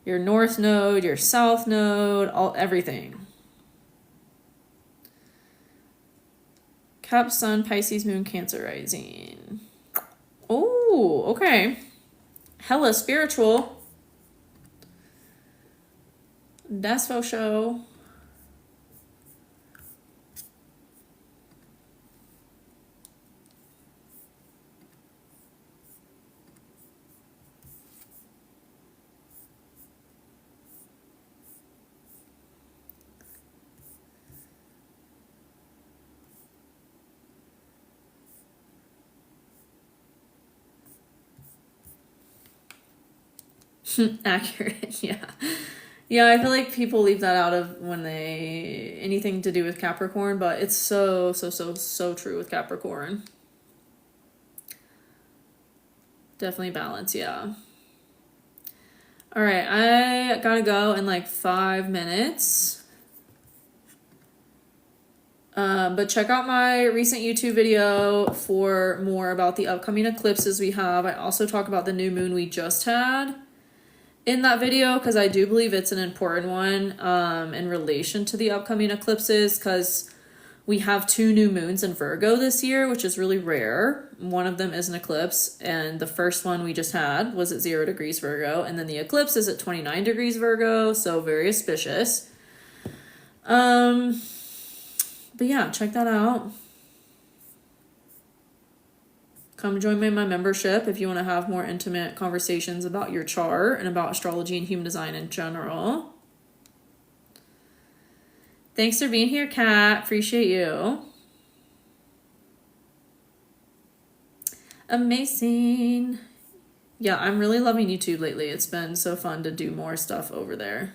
your north node, your south node, everything. Cap, Sun, Pisces, Moon, Cancer, rising. Oh, okay. Hella spiritual. That's for show. Accurate, yeah. Yeah, I feel like people leave that out of anything to do with Capricorn, but it's so true with Capricorn. Definitely balance, yeah. All right, I gotta go in like 5 minutes. But check out my recent YouTube video for more about the upcoming eclipses we have. I also talk about the new moon we just had in that video, because I do believe it's an important one in relation to the upcoming eclipses, because we have 2 new moons in Virgo this year, which is really rare. One of them is an eclipse, and the first one we just had was at 0 degrees Virgo, and then the eclipse is at 29 degrees Virgo, so very auspicious. But yeah, check that out. Come join me in my membership if you want to have more intimate conversations about your chart and about astrology and human design in general. Thanks for being here, Kat. Appreciate you. Amazing. Yeah, I'm really loving YouTube lately. It's been so fun to do more stuff over there.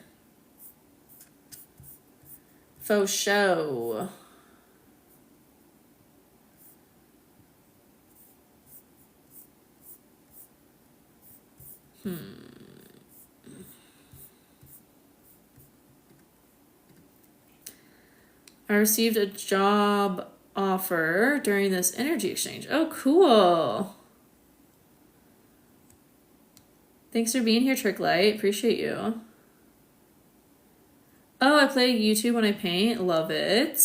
Faux show. I received a job offer during this energy exchange. Oh, cool. Thanks for being here, Trick Light. Appreciate you. Oh, I play YouTube when I paint. Love it.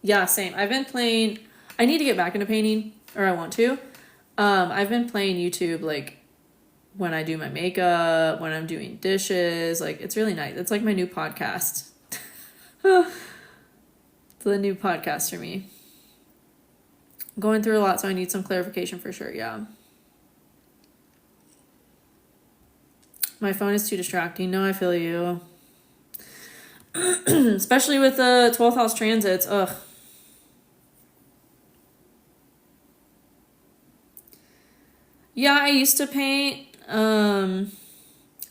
Yeah, same. I've been playing... I need to get back into painting, or I want to. I've been playing YouTube, like, when I do my makeup, when I'm doing dishes. Like, it's really nice. It's like my new podcast. It's the new podcast for me. Going through a lot, so I need some clarification for sure, yeah. My phone is too distracting. No, I feel you. Especially with the 12th house transits. Ugh. Yeah, I used to paint. I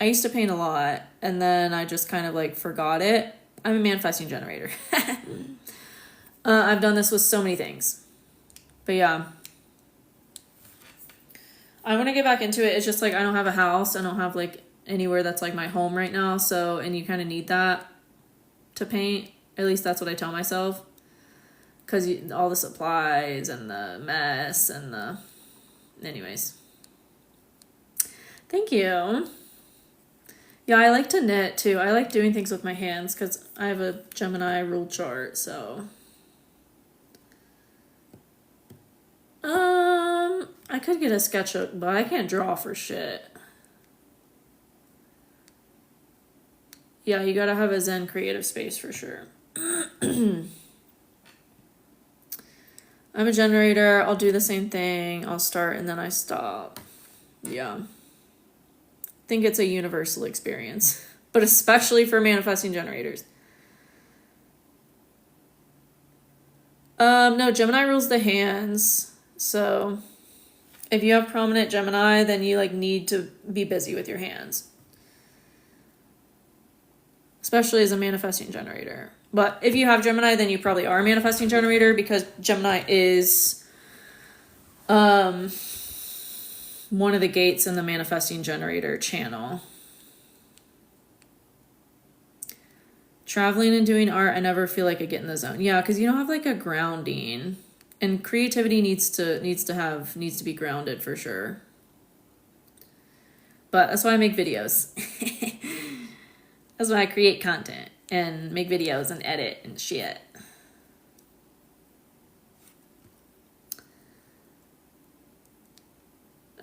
used to paint a lot, and then I just kind of like forgot it. I'm a manifesting generator. I've done this with so many things. But yeah. I want to get back into it. It's just like I don't have a house. I don't have like anywhere that's like my home right now. So, and you kind of need that to paint. At least that's what I tell myself. Because all the supplies and the mess and the... Anyways. Thank you. Yeah, I like to knit too. I like doing things with my hands because I have a Gemini rule chart, so... I could get a sketchbook, but I can't draw for shit. Yeah, you gotta have a Zen creative space for sure. I'm a generator. I'll do the same thing. I'll start and then I stop. Yeah. I think it's a universal experience, but especially for manifesting generators. No, Gemini rules the hands. So if you have prominent Gemini, then you like need to be busy with your hands. Especially as a manifesting generator. But if you have Gemini, then you probably are a manifesting generator because Gemini is one of the gates in the manifesting generator channel. Traveling and doing art, I never feel like I get in the zone. Yeah, because you don't have like a grounding. And creativity needs to be grounded for sure. But that's why I make videos. That's why I create content and make videos and edit and shit.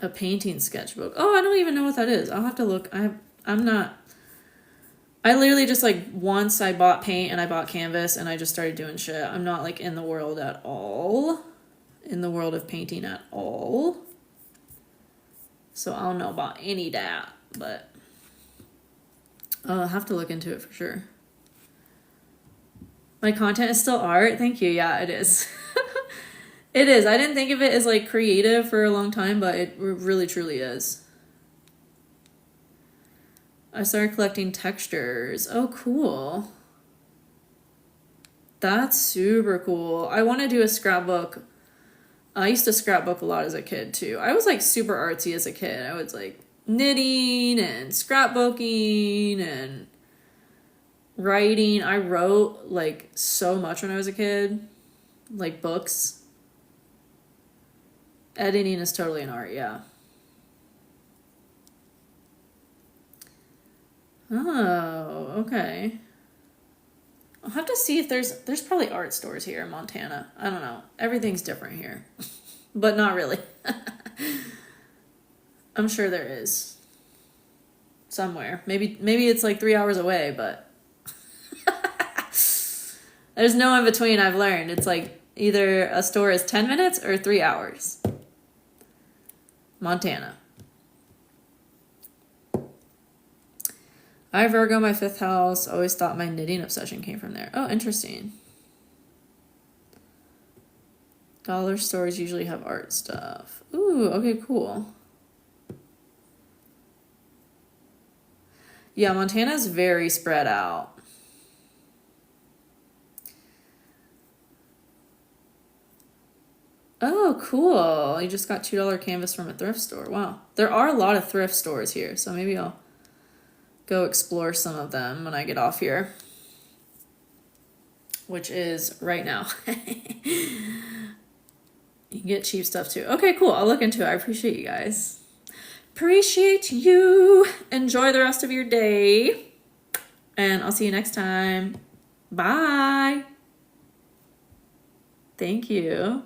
A painting sketchbook. Oh, I don't even know what that is. I'll have to look. I literally just like once I bought paint and I bought canvas and I just started doing shit. I'm not like in the world at all. In the world of painting at all. So I don't know about any of that, but I'll have to look into it for sure. My content is still art. Thank you. Yeah, it is. It is. I didn't think of it as like creative for a long time, but it really truly is. I started collecting textures. Oh, cool. That's super cool. I want to do a scrapbook. I used to scrapbook a lot as a kid too. I was like super artsy as a kid. I was like knitting and scrapbooking and writing. I wrote like so much when I was a kid, like books. Editing is totally an art, yeah. Oh, okay. I'll have to see if there's probably art stores here in Montana. I don't know. Everything's different here. But not really. I'm sure there is. Somewhere. Maybe it's like 3 hours away, but there's no in between, I've learned. It's like either a store is 10 minutes or 3 hours. Montana. I Virgo, my 5th house. Always thought my knitting obsession came from there. Oh, interesting. Dollar stores usually have art stuff. Ooh, okay, cool. Yeah, Montana's very spread out. Oh, cool. You just got $2 canvas from a thrift store. Wow. There are a lot of thrift stores here, so maybe I'll go explore some of them when I get off here, which is right now. You can get cheap stuff too. Okay, cool. I'll look into it. I appreciate you guys. Appreciate you. Enjoy the rest of your day. And I'll see you next time. Bye. Thank you.